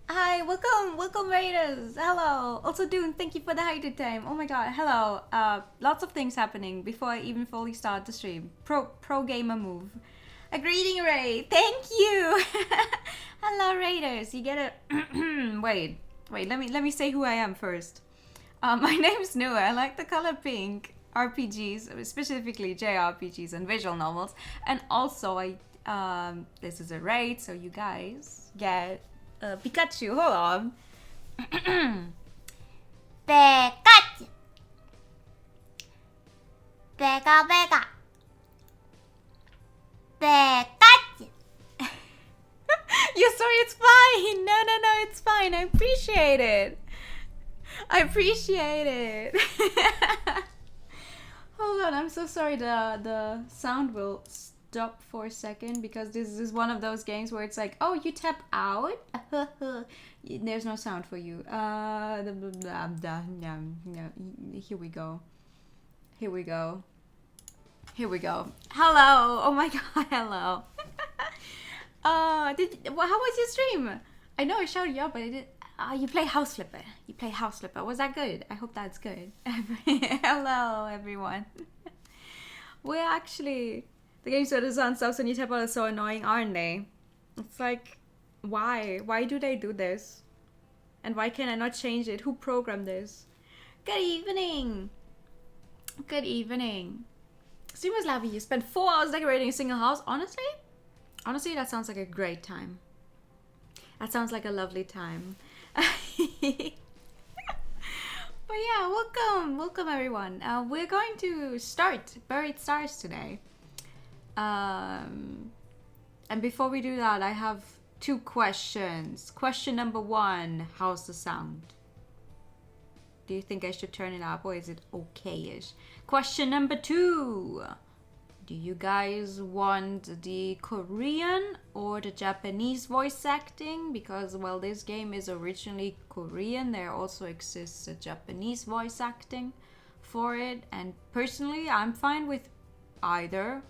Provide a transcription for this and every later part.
Hi, welcome Raiders. Hello. Also Dune, thank you for the hydrate time. Oh my god, hello. Lots of things happening before I even fully start the stream. Pro gamer move. A greeting, Ray. Thank you. Hello, Raiders. You get a wait, let me say who I am first. My name's Noah. I like the color pink. RPGs, specifically JRPGs and visual novels. And also this is a raid, so you guys get Pikachu. Hold on. Pikachu. Pega. Pikachu. You're sorry, it's fine. No, it's fine. I appreciate it. Hold on, I'm so sorry. The sound will stop for a second because this is one of those games where it's like, oh, you tap out. There's no sound for you. Here we go. Hello. Oh my god. Hello. How was your stream? I know I shouted you out, but I did. You play House Flipper. Was that good? I hope that's good. Hello, everyone. We're actually... The games where the sun stops when you tap out are so annoying, aren't they? It's like, why? Why do they do this? And why can I not change it? Who programmed this? Good evening. Stream was lovely. You spent 4 hours decorating a single house. Honestly, that sounds like a great time. That sounds like a lovely time. But yeah, welcome everyone. We're going to start Buried Stars today. And before we do that, I have 2 questions. Question number 1, how's the sound? Do you think I should turn it up or is it okay-ish? Question number 2, do you guys want the Korean or the Japanese voice acting? Because, well, this game is originally Korean. There also exists a Japanese voice acting for it. And personally, I'm fine with either.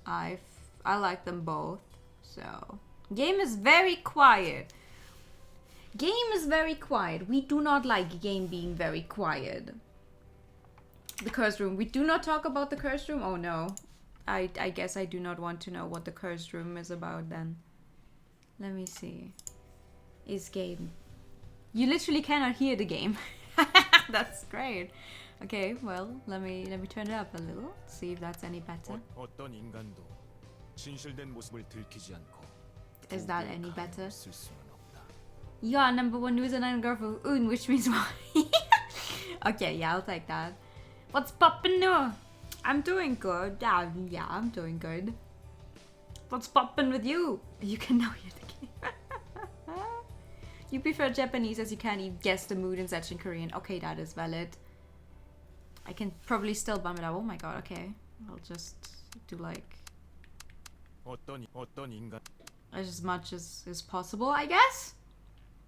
I like them both. So, game is very quiet. We do not like game being very quiet. The curse room. We do not talk about the curse room. Oh no. I guess I do not want to know what the cursed room is about then. Let me see. Is game. You literally cannot hear the game. That's great. Okay, well, let me turn it up a little. See if that's any better. Is that any better? You are #1 news and girl for Un, which means what? Okay, yeah, I'll take that. What's poppin' now? I'm doing good. Yeah, I'm doing good. What's poppin' with you? You can now hear the game. You prefer Japanese as you can guess the mood and such in Korean. Okay, that is valid. I can probably still bum it up. Oh my god, okay. I'll just do like... as much as possible, I guess.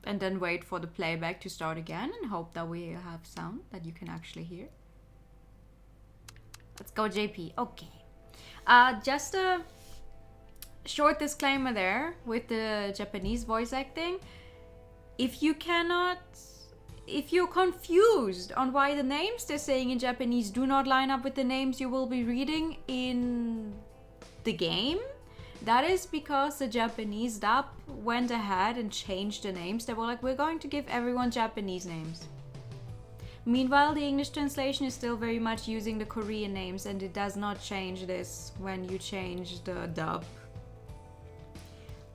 And then wait for the playback to start again and hope that we have sound that you can actually hear. Let's go JP. Okay. Just a short disclaimer there with the Japanese voice acting. If you're confused on why the names they're saying in Japanese do not line up with the names you will be reading in the game, that is because the Japanese dub went ahead and changed the names. They were like, we're going to give everyone Japanese names. Meanwhile, the English translation is still very much using the Korean names, and it does not change this when you change the dub.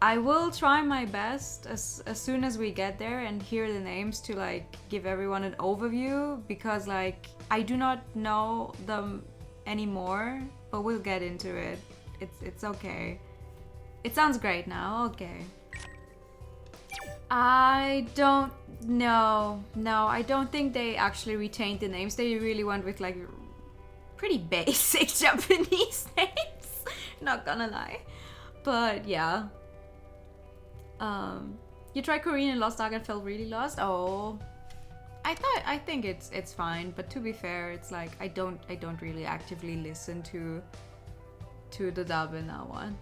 I will try my best as soon as we get there and hear the names to like give everyone an overview, because like I do not know them anymore, but we'll get into it. It's okay. It sounds great now. Okay. I don't know. No, I don't think they actually retained the names. They really went with like pretty basic Japanese names. Not gonna lie. But yeah. You tried Korean in Lost Ark and felt really lost? Oh. I think it's fine, but to be fair, it's like I don't really actively listen to the dub in that one.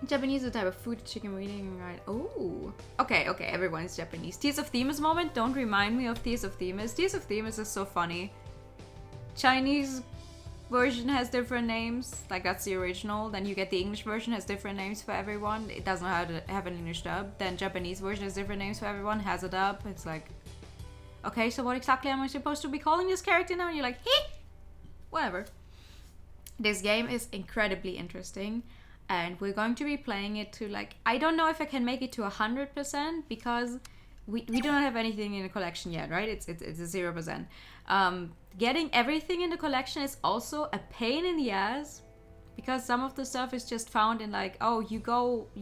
Japanese is a type of food, chicken eating, right? Oh. Okay, everyone is Japanese. Tears of Themis moment, don't remind me of Tears of Themis. Tears of Themis is so funny. Chinese version has different names, like that's the original. Then you get the English version, has different names for everyone. It doesn't have an English dub. Then Japanese version has different names for everyone, has a dub. It's like, okay, so what exactly am I supposed to be calling this character now? And you're like, hey, whatever. This game is incredibly interesting. And we're going to be playing it to like, I don't know if I can make it to 100% because we do not have anything in the collection yet, right? It's a 0%. Getting everything in the collection is also a pain in the ass because some of the stuff is just found in like, oh, you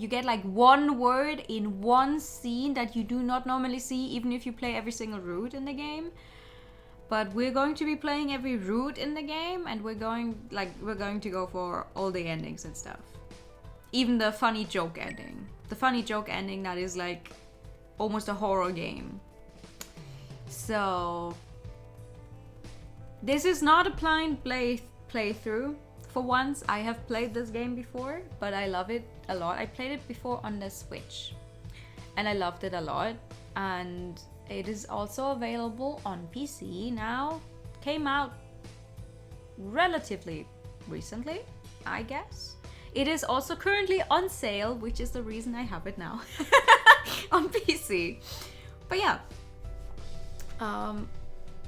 get like one word in one scene that you do not normally see even if you play every single route in the game. But we're going to be playing every route in the game and we're going to go for all the endings and stuff. Even the funny joke ending. The funny joke ending that is like almost a horror game. So this is not a blind playthrough. For once, I have played this game before, but I love it a lot. I played it before on the Switch and I loved it a lot. And it is also available on PC now. Came out relatively recently, I guess. It is also currently on sale, which is the reason I have it now on PC. But yeah,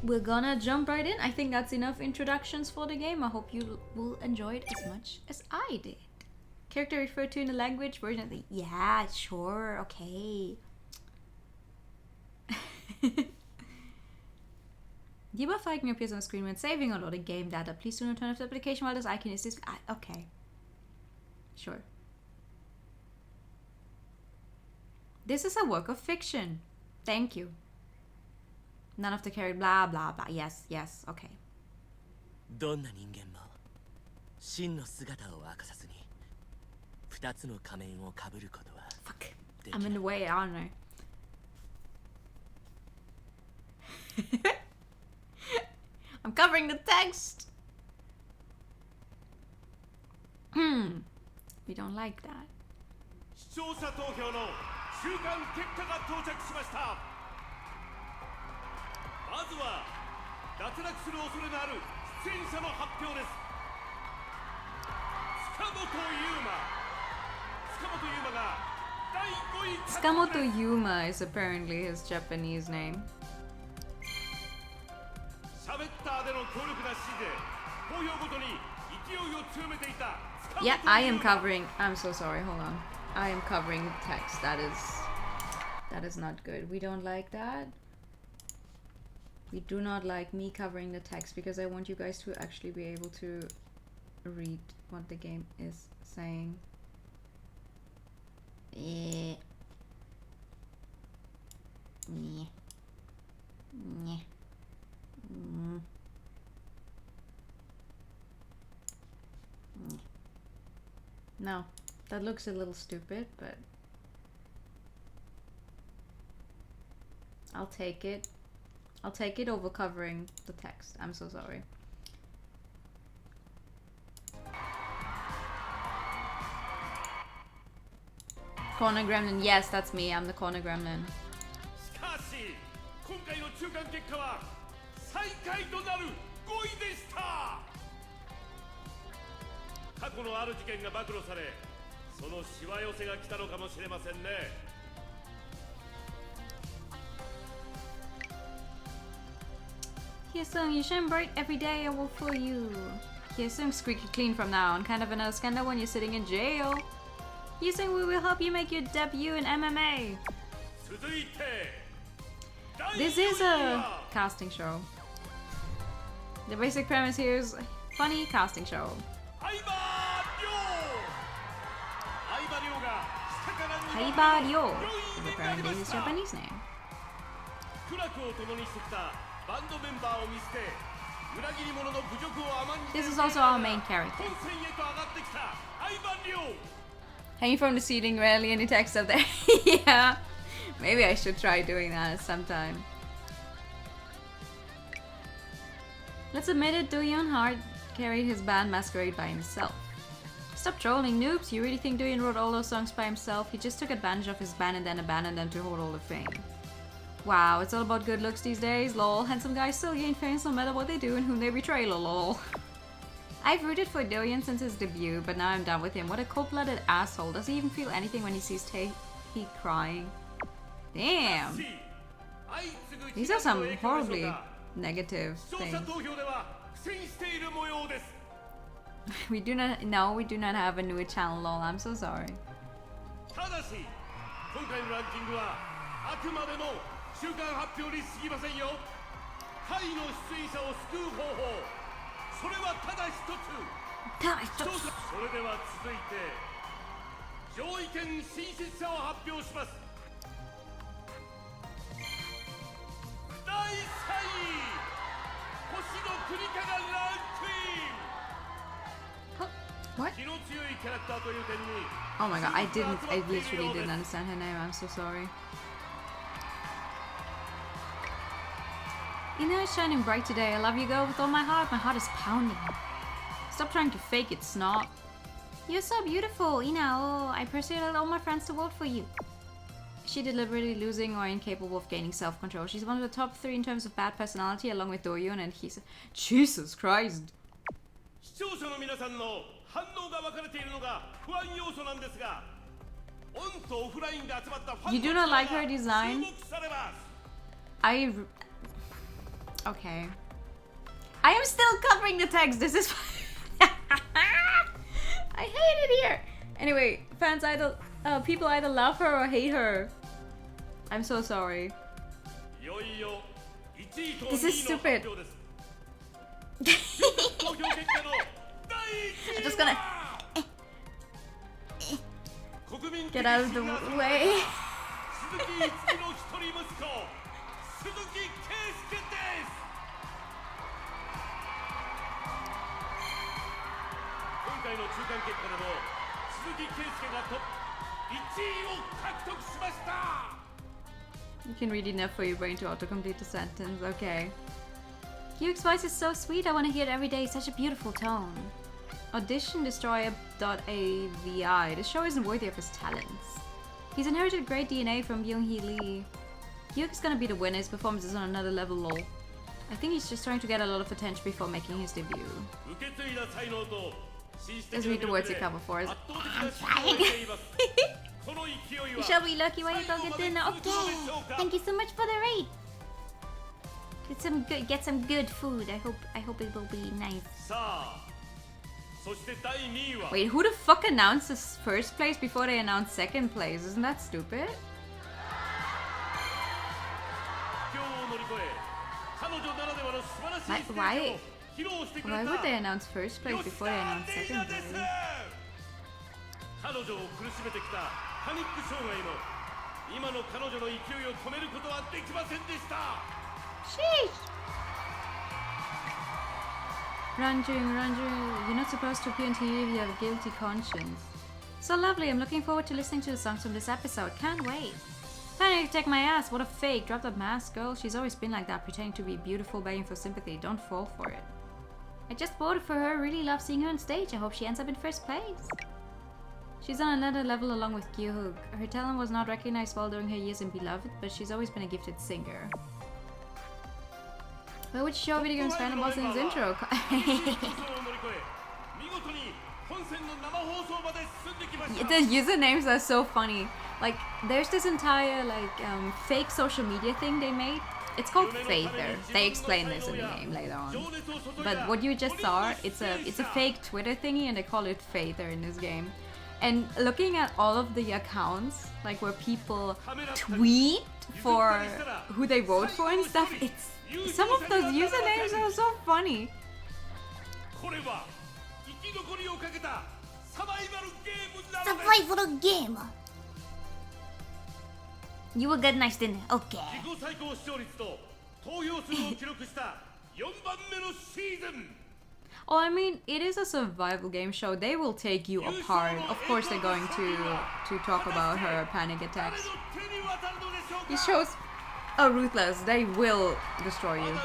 we're gonna jump right in. I think that's enough introductions for the game. I hope you will enjoy it as much as I did. Character referred to in the language version of the... Yeah, sure, okay. Debuff icon appears on the screen when saving or loading game data. Please do not turn off the application while this icon is this. Okay. Sure. This is a work of fiction. Thank you. None of the character blah blah blah. Yes, okay. Fuck. I'm in the way, aren't I? I'm covering the text. We don't like that. Tsukamoto Yuma is apparently his Japanese name. Yeah, I am covering. I'm so sorry. Hold on. I am covering text. That is not good. We don't like that. We do not like me covering the text because I want you guys to actually be able to read what the game is saying. No, that looks a little stupid, but I'll take it. I'll take it over covering the text. I'm so sorry. Corner Gremlin, yes, that's me. I'm the Corner Gremlin. Hyesung, you shine bright every day. I will fool you. Hyesung, squeaky clean from now on. Kind of another scandal when you're sitting in jail. Hyesung, we will help you make your debut in MMA. This is a casting show. The basic premise here is funny casting show. Haiba Ryo is apparently his Japanese name. This is also our main character. Hanging from the ceiling, rarely any text up there. Yeah, maybe I should try doing that sometime. Let's admit it, Do Yeon Hart carried his band Masquerade by himself. Stop trolling, noobs. You really think Doyen wrote all those songs by himself? He just took advantage of his band and then abandoned them to hold all the fame. Wow, it's all about good looks these days, lol. Handsome guys still gain fame no matter what they do and whom they betray, lol. I've rooted for Doyen since his debut, but now I'm done with him. What a cold-blooded asshole. Does he even feel anything when he sees Tae-hee crying? Damn. These are some horribly negative things. We do not have a new channel, lol. I'm so sorry. What? Oh my god, I literally didn't understand her name, I'm so sorry. Ina is shining bright today. I love you, girl, with all my heart. My heart is pounding. Stop trying to fake it, snot. You're so beautiful, Ina. Oh, I persuaded all my friends to vote for you. Is she deliberately losing or incapable of gaining self-control? She's one of the top 3 in terms of bad personality, along with Doyon and Hisa. Jesus Christ. You do not like her design? Okay. I am still covering the text. This is I hate it here. Anyway, fans people either love her or hate her. I'm so sorry. This is stupid. I'm just gonna get out of the way. You can read enough for your brain to autocomplete the sentence, okay. Yuke's voice is so sweet, I want to hear it every day, such a beautiful tone. Audition Destroyer.avi. This show isn't worthy of his talents. He's inherited great DNA from Byung-hee Lee. Yuke's gonna be the winner, his performance is on another level, lol. I think he's just trying to get a lot of attention before making his debut. Let's read the words you cover for us. I'm trying. You shall be lucky when you don't get dinner. Okay. Thank you so much for the raid. Get some good food. I hope it will be nice. Wait, who the fuck announces first place before they announce second place? Isn't that stupid? Like, why would they announce first place before they announce second place? Sheesh! Ranjung, you're not supposed to appear on TV if you have a guilty conscience. So lovely, I'm looking forward to listening to the songs from this episode. Can't wait. Panic attack my ass, what a fake. Drop that mask, girl. She's always been like that, pretending to be beautiful, begging for sympathy. Don't fall for it. I just voted for her, really love seeing her on stage. I hope she ends up in first place. She's on another level along with Gyu-hook. Her talent was not recognized well during her years in Beloved, but she's always been a gifted singer. Well, which show video games fandom was in his intro? The usernames are so funny. Like, there's this entire fake social media thing they made. It's called Faither. They explain this in the game later on. But what you just saw, it's a fake Twitter thingy, and they call it Faither in this game. And looking at all of the accounts, like where people tweet for who they vote for and stuff, it's some of those usernames are so funny. Survival game. You will get nice dinner. Okay. Oh, I mean, it is a survival game show. They will take you apart. Of course, they're going to talk about her panic attacks. These shows are ruthless. They will destroy you.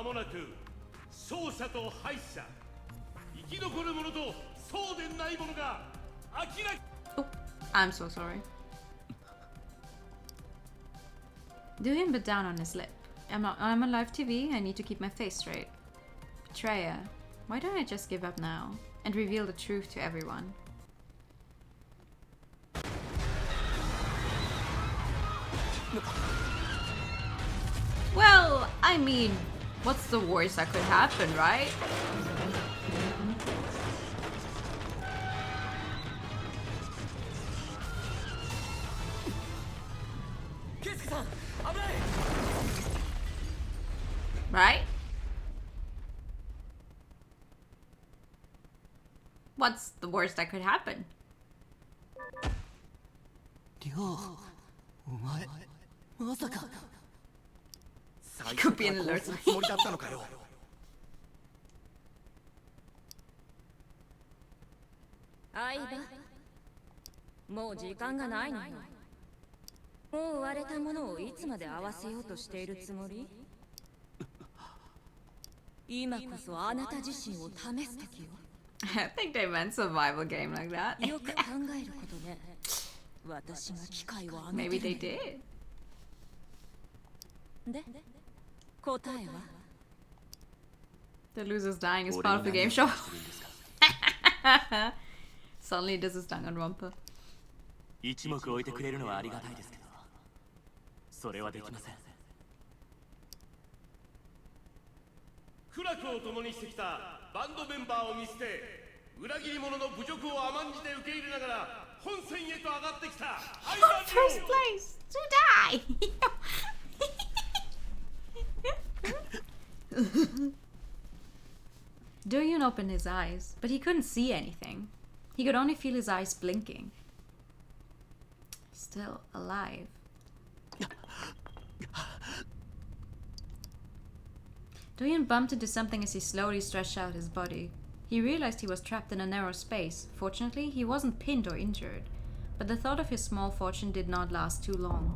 間もなく勝者と敗者、生き残る者とそうでない者が明らか。 Oh, I'm so sorry. Do him but down on his lip. I'm on live TV, I need to keep my face straight. Betrayer, why don't I just give up now and reveal the truth to everyone? Well, I mean, what's the worst that could happen, right? Right? What's the worst that could happen? He could be an alert. 相葉、もう時間がないのよ。もう割れたものをいつまで合わせようとしているつもり？今こそあなた自身を試す時よ。I think they meant survival game like that. よく考えることね。私が機会をあげて Maybe they did. で、答えは？ The loser's dying is part of the game show. Suddenly this is Danganronpa. 一目置いてくれるのはありがたいですけど、それはできません。苦楽を共にしてきたバンドメンバーを見捨て、裏切り者の侮辱を甘んじて受け入れながら本戦へと上がってきたアイランド。 First place to die. Do-Yoon opened his eyes, but he couldn't see anything. He could only feel his eyes blinking. Still alive. Do-Yoon bumped into something as he slowly stretched out his body. He realized he was trapped in a narrow space. Fortunately, he wasn't pinned or injured, but the thought of his small fortune did not last too long.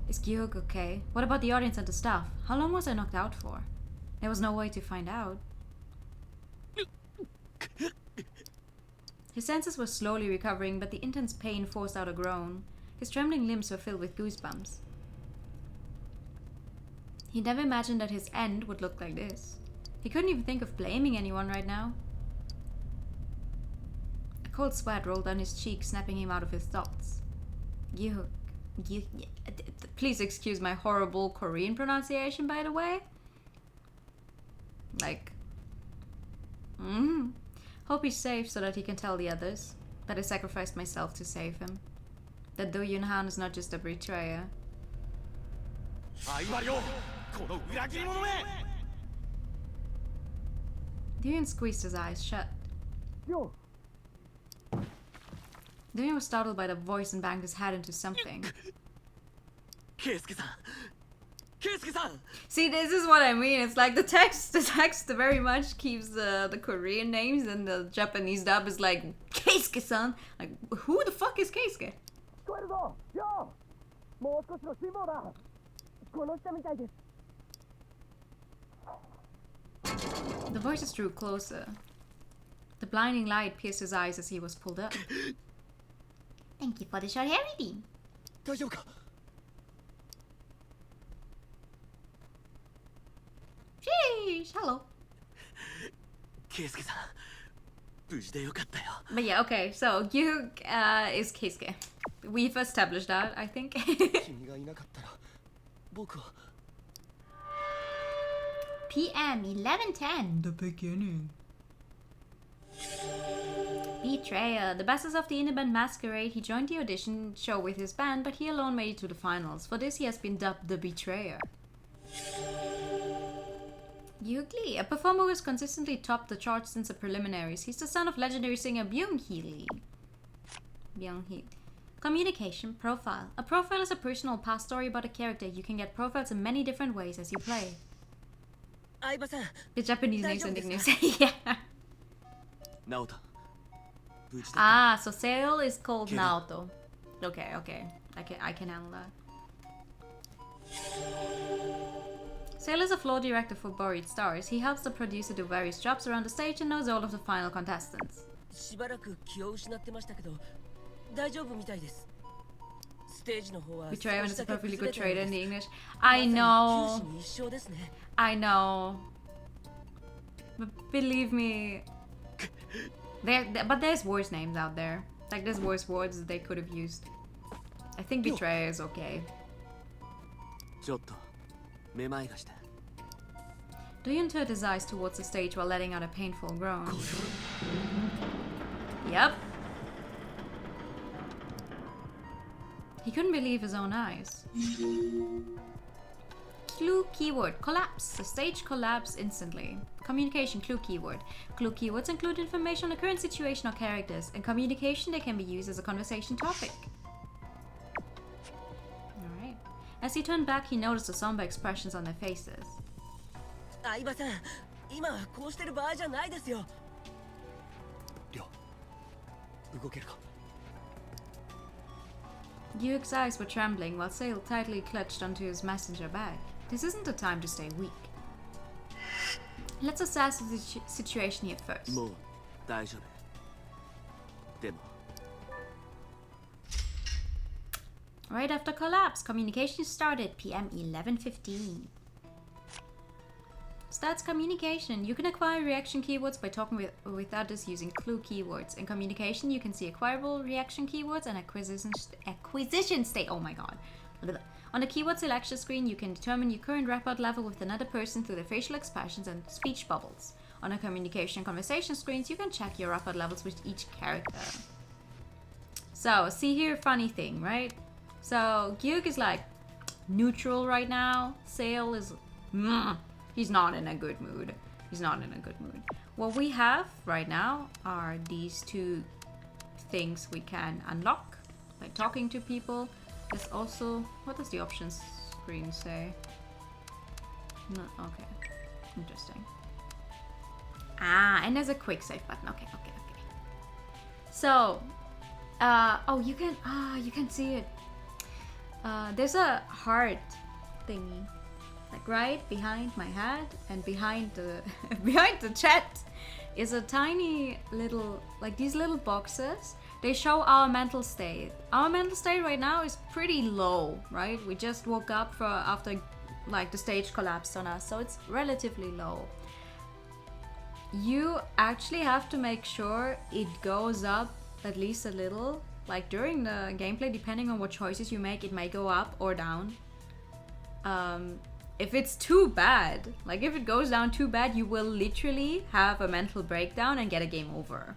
Is Gyug okay? What about the audience and the staff? How long was I knocked out for? There was no way to find out. His senses were slowly recovering, but the intense pain forced out a groan. His trembling limbs were filled with goosebumps. He never imagined that his end would look like this. He couldn't even think of blaming anyone right now. A cold sweat rolled down his cheek, snapping him out of his thoughts. Please excuse my horrible Korean pronunciation, by the way. Like... Hope he's safe so that he can tell the others that I sacrificed myself to save him. That Do-Yoon Han is not just a betrayer. Do-Yoon squeezed his eyes shut. Do-Yoon was startled by the voice and banged his head into something. See, this is what I mean. It's like the text very much keeps the Korean names, and the Japanese dub is like Keisuke-san. Like, who the fuck is Keisuke? The voices drew closer. The blinding light pierced his eyes as he was pulled up. Thank you for the short hair reading. Sheesh, hello. But yeah, okay, so Gyug is Keisuke. We've established that, I think. PM 11:10. The beginning. Betrayer. The best of the indie band Masquerade. He joined the audition show with his band, but he alone made it to the finals. For this, he has been dubbed the Betrayer. Yugli, a performer who has consistently topped the charts since the preliminaries. He's the son of legendary singer Byung-hee Lee. Byung-hee. Communication. Profile. A profile is a personal past story about a character. You can get profiles in many different ways as you play. The Japanese names and nicknames. Yeah. Ah, so Sale is called Naoto. Okay. I can handle that. Sale is a floor director for Buried Stars. He helps the producer do various jobs around the stage and knows all of the final contestants. しばらく気を失ってましたけど、大丈夫みたいです。ステージの方は Betrayer is a perfectly good 少しだけ trader in 崩 the れてるんで English. す。 I まさ know. に九死に一生ですね。 I know. But believe me, but there's worse names out there. Like there's worse words they could have used. I think betrayer is okay. ちょっとめまいがした。 Doyun turned his eyes towards the stage while letting out a painful groan. Yep. He couldn't believe his own eyes. Clue keyword collapse. The stage collapsed instantly. Communication clue keyword. Clue keywords include information on the current situation or characters. In communication, they can be used as a conversation topic. Alright. As he turned back, he noticed the somber expressions on their faces. 相葉さん、今はこうしてる場合じゃないですよ。りょう、動けるか。 Yuke's eyes were trembling while Sale tightly clutched onto his messenger bag. This isn't the time to stay weak. Let's assess the situation here first. もう大丈夫。でも Right after collapse, communication started PM 11:15. Starts communication. You can acquire reaction keywords by talking with others using clue keywords. In communication, you can see acquirable reaction keywords and acquisition state. Oh my god. On the keyword selection screen, you can determine your current rapport level with another person through their facial expressions and speech bubbles. On the communication and conversation screens, you can check your rapport levels with each character. So, see here, funny thing, right? So, Gyuk is like neutral right now. Sale is... he's not in a good mood. He's not in a good mood. What we have right now are these two things we can unlock by talking to people. There's also... what does the options screen say? No, okay. Interesting. Ah, and there's a quick save button. Okay. So, oh, you can see it. There's a heart thingy, like right behind my head, and behind the behind the chat is a tiny little, like these little boxes. They show our mental state. Our mental state right now is pretty low, right? We just woke up after like the stage collapsed on us, so it's relatively low. You actually have to make sure it goes up at least a little. Like during the gameplay, depending on what choices you make, it may go up or down. If it's too bad, like if it goes down too bad, you will literally have a mental breakdown and get a game over.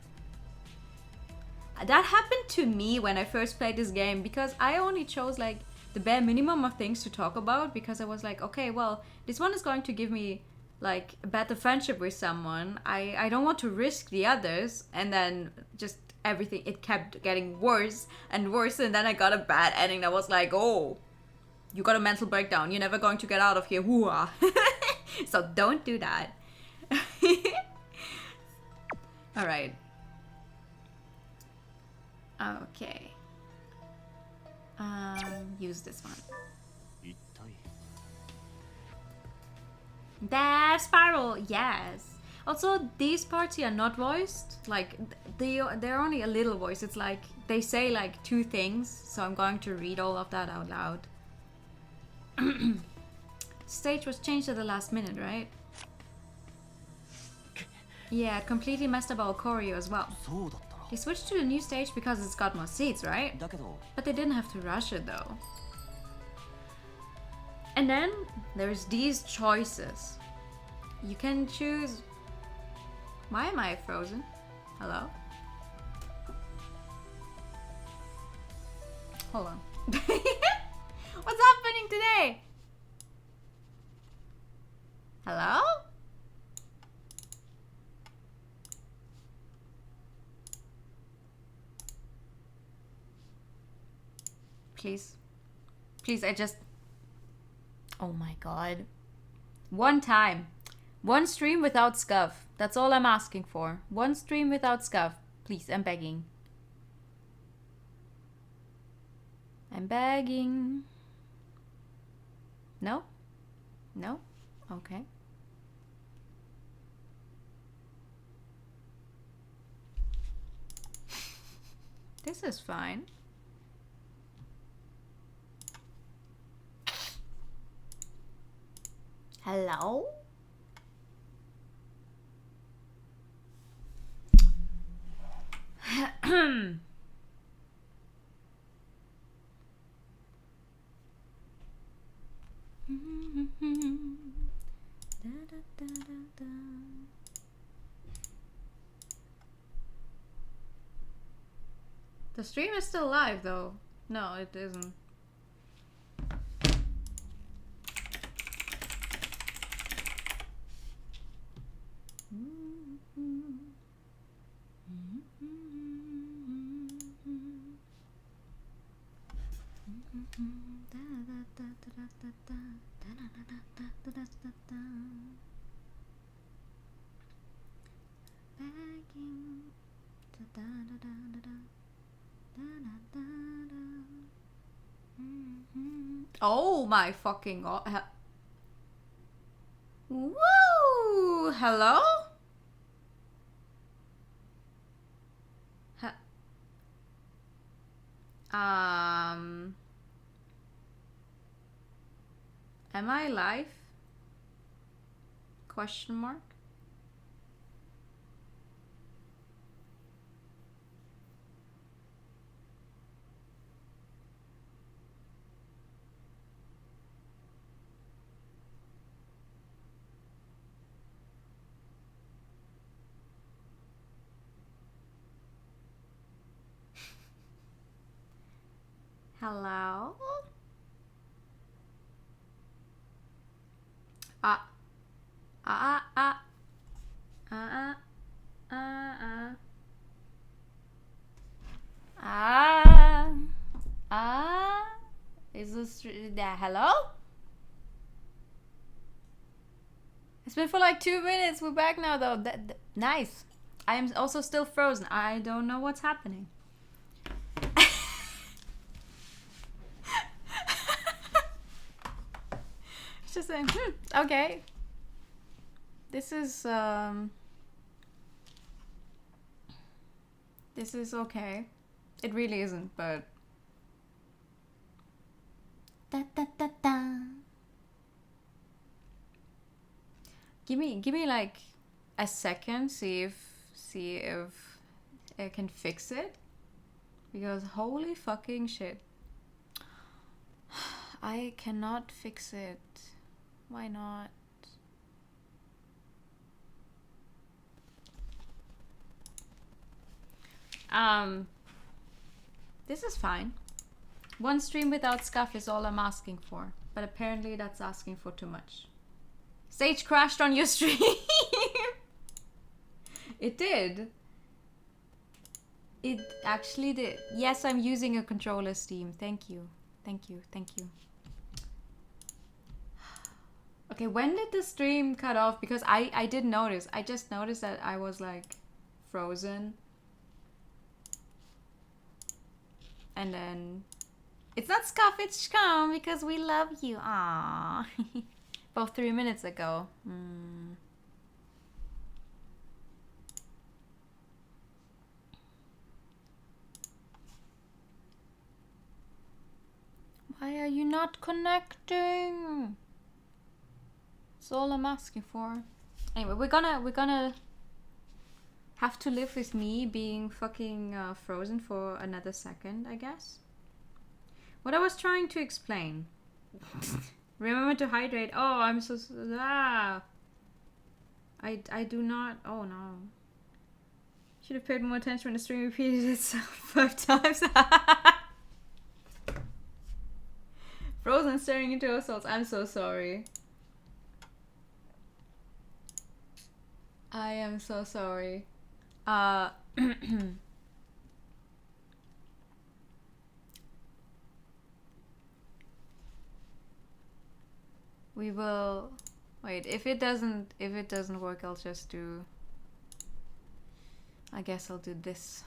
That happened to me when I first played this game, because I only chose like the bare minimum of things to talk about, because I was like, okay, well, this one is going to give me like a better friendship with someone. I don't want to risk the others, and then just everything, it kept getting worse and worse, and then I got a bad ending that was like, oh, you got a mental breakdown, you're never going to get out of here. Hoo-ah. So don't do that. All right. Okay. Use this one. 一体 That spiral, yes. Also, these parts here are not voiced. Like they're only a little voiced. It's like they say like two things, so I'm going to read all of that out loud. Stage was changed at the last minute, right? Yeah, it completely messed up our choreo as well. そうだったな。 They switched to the new stage because it's got more seats, right? だけど But they didn't have to rush it though. And then there's these choices. You can choose... Why am I frozen? Hello? Hold on. What's happening today? Hello? Please. Please, I just... Oh my god. One time. One stream without scuff. That's all I'm asking for. One stream without scuff. Please, I'm begging. I'm begging. No? No? Okay. This is fine. Hello? The stream is still live though. No, it isn't. Oh my fucking god. Woo! Hello? Am I live? Question mark? Hello? Ah. Ah, ah, ah. Ah, ah, ah. Ah. Ah. Is this... hello? It's been for like 2 minutes. We're back now though. Nice. I am also still frozen. I don't know what's happening. It's just saying, okay. This is okay. It really isn't, but da, da, da, da. Give me like a second, see if I can fix it. Because holy fucking shit. I cannot fix it. Why not? This is fine. One stream without scuff is all I'm asking for. But apparently that's asking for too much. Sage crashed on your stream. It did. It actually did. Yes, I'm using a controller, Steam. Thank you. Thank you. Thank you. Okay, when did the stream cut off? Because I did notice. I just noticed that I was like frozen. And then it's not scuff, it's scum because we love you. Aww. About 3 minutes ago. Why are you not connecting? That's all I'm asking for. Anyway, we're gonna have to live with me being fucking frozen for another second, I guess. What I was trying to explain. Remember to hydrate. Oh, I'm so... I do not... Oh, no. Should have paid more attention when the stream repeated itself 5 times. Frozen staring into her souls. I'm so sorry. I am so sorry. We will wait. If it doesn't work, I'll just do. I guess I'll do this.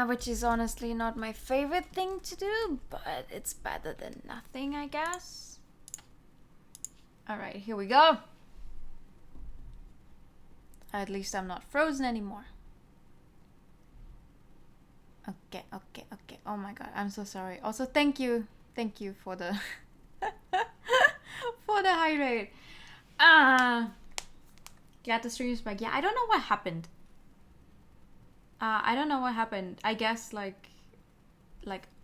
Which is honestly not my favorite thing to do, but it's better than nothing, I guess. Alright, here we go. At least I'm not frozen anymore. Okay. Oh my god, I'm so sorry. Also, thank you for the for the hydrate. Glad the stream is back. Yeah, I don't know what happened. I guess like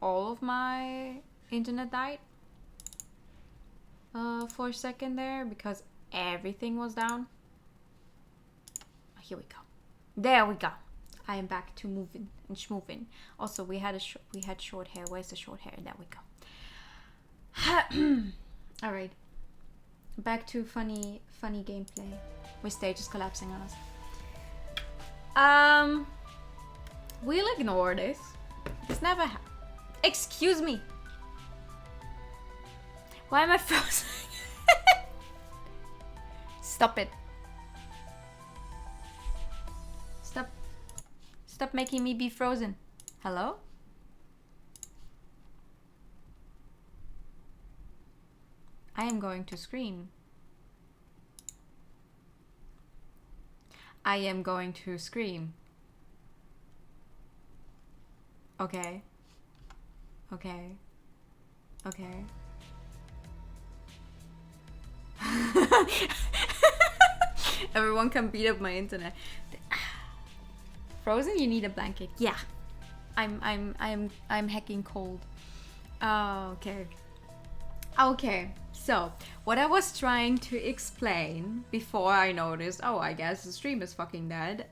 all of my internet died for a second there because everything was down. Here we go. There we go. I am back to moving and schmoving. Also, we had short hair. Where's the short hair? There we go. All right. Back to funny gameplay. With stages collapsing on us. We'll ignore this. This never happened. Excuse me. Why am I frozen? Stop it. Stop making me be frozen. Hello? I am going to scream. I am going to scream. Okay. Everyone can beat up my internet. Frozen, you need a blanket. Yeah. I'm hecking cold. Okay. So, what I was trying to explain before I noticed, oh, I guess the stream is fucking dead.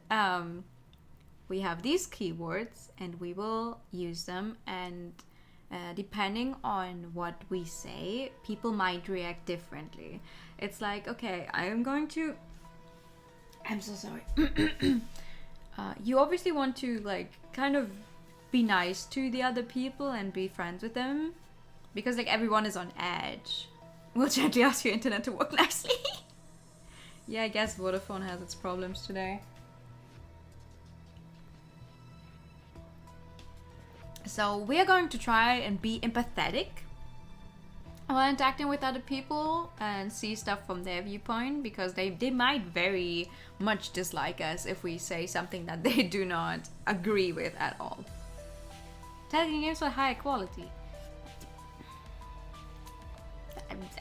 We have these keywords and we will use them, and depending on what we say, people might react differently. It's like, okay, I'm so sorry. You obviously want to like kind of be nice to the other people and be friends with them because like everyone is on edge. We'll gently ask your internet to work nicely. Yeah, I guess Vodafone has its problems today. So we are going to try and be empathetic while interacting with other people and see stuff from their viewpoint, because they might very much dislike us if we say something that they do not agree with at all. Telltale games are higher quality.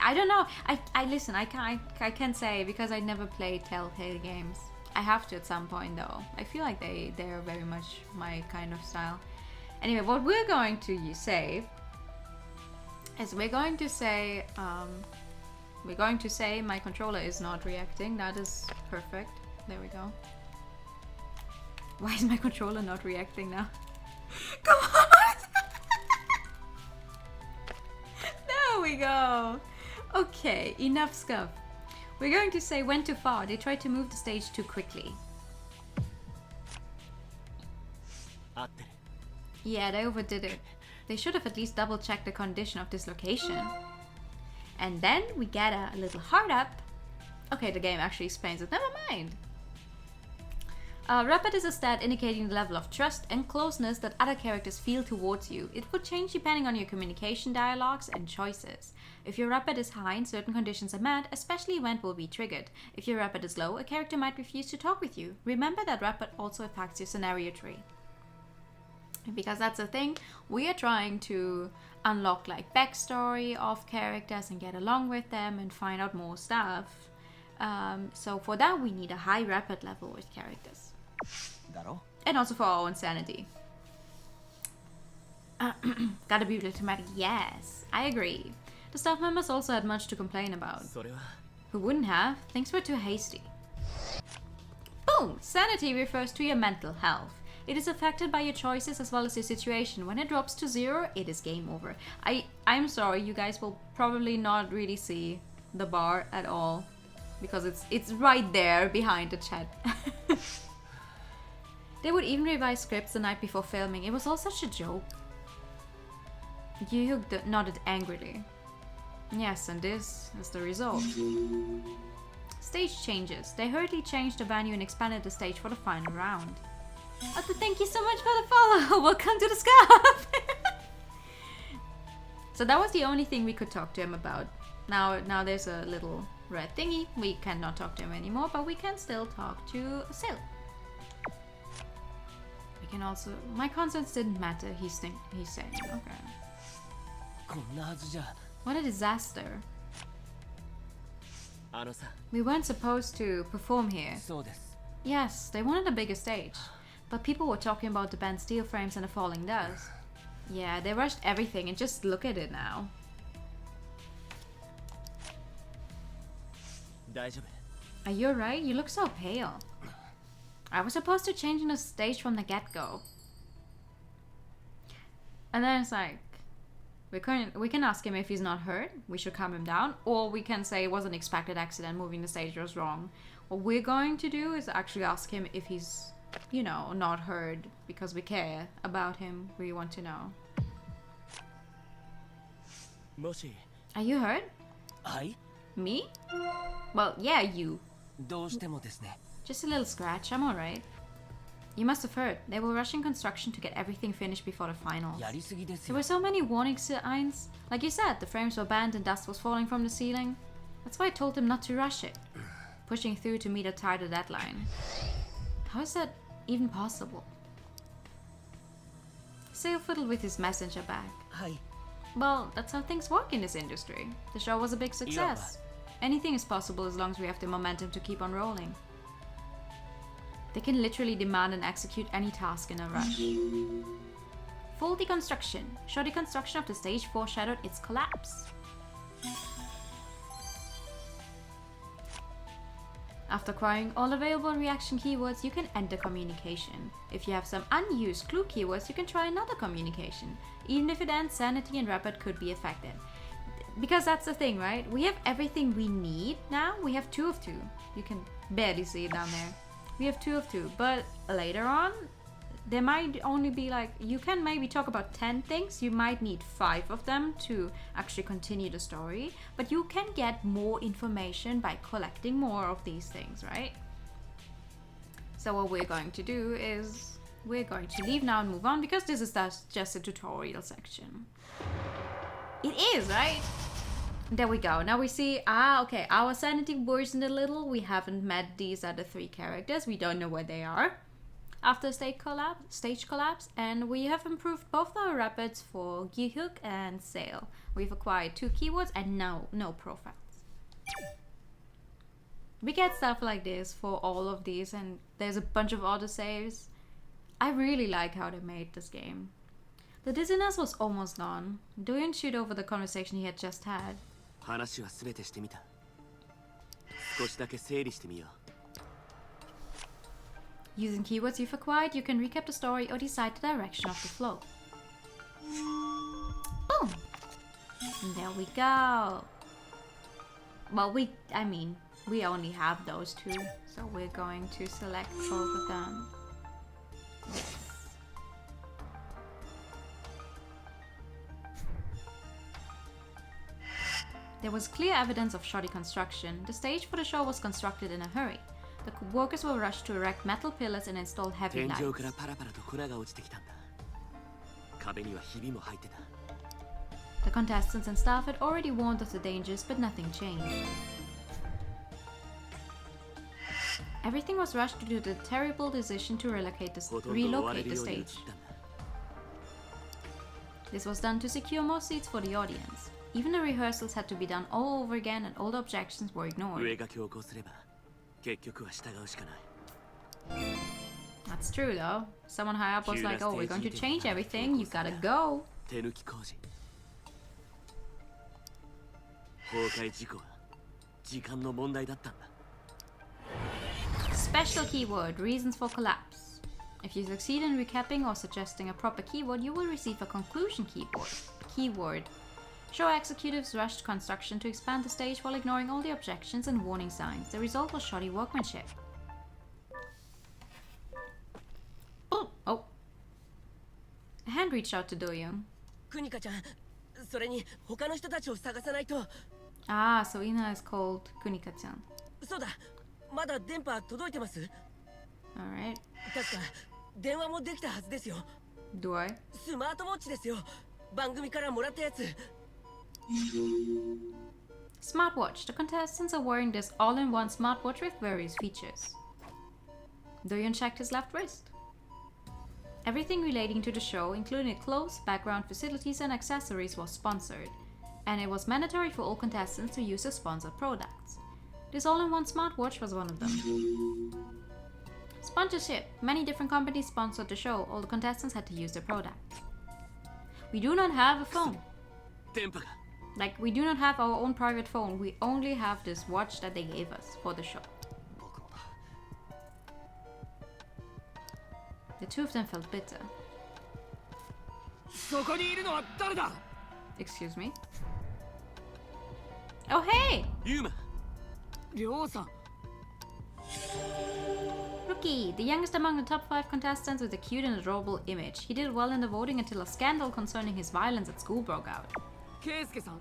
I don't know. I listen. I can't say because I never played Telltale games. I have to at some point though. I feel like they're very much my kind of style. Anyway, what we're going to say is we're going to say my controller is not reacting. That is perfect. There we go. Why is my controller not reacting now? Come on! There we go. Okay, enough scuff. We're going to say went too far. They tried to move the stage too quickly. Yeah, they overdid it. They should have at least double-checked the condition of this location. And then we get a little heart up. Okay, the game actually explains it. Never mind. Rapid is a stat indicating the level of trust and closeness that other characters feel towards you. It would change depending on your communication dialogues and choices. If your rapid is high and certain conditions are met, a special event will be triggered. If your rapid is low, a character might refuse to talk with you. Remember that rapid also affects your scenario tree. Because that's the thing, we are trying to unlock like backstory of characters and get along with them and find out more stuff. So for that we need a high rapid level with characters. And also for our own sanity. Gotta be diplomatic, yes, I agree. The staff members also had much to complain about. Who wouldn't have? Things were too hasty. Boom! Sanity refers to your mental health. It is affected by your choices as well as your situation. When it drops to 0, it is game over. I'm sorry, you guys will probably not really see the bar at all. Because it's right there behind the chat. They would even revise scripts the night before filming. It was all such a joke. Yu nodded angrily. Yes, and this is the result. Stage changes. They hurriedly changed the venue and expanded the stage for the final round. Thank you so much for the follow. Welcome to the scarf. So that was the only thing we could talk to him about. Now there's a little red thingy. We cannot talk to him anymore, but we can still talk to Sil. We can also... My concerns didn't matter, he's saying. Okay. こんなはずじゃ。 What a disaster. あのさ。 We weren't supposed to perform here. そうです。 Yes, they wanted a bigger stage. But people were talking about the bent steel frames and the falling dust. Yeah, they rushed everything and just look at it now. 大丈夫。 Are you alright? You look so pale. I was supposed to change on the stage from the get-go. And then it's like, we can ask him if he's not hurt. We should calm him down. Or we can say it was an expected accident, moving the stage was wrong. What we're going to do is actually ask him if he's, you know, not hurt. Because we care about him. We want to know. もし。 Are you hurt? はい。 Me? Well, yeah, you. どうしてもですね。 Just a little scratch. I'm alright. You must have heard. They were rushing construction to get everything finished before the finals. やりすぎです There よ。 were so many warning signs. Like you said, the frames were bent and dust was falling from the ceiling. That's why I told him not to rush it. Pushing through to meet a tighter deadline. How is that even possible? Sale fiddled with his messenger bag. はい。 Well, that's how things work in this industry. The show was a big success. Anything is possible as long as we have the momentum to keep on rolling. They can literally demand and execute any task in a rush. Full deconstruction. Show deconstruction of the stage foreshadowed its collapse. After acquiring all available reaction keywords, you can enter communication. If you have some unused clue keywords, you can try another communication. Even if it ends, sanity and rapid could be affected. Because that's the thing, right? We have everything we need now. We have 2 of 2. You can barely see it down there. We have 2 of 2. But later on, there might only be like... You can maybe talk about 10 things. You might need 5 of them to actually continue the story. But you can get more information by collecting more of these things, right? So what we're going to do is... We're going to leave now and move on. Because this is just a tutorial section. It is, right? There we go. Now we see, okay, our sanity worsened a little. We haven't met these other 3 characters. We don't know where they are after stage collapse. And we have improved both our rapids for Gi-hook and Sail. We've acquired 2 keywords and no profiles. We get stuff like this for all of these, and there's a bunch of autosaves. I really like how they made this game. The dizziness was almost gone. Doyen chewed over the conversation he had just had. 話は全てしてみた。少しだけ整理してみよう。 Using keywords you've acquired, you can recap the story or decide the direction of the flow. Boom! And there we go. Well, we only have those 2, so we're going to select both of them. Yes. There was clear evidence of shoddy construction. The stage for the show was constructed in a hurry. The workers were rushed to erect metal pillars and install heavy 天 lights. 井からパラパラと粉が落ちてきたんだ。壁にはひびも入ってた。 The contestants and staff had already warned of the dangers, but nothing changed. Everything was rushed due to the terrible decision to relocate the ほとんど追われ stage. るように映ったんだ。 This was done to secure more seats for the audience. Even the rehearsals had to be done all over again and all the objections were 上 ignored. が強行すれば結局は従うしかない。 That's true though. Someone high up was like, oh, we're going to change everything, you gotta go. 手抜き工事。崩壊事故は時間の問題だったんだ。 Special keyword, reasons for collapse. If you succeed in recapping or suggesting a proper keyword, you will receive a conclusion keyword. Show executives rushed construction to expand the stage while ignoring all the objections and warning signs. The result was shoddy workmanship. Oh! A hand reached out to Do-young. クニカちゃん、それに他の人たちを探さないと。 Ah, so Ina is called Kunika-chan. そうだ、まだ電波届いてます？ Alright. 確か電話もできたはずですよ。 Do I? スマートウォッチですよ。番組からもらったやつ。 Smartwatch. The contestants are wearing this all-in-one smartwatch with various features. Doyun checked his left wrist. Everything relating to the show, including clothes, background facilities, and accessories, was sponsored, and it was mandatory for all contestants to use the sponsored products. This all-in-one smartwatch was one of them. Sponsorship. Many different companies sponsored the show. All the contestants had to use their products. We do not have a phone. 電波が Like, we do not have our own private phone. We only have this watch that they gave us for the show. 僕もだ The two of them felt bitter. そこにいるのは誰だ？ Excuse me? Oh, hey! ユーマりょうさん。 Rookie, the youngest among the top 5 contestants with a cute and adorable image. He did well in the voting until a scandal concerning his violence at school broke out. ケイスケさん。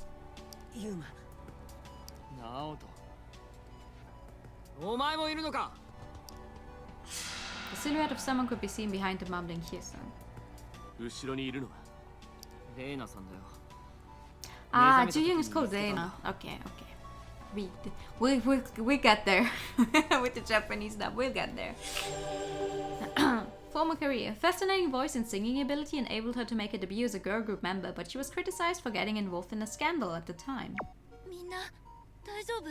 ユーマ。ナオト。お前もいるのか？ The silhouette of someone could be seen behind the mumbling Hyesun. 後ろにいるのはレイナさんだよ。 Ah, Jooyoung is called Reina. Okay, okay. We get there. With the Japanese dub, we'll get there. Former career. Fascinating voice and singing ability enabled her to make a debut as a girl group member, but she was criticized for getting involved in a scandal at the time. みんな大丈夫？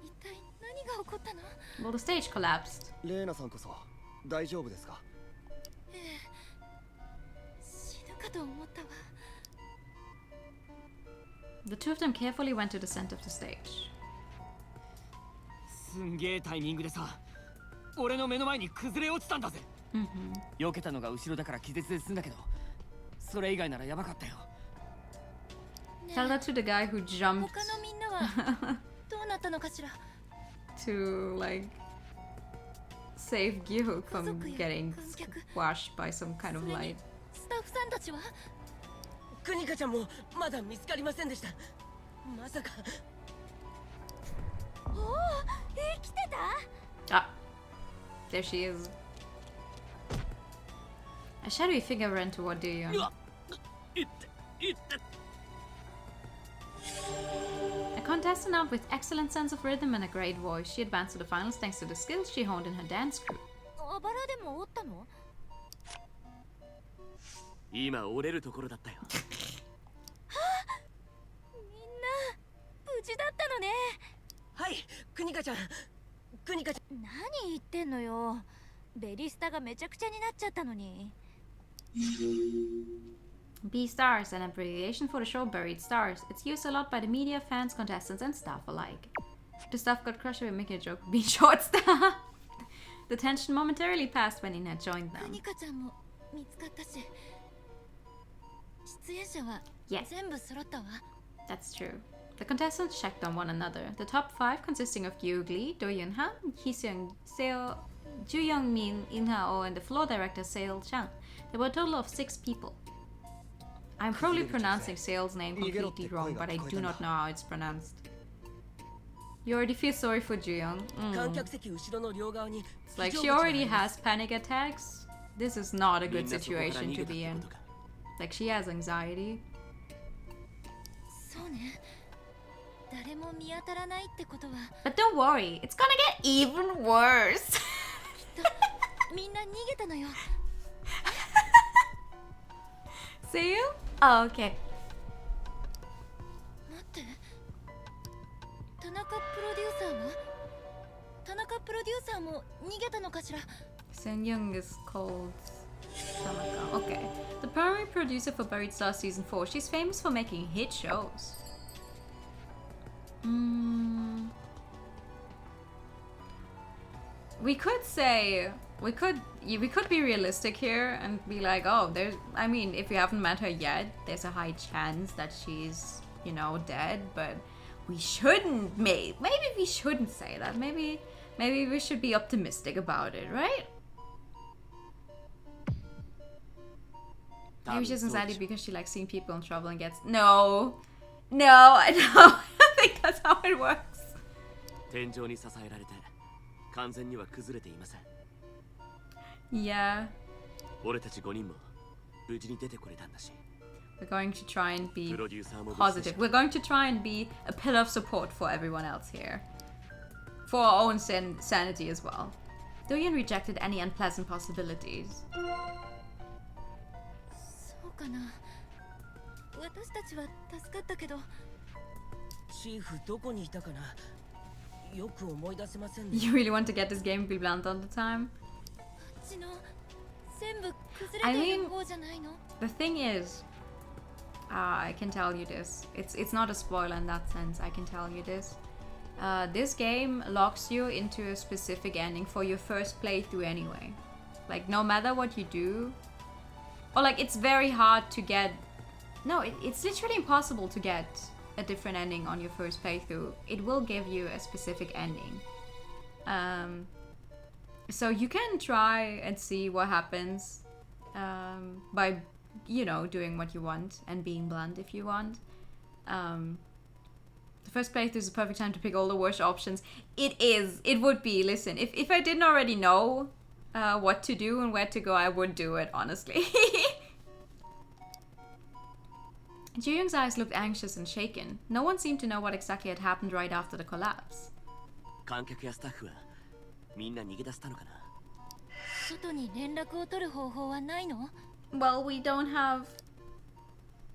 一体何が起こったの？ Well, the stage collapsed. レイナさんこそ大丈夫ですか？ええ、死ぬかと思ったわ。 The two of them carefully went to the center of the stage. すんげえタイミングでさ、俺の目の前に崩れ落ちたんだぜ。避けたのが後ろだから気絶で済んだけど、それ以外ならやばかったよ。 Tell that to the guy who jumped 他のみんなはどうなったのかしら？ to, like, save Gyuhook from getting squashed by some kind of light. スタッフさんたちは？クニカちゃんもまだ見つかりませんでした。まさか。おお、生きてた？ Ah, there she is. A shadowy figure ran toward Doyoung. うわいっていって A contestant up with excellent sense of rhythm and a great voice, she advanced to the finals thanks to the skills she honed in her dance crew. あばらでも折ったの？今折れるところだったよみんな無事だったのね。はい、クニカちゃん。クニカちゃん。何言ってんのよ。ベリスタがめちゃくちゃになっちゃったのに。 B Stars, an abbreviation for the show Buried Stars. It's used a lot by the media, fans, contestants, and staff alike. The staff got crushed by making a joke of being short-staffed. The tension momentarily passed when Ina joined ク them. ニカちゃんも見つかったし、出演者は Yes. 全部揃ったわ。 That's true. The contestants checked on one another. The top 5, consisting of Gyu Lee, Do Yun Han, Hee-seung Seo, Ju Young Min, In Ha-oh, and the floor director Seo Chang. There were a total of 6 people. I'm probably pronouncing Seo's name completely wrong, but I do not know how it's pronounced. You already feel sorry for Ju Young. 観客席後ろの両側に。 It's like she already has panic attacks. This is not a good situation to be in. Like, she has anxiety. そうね。誰も見当たらないってことは、 But don't worry, it's gonna get even worse. みんな逃げたのよ。 See you? Oh, okay. 待って。田中プロデューサーは？田中プロデューサーも逃げたのかしら？ Sen Young is called Tanaka. Okay. The primary producer for Buried Stars Season 4. She's famous for making hit shows. We could say we could be realistic here and be like, oh, there's, I mean, if you haven't met her yet, there's a high chance that she's, you know, dead, but we shouldn't maybe we shouldn't say that. Maybe we should be optimistic about it, right? Maybe she's anxiety because she likes seeing people in trouble and gets no, I don't think that's how it works. 天井に支えられて完全には崩れていません Yeah. 俺たち5人も無事に出てこれたんだし。 We're going to try and be プロデューサーも positive. We're going to try and be a pillar of support for everyone else here. For our own sanity as well. Doyen rejected any unpleasant possibilities. そうかな。私たちは助かったけど。チーフどこにいたかな。よく思い出せませんね。 You really want to get this game be blunt all the time? あっちの全部崩れている方じゃないの？ The thing is, I can tell you this. It's not a spoiler in that sense. I can tell you this. This game locks you into a specific ending for your first playthrough anyway. Like no matter what you do, or like it's very hard to get. No, it's literally impossible to get a different ending on your first playthrough. It will give you a specific ending. So you can try and see what happens by, you know, doing what you want and being blunt if you want. The first playthrough is the perfect time to pick all the worst options. It is. It would be. Listen, if I didn't already know what to do and where to go, I would do it, honestly. Ji-young's eyes looked anxious and shaken. No one seemed to know what exactly had happened right after the collapse. 観客やスタッフはみんな逃げ出したのかな。外に連絡を取る方法はないの？ Well, we don't have...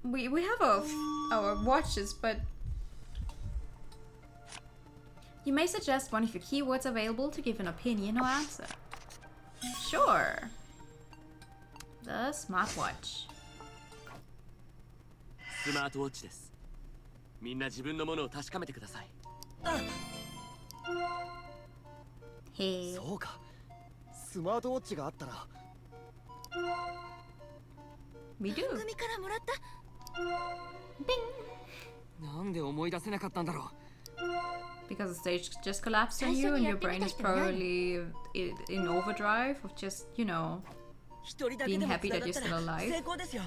We have our watches, but... You may suggest one of your keywords available to give an opinion or answer. Sure. The smartwatch. スマートウォッチです。みんな自分のものを確かめてください。Hey. そうか。スマートウォッチがあったら。We do. 組からもらった。なんで思い出せなかったんだろう。 Because the stage just collapsed on you and your brain is probably in overdrive of just, you know, 一人だけ being でも happy 繋 that が you're った still ら alive. 成功ですよ。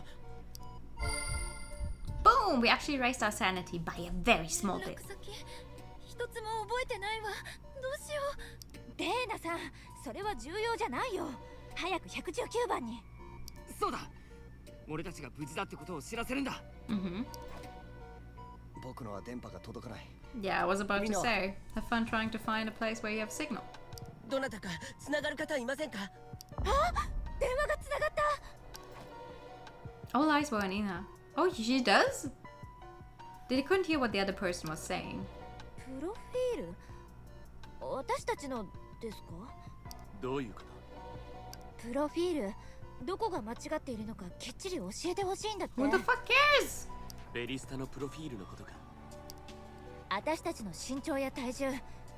Boom! We actually raised our sanity by a very small 連 bit. 絡先一つも覚えてないわ。どうしよう。デーナさん、それは重要じゃないよ。早く119番に。そうだ。俺たちが無事だってことを知らせるんだ。僕のは電波が届かない。 Yeah, I was about to say. Have fun trying to find a place where you have signal. どなたか繋がる方いませんか？あ、電話がつながった。 All eyes were on Ina. Oh, she does? They couldn't hear what the other person was saying. プロフィール？私たちのですか？どういうこと？プロフィール、どこが間違っているのかきっちり教えてほしいんだって。 Who the fuck cares? ベリスタのプロフィールのことか。私たちの身長や体重、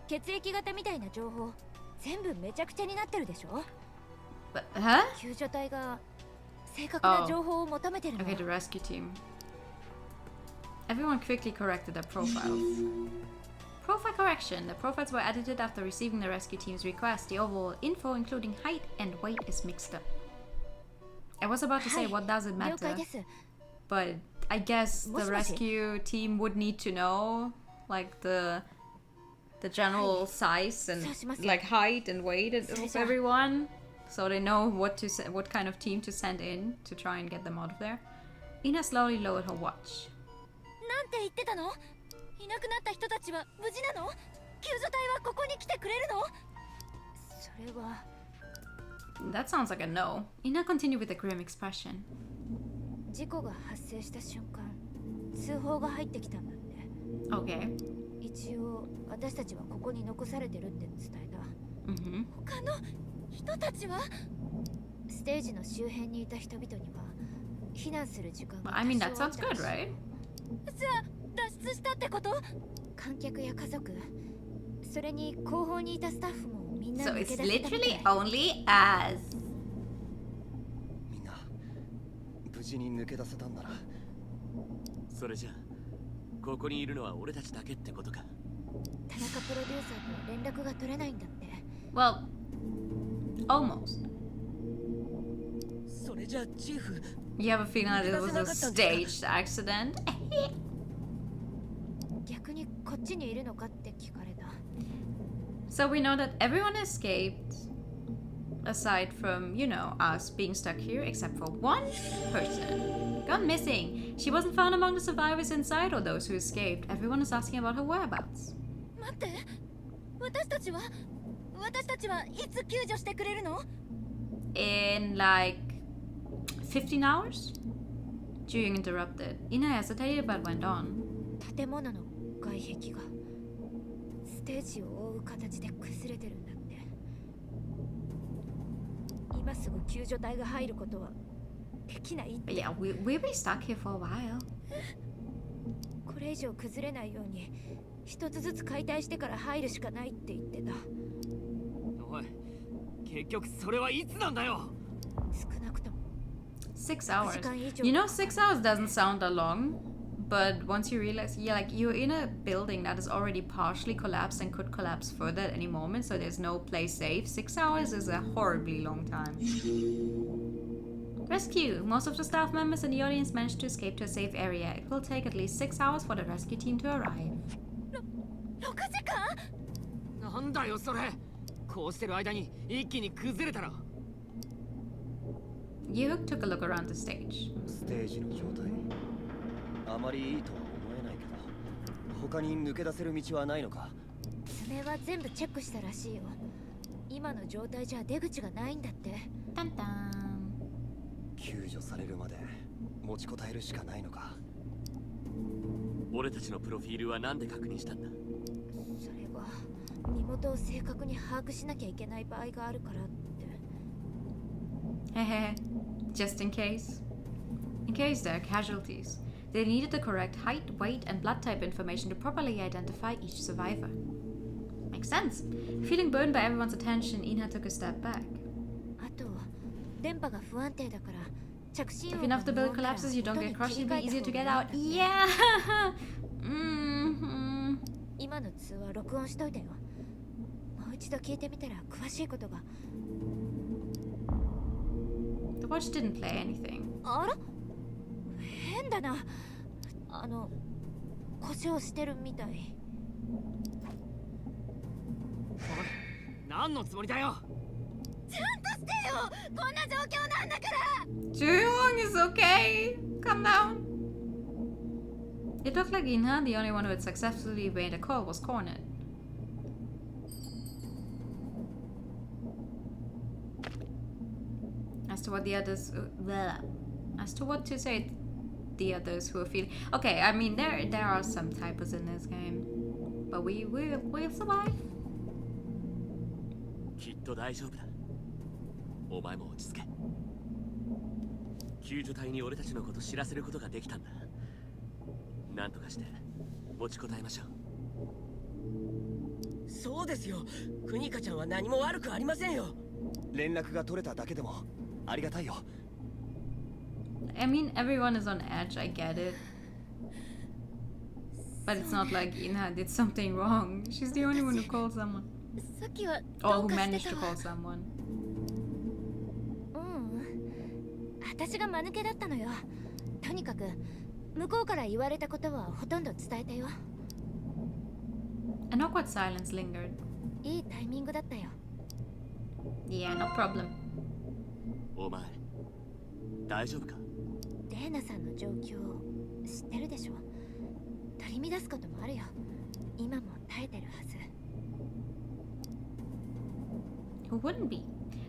血液型みたいな情報、全部めちゃくちゃになってるでしょ？ But, huh? 救助隊が正確な情報を求めてるの。 Okay, the rescue team. Everyone quickly corrected their profiles. Profile correction. The profiles were edited after receiving the rescue team's request. The overall info, including height and weight, is mixed up. I was about to say, what does it 了 matter? 解です。 But I guess the もしもし。 rescue team would need to know, like the general size and そうします。 like height and weight of それじゃあ。 everyone, so they know what kind of team to send in to try and get them out of there. Ina slowly lowered her watch. なんて言ってたの？いなくなった人たちは無事なの？救助隊はここに来てくれるの？それは。 That sounds like a no. Ina continued with a grim expression. 事故が発生した瞬間、通報が入ってきたんだって。 Okay. 一応私たちはここに残されてるって伝えた。 Mm-hmm. 他の人たちは？ステージの周辺にいた人々には避難する時間が I mean, 多 that 少あっ sounds たら good, しい。 right? じゃあ脱出したってこと？観客や家族、それに後方にいたスタッフもみんな So 抜 it's け出せたみた literally い。 only us. みんな無事に抜け出せたんなら。それじゃあここにいるのは俺たちだけってことか。田中プロデューサーと連絡が取れないんだって。 Well, almost. それじゃあチーフ。 You have a feeling that it was a staged accident? 逆にこっちにいるのかって聞かれた。 So we know that everyone escaped, Aside from, you know, us being stuck here, except for one person. Gone missing. She wasn't found among the survivors inside or those who escaped. Everyone is asking about her whereabouts. 待って、私たちはいつ救助してくれるの？ In like 15 hours? Juyun interrupted. Ina hesitated but went on. 建物の外壁がステージを覆う形で崩れてるんだって。今すぐ救助隊が入ることはできないって。But yeah, we'll be stuck here for a while. これ以上崩れないように一つずつ解体してから入るしかないって言ってた。おい、結局それはいつなんだよ。少なくとも 6 hours. You know, 6 hours doesn't sound that long, but once you realize, yeah, like you're in a building that is already partially collapsed and could collapse further at any moment, so there's no place safe. 6 hours is a horribly long time. Rescue! Most of the staff members in the audience managed to escape to a safe area. It will take at least 6 hours for the rescue team to arrive. 6時間？なんだよそれ。こうしてる間に一気に崩れたら。Yuhuk took a look around the stage. ステージの状態あまりいいとは思えないけど、他に抜け出せる道はないのか？爪は全部チェックしたらしいよ。今の状態じゃ出口がないんだって。タンタン。救助されるまで持ちこたえるしかないのか。俺たちのプロフィールは何で確認したんだ？それは身元を正確に把握しなきゃいけない場合があるからって。Hehe. Just in case. In case there are casualties. They needed the correct height, weight, and blood type information to properly identify each survivor. Makes sense. Feeling burdened by everyone's attention, Ina took a step back. あと電波が不安定だから着信 If 音 enough が of the 無 build 音から collapses, you don't 音 get に crushed, 切り it'll 替 be えた easier 方 to が get いいん out. だって。 Yeah! 今の通話録音しといたよ。もう一度聞いてみたら詳しいことが。The watch didn't play anything. あら？変だな。故障してるみたい。おい、何のつもりだよ。ちゃんとしてよ。こんな状況なんだから。 Juyong is okay. Calm down. It looked like Inha, the only one who had successfully made a call, was cornered. As to what the others, as to what to say, the others who are feeling. Okay, I mean there are some typos in this game, but we'll survive. きっと大丈夫だ。お前も落ち着け。救助隊に俺たちのこと知らせることができたんだ。なんとかして持ちこたえましょう。そうですよ。クニカちゃんは何も悪くありませんよ。連絡が取れただけでもありがたいよ。I mean, everyone is on edge, I get it. But it's not like Inha did something wrong. She's the only one who called someone. さっきは Or どう who かし managed て to た call わ。someone. 私が間抜けだったのよ。とにかく向こうから言われたことはほとんど伝えたよ。 An awkward silence lingered. いいタイミングだったよ。Yeah, no problem. お前大丈夫か？レーナさんの状況知ってるでしょ。取り乱すこともあるよ。今も耐えてるはず。 Who wouldn't be?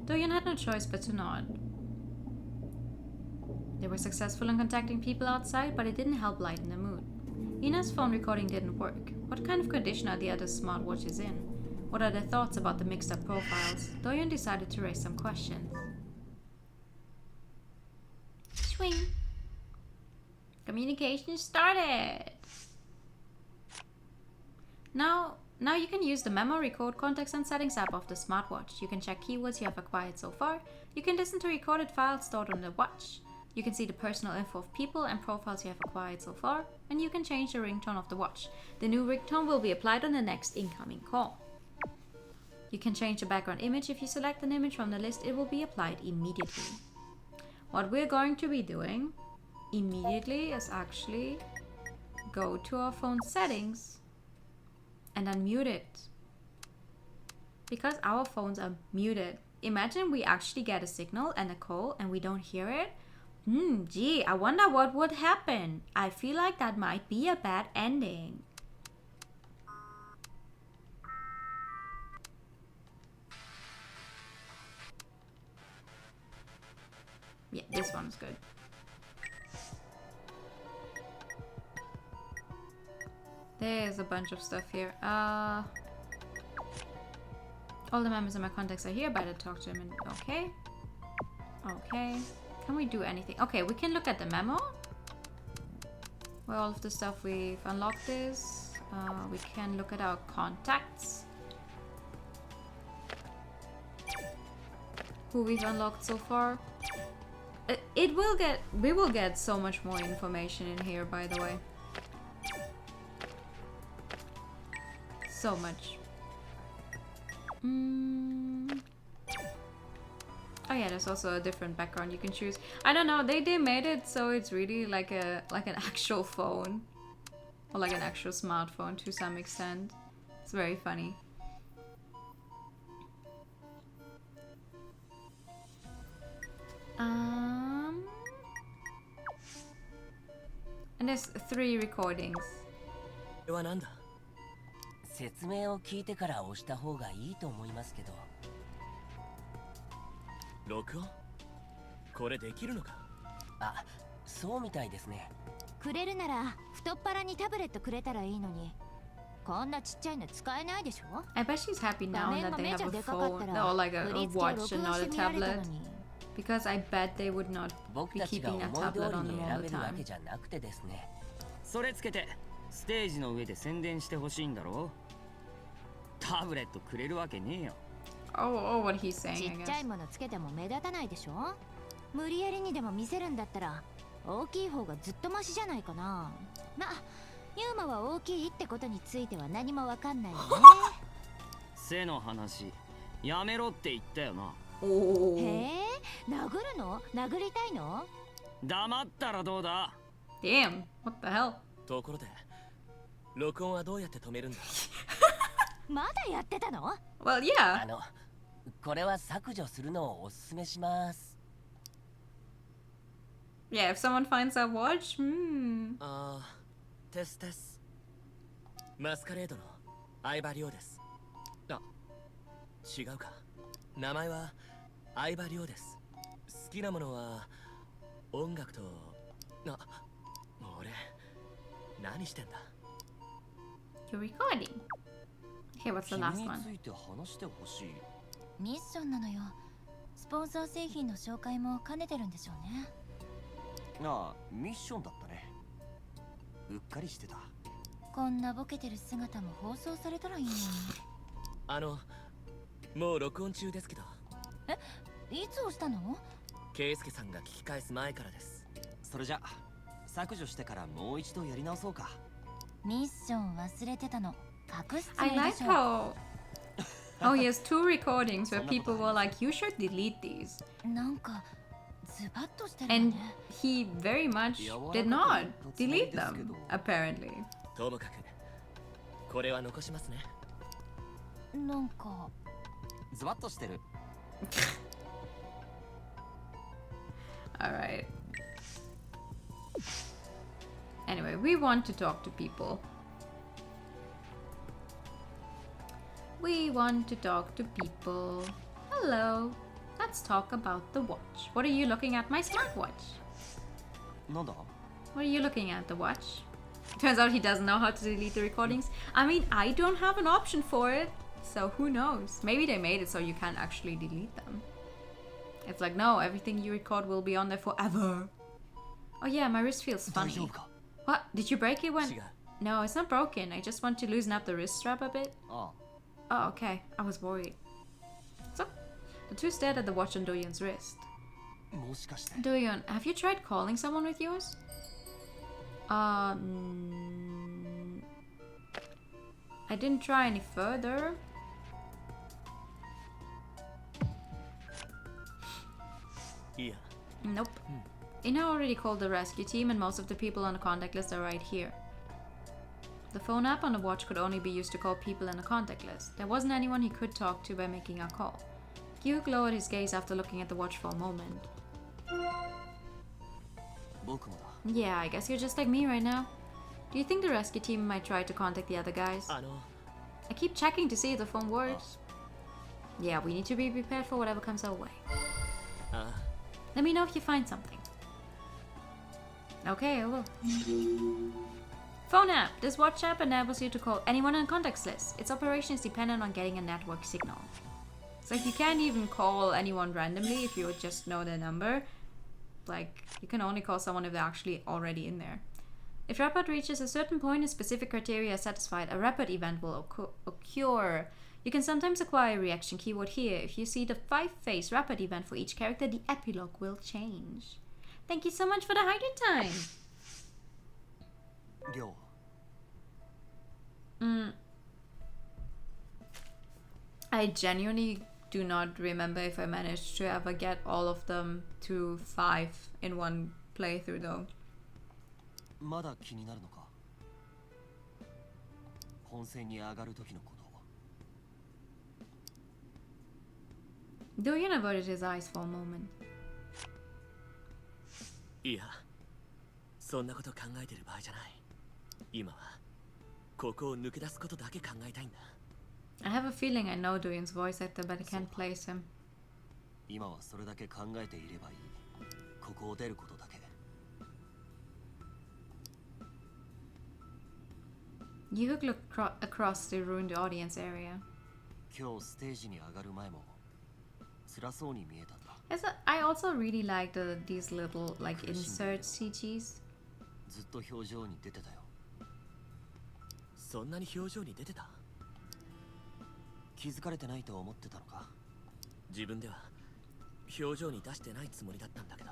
Doyon had no choice but to nod. They were successful in contacting people outside, but it didn't help lighten the mood. Ina's phone recording didn't work. What kind of condition are the other smartwatches in? What are their thoughts about the mixed up profiles? Doyon decided to raise some questions. Swing. Communication started. Now you can use the memo, record, context, and settings app of the smartwatch. You can check keywords you have acquired so far. You can listen to recorded files stored on the watch. You can see the personal info of people and profiles you have acquired so far. And you can change the ringtone of the watch. The new ringtone will be applied on the next incoming call. You can change the background image. If you select an image from the list, it will be applied immediately. What we're going to be doing immediately is actually go to our phone settings and unmute it. Because our phones are muted. imagine we actually get a signal and a call and we don't hear it. Gee, I wonder what would happen. I feel like that might be a bad ending. Yeah, this one's good. There's a bunch of stuff here. All the members in my contacts are here, but I talk to them and okay. Okay. Can we do anything? Okay, we can look at the memo. Where all of the stuff we've unlocked is. We can look at our contacts. Who we've unlocked so far. We will get so much more information in here, by the way. So much. Oh yeah, there's also a different background you can choose. I don't know, they made it so it's really like an actual phone. Or like an actual smartphone to some extent. It's very funny. And there's 3 recordings. これはなんだ？説明を聞いてから押した方がいいと思いますけど。録音？これできるのか？あ、そうみたいですね。くれるなら太っ腹にタブレットくれたらいいのに。こんなちっちゃいの使えないでしょ？ I bet she's happy now that they have a phone or like a watch and not a tablet. Because I bet they would not be keeping a tablet on them all the time. それつけてステージの上で宣伝してほしいんだろ？タブレットくれるわけねえよ。Oh, what he's saying, ち I っちゃい guess. ものつけても目立たないでしょ？無理やりにでも見せるんだったら大きい方がずっとマシじゃないかな。ま、ユーマは大きいってことについては何もわかんないよね。背の話やめろって言ったよな。Oh. へえ、殴るの？殴りたいの？黙ったらどうだ？ Damn, what the hell? ところで、録音はどうやって止めるんだ？まだやってたの？ Well, yeah. これは削除するのをおすすめします。Yeah, if someone finds that watch, ああ、テステス。マスカレードの相葉亮です。あ、違うか。名前は相葉亮です。好きなものは音楽と、あ、俺何してんだ？ you're recording. Okay, what's the last 君に one? ついて話してほしい。ミッションなのよ。スポンサー製品の紹介も兼ねてるんでしょうね。ああ、ミッションだったね。うっかりしてた。こんなボケてる姿も放送されたらいいのに。もう録音中ですけど。いつ押したの？ケイスケさんが聞き返す前からです。それじゃ削除してからもう一度やり直そうか。ミッション忘れてたの。隠すつも I りで like しょ。 how... Oh, he has 2 recordings where people were like, you should delete these. なんかズバッとしてるよ And ね。 he very much did not delete them, apparently. ともかく、これは残しますね。なんかズバッとしてる。Alright. Anyway, we want to talk to people. We want to talk to people. Hello. Let's talk about the watch. What are you looking at? My smartwatch. なんだ？ What are you looking at? The watch? Turns out he doesn't know how to delete the recordings. I mean, I don't have an option for it. So who knows? Maybe they made it so you can't actually delete them. It's like, no, everything you record will be on there forever. Oh yeah, my wrist feels funny. What? Did you break it when... 違う。 No, it's not broken. I just want to loosen up the wrist strap a bit. あ Oh, okay. I was worried. So, the two stared at the watch on Doyun's wrist. あ、もしかして。 Doyun, have you tried calling someone with yours? I didn't try any further.いいや。 Nope. Ina already called the rescue team and most of the people on the contact list are right here. The phone app on the watch could only be used to call people in the contact list. There wasn't anyone he could talk to by making a call. Gyuk lowered his gaze after looking at the watch for a moment. 僕もだ。 Yeah, I guess you're just like me right now. Do you think the rescue team might try to contact the other guys? I keep checking to see if the phone works. Yeah, we need to be prepared for whatever comes our way. Let me know if you find something. Okay, I will. Phone app. This watch app enables you to call anyone on contacts list. Its operation is dependent on getting a network signal. So you can't even call anyone randomly if you just know their number. Like, you can only call someone if they're actually already in there. If Rapid reaches a certain point and specific criteria are satisfied, a Rapid event will occur. You can sometimes acquire a reaction keyword here. If you see the 5-phase Rapid event for each character, the epilogue will change. Thank you so much for the hydrate time! I genuinely do not remember if I managed to ever get all of them to 5 in one playthrough though. まだ気になるのか。本戦に上がる時のこと。 Dorian averted his eyes for a moment. いや、そんなこと考えてる場合じゃない。今はここを抜け出すことだけ考えたいんだ。 I have a feeling I know Dorian's voice actor, but I can't place him. 今はそれだけ考えていればいい。ここを出ることだけ。 You could look across the ruined audience area. 今日ステージに上がる前も辛そうに見えたんだ。 I also really like these little like insert CGs. ずっと表情に出てたよ。そんなに表情に出てた？気づかれてないと思ってたのか？自分では表情に出してないつもりだったんだけど、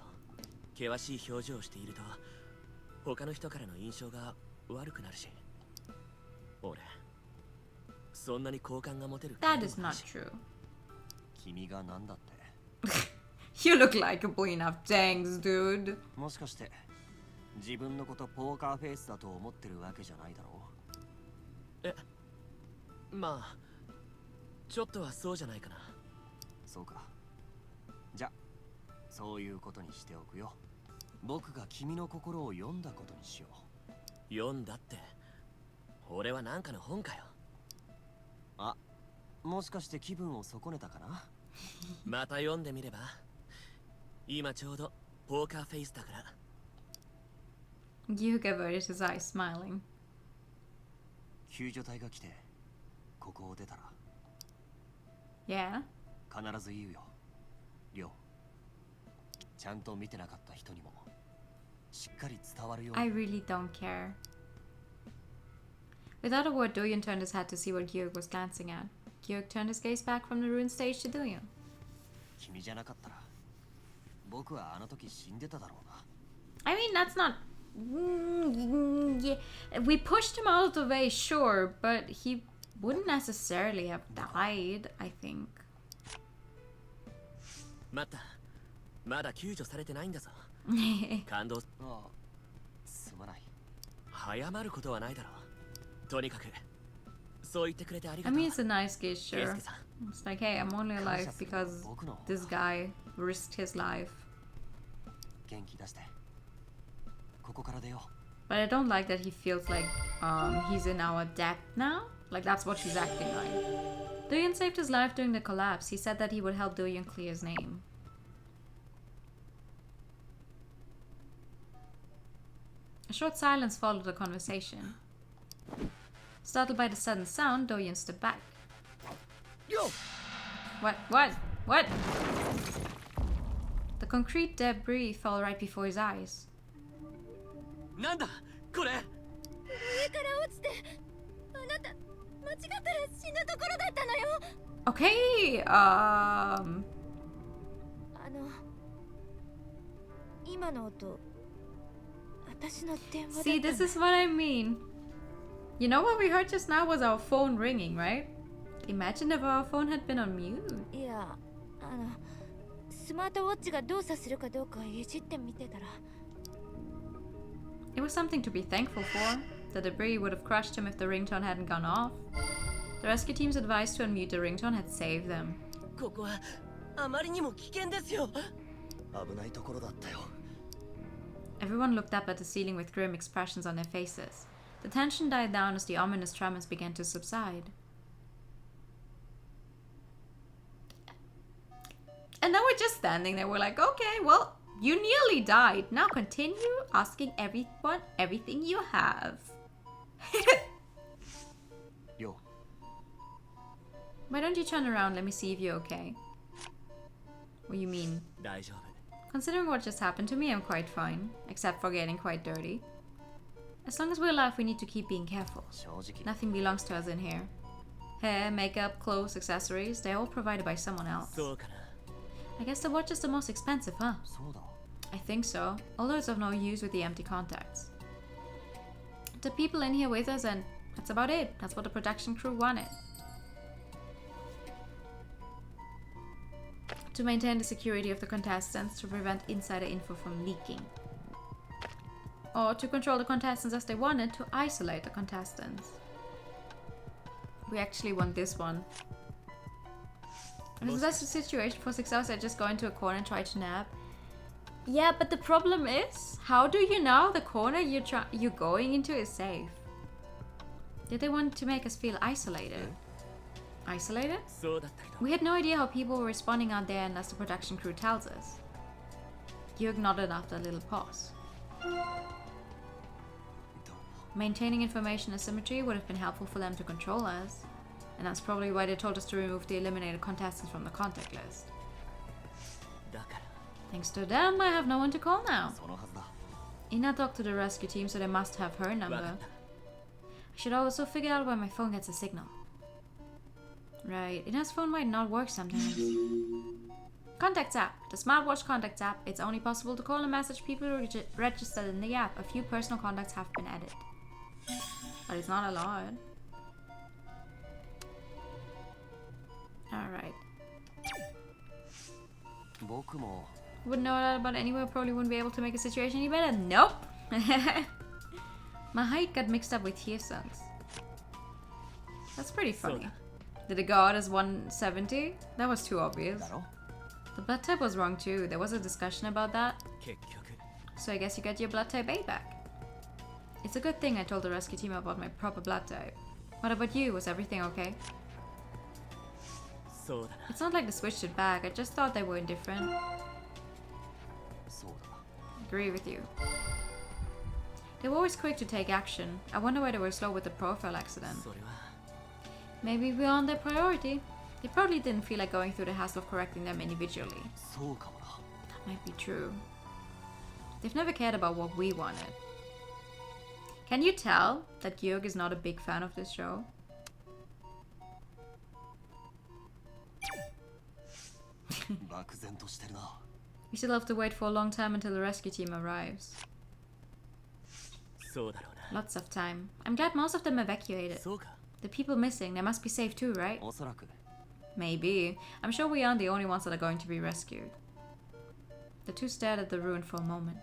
険しい表情をしていると他の人からの印象が悪くなるし。俺、そんなに好感が持てる。That is not true. 君がなんだって。You look like a boy enough, thanks, dude. もしかして自分のことポーカーフェイスだと思ってるわけじゃないだろう？え、まあちょっとはそうじゃないかな。そうか。じゃ、そういうことにしておくよ。僕が君の心を読んだことにしよう。読んだって、俺はなんかの本かよ。あ、もしかして気分を損ねたかな？また読んでみれば。今ちょうどポーカーフェイスだから。Gyuk averted his eyes, smiling. 救助隊が来てここを出たら。Yeah? 必ず言うよ。りょう。ちゃんと見てなかった人にもしっかり伝わるように。 I really don't care. Without a word, Dorian turned his head to see what Gyuk was glancing at. Gyuk turned his gaze back from the ruined stage to Dorian. 君じゃなかったら僕はあの時死んでただろうな。I mean, that's not... yeah. We pushed him out of the way, sure, but he wouldn't necessarily have died, I think. 待った。まだ救助されてないんだぞ。感動。ああ、すまない。早まることはないだろう。とにかくそう言ってくれてありが I とう。 mean, it's a nice gesture. It's like, hey, I'm only alive because this guy risked his life. 元気出して。ここから出よう。 But I don't like that he feels like he's in our debt now. Like that's what he's acting like. Dorian saved his life during the collapse. He said that he would help Dorian clear his name. A short silence followed the conversation. Startled by the sudden sound, Dorian stood back. Yo! What? The concrete debris fell right before his eyes. なんだこれ。上から落ちて、あなた間違ったら死ぬところだったのよ。Okay, 今の音、私の電話だったの。 See, this is what I mean. You know what we heard just now was our phone ringing, right? Imagine if our phone had been on mute. いや、スマートウォッチが動作するかどうかいじってみてたら。It was something to be thankful for. The debris would have crushed him if the ringtone hadn't gone off. The rescue team's advice to unmute the ringtone had saved them. ここはあまりにも危険ですよ。危ないところだったよ。 Everyone looked up at the ceiling with grim expressions on their faces. The tension died down as the ominous tremors began to subside. And now we're just standing there. We're like, okay, well, you nearly died. Now continue asking everyone everything you have. Yo. Why don't you turn around? Let me see if you're okay. What do you mean? 大丈夫。 Considering what just happened to me, I'm quite fine. Except for getting quite dirty. As long as we're alive, we need to keep being careful. 正直 Nothing belongs to us in here. Hair, makeup, clothes, accessories, they're all provided by someone else. そうかな。 I guess the watch is the most expensive, huh? そうだ。 I think so, although it's of no use with the empty contacts. The people in here with us, and that's about it. That's what the production crew wanted. To maintain the security of the contestants, to prevent insider info from leaking. Or to control the contestants as they wanted, to isolate the contestants. We actually want this one. And if that's the situation for 6 hours, I just go into a corner and try to nap. Yeah, but the problem is, how do you know the corner you're going into is safe? Did they want to make us feel isolated? Isolated? そうだったけど。 We had no idea how people were responding out there unless the production crew tells us. Jörg nodded after a little pause. Maintaining information asymmetry would have been helpful for them to control us. And that's probably why they told us to remove the eliminated contestants from the contact list. だから。 Thanks to them, I have no one to call now. そのはずだ。 Ina talked to the rescue team, so they must have her わ number. かった。 I should also figure out where my phone gets a signal. Right, Ina's phone might not work sometimes. Contacts app. The smartwatch contacts app. It's only possible to call and message people registered in the app. A few personal contacts have been added. But it's not a lot. Alright. 僕も Wouldn't know that about anywhere, probably wouldn't be able to make a situation any better. Nope! My height got mixed up with Hyesun's. That's pretty funny. Did it go out as 170? That was too obvious. だろ The blood type was wrong too. There was a discussion about that. 結局。 So I guess you got your blood type A back. It's a good thing I told the rescue team about my proper blood type. What about you? Was everything okay? そうだな。 It's not like they switched it back. I just thought they were indifferent. そうだ。 Agree with you. They were always quick to take action. I wonder why they were slow with the profile accident. それは。 Maybe we're on their priority. They probably didn't feel like going through the hassle of correcting them individually. そうかもな。 That might be true. They've never cared about what we wanted. Can you tell that Jörg is not a big fan of this show? "漠然としてるな。 We still have to wait for a long time until the rescue team arrives. そうだろうな。 Lots of time. I'm glad most of them evacuated. そうか。 The people missing, they must be safe too, right? おそらく Maybe. I'm sure we aren't the only ones that are going to be rescued. The two stared at the ruin for a moment.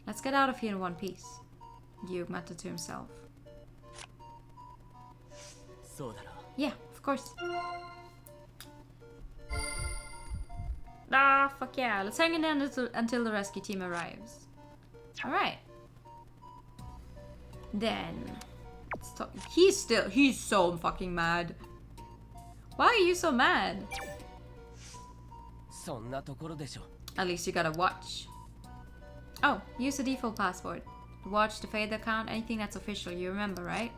Let's get out of here in one piece. Jörg muttered to himself. そうだろう。 Yeah, of course. Ah, fuck yeah. Let's hang in there until the rescue team arrives. Alright. Then... let's talk. He's so fucking mad. Why are you so mad? そんなところでしょ。 At least you got a watch. Oh, use the default password. The watch, the fader account, anything that's official, you remember, right?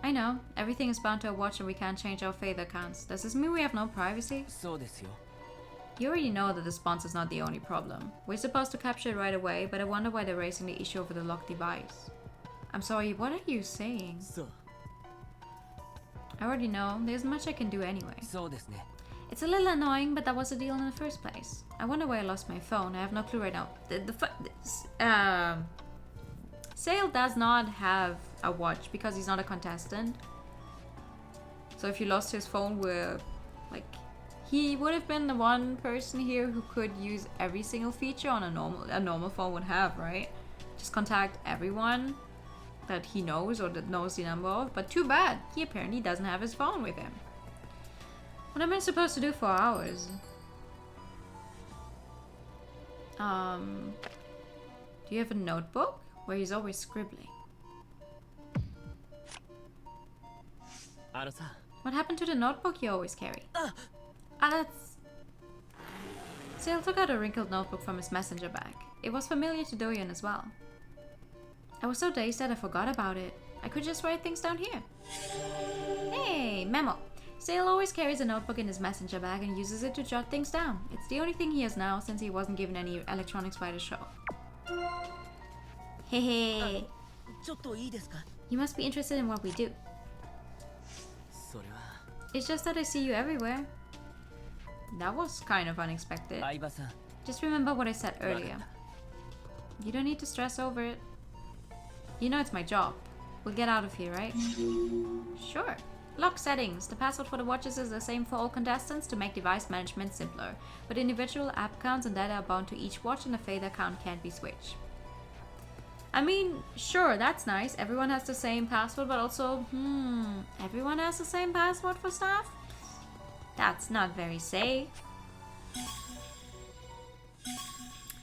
I know. Everything is bound to a watch and we can't change our fader accounts. Does this mean we have no privacy? そうですよ。 You already know that the sponsor's not the only problem. We're supposed to capture it right away, but I wonder why they're raising the issue over the locked device. I'm sorry, what are you saying? そう。 I already know. There isn't much I can do anyway. そうですね。 It's a little annoying, but that was the deal in the first place. I wonder where I lost my phone. I have no clue right now. Sale does not have a watch because he's not a contestant. So if you lost his phone, he would have been the one person here who could use every single feature on a normal phone would have, right? Just contact everyone that he knows or that knows the number of. But too bad, he apparently doesn't have his phone with him. What am I supposed to do for hours? Do you have a notebook? Where he's always scribbling. What happened to the notebook you always carry? Ah, that's... Sale took out a wrinkled notebook from his messenger bag. It was familiar to Doyen as well. I was so dazed that I forgot about it. I could just write things down here. Hey, memo. Sale always carries a notebook in his messenger bag and uses it to jot things down. It's the only thing he has now since he wasn't given any electronics by the show. Hey, you must be interested in what we do. It's just that I see you everywhere. That was kind of unexpected. Just remember what I said earlier. You don't need to stress over it. You know it's my job. We'll get out of here, right? Sure. Lock settings. The password for the watches is the same for all contestants to make device management simpler. But individual app accounts and data are bound to each watch and a Fader account can't be switched. I mean, sure, that's nice. Everyone has the same password, but also, everyone has the same password for stuff? That's not very safe.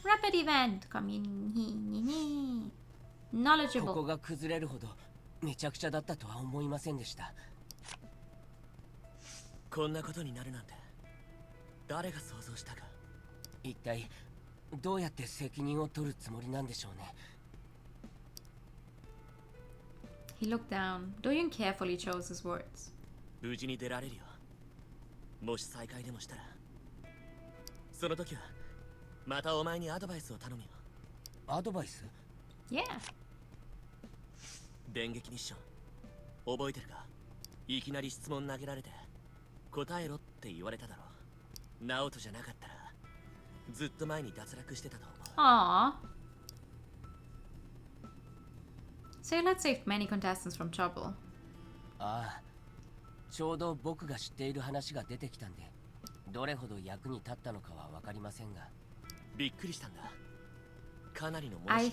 Rapid event. Knowledgeable. ここが崩れるほどめちゃくちゃだったとは思いませんでした。こんなことになるなんて誰が想像したか。一体どうやって責任を取るつもりなんでしょうね。He looked down. Doyen carefully chose his words. 無事に出られるよ。もし再会でもしたら、その時はまたお前にアドバイスを頼むよ。アドバイス？ Yeah. 電撃ミッション覚えてるか？いきなり質問投げられて答えろって言われただろう。ナオトじゃなかったらずっと前に脱落してたと思う。Aww. Sailor had saved many contestants from trouble. ああ、ちょうど僕が知っている話が出てきたんで、どれほど役に立ったのかはわかりませんが。びっくりしたんだ。かなりの物知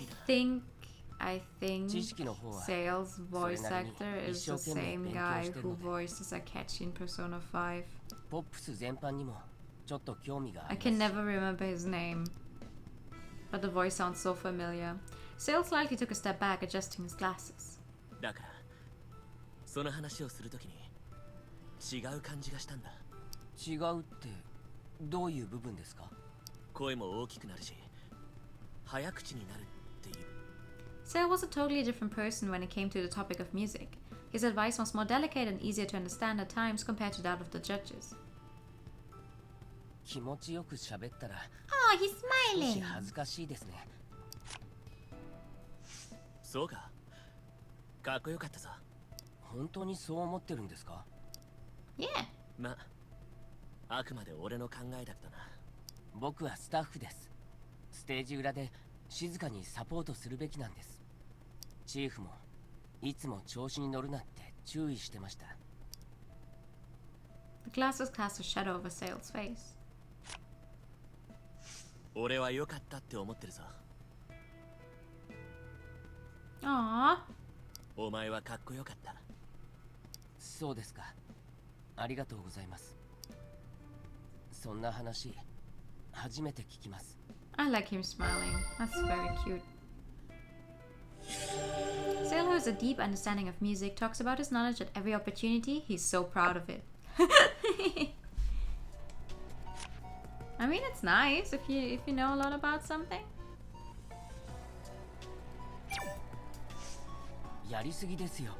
I 知 think 識の方は Sale's voice それなりに actor 一 is 生 the 懸命 same 勉強 guy してる who ので、 voiced Akachi in Persona 5. ポップス全般にもちょっと興味があ I ります。 can never remember his name, but the voice sounds so familiar. Sale slightly took a step back, adjusting his glasses. だからその話をするときに違う感じがしたんだ。違うってどういう部分ですか？声も大きくなるし早口になるっていう。 Sale was a totally different person when it came to the topic of music. His advice was more delicate and easier to understand at times compared to that of the judges. 気持ちよく喋ったら Oh, he's 少し smiling. 恥ずかしいですね。そうか。かっこよかったぞ。本当にそう思ってるんですか？ Yeah. まあ、あくまで俺の考えだけどな。僕はスタッフです。ステージ裏で静かにサポートするべきなんです。チーフもいつも調子に乗るなって注意してました。The glasses cast a shadow over Sale's face. 俺は良かったって思ってるぞ。 Aww. お前はかっこよかった。そうですか。ありがとうございます。そんな話初めて聞きます。 I like him smiling. That's very cute. Sale, who has a deep understanding of music, talks about his knowledge at every opportunity. He's so proud of it. I mean, it's nice if you know a lot about something. やりすぎですよ。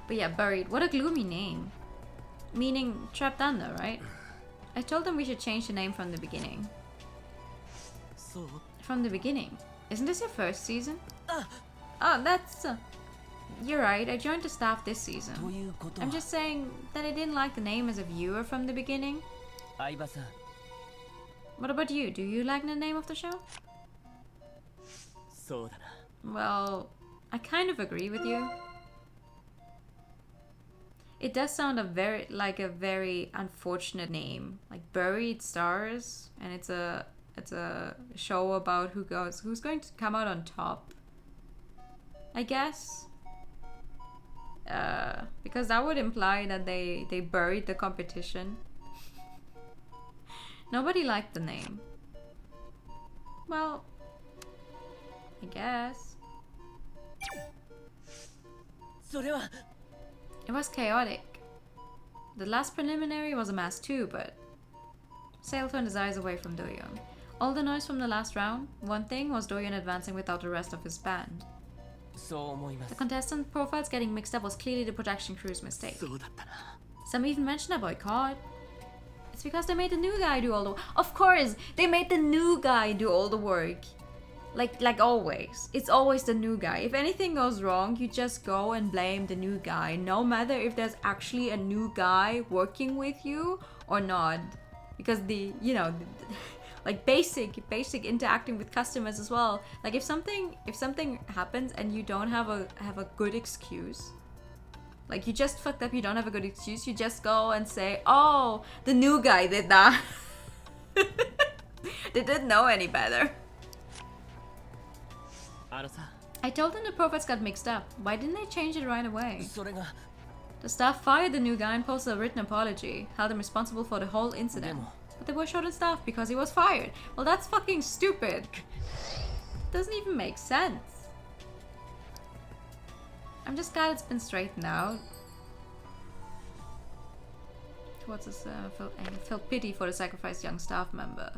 But yeah, buried. What a gloomy name. Meaning trapped under, right? I told them we should change the name from the beginning. そう。 From the beginning. Isn't this your first season? Oh, that's... You're right, I joined the staff this season. ということは I'm just saying that I didn't like the name as a viewer from the beginning. 相葉さん、 What about you? Do you like the name of the show? そうだな。 Well, I kind of agree with you. It does sound like a very unfortunate name, like Buried Stars, and it's a show about who's going to come out on top, I guess. Because that would imply that they buried the competition. Nobody liked the name. Well, I guess. It was chaotic. The last preliminary was a mess too, but Sale turned his eyes away from Doyeon. All the noise from the last round, one thing was Doyeon advancing without the rest of his band. The contestant profiles getting mixed up was clearly the production crew's mistake. Some even mentioned a boycott. It's because they made the new guy do all the work. Of course, they made the new guy do all the work. Like always. It's always the new guy. If anything goes wrong, you just go and blame the new guy. No matter if there's actually a new guy working with you or not. Because like basic interacting with customers as well. Like if something happens and you don't have a good excuse, like you just fucked up, you don't have a good excuse, you just go and say, oh, the new guy did that. They didn't know any better. I told them the prophets got mixed up. Why didn't they change it right away? The staff fired the new guy and posted a written apology, held him responsible for the whole incident. But they were short on staff because he was fired. Well, that's fucking stupid. Doesn't even make sense. I'm just glad it's been straightened out. What's this? Felt pity for the sacrificed young staff member.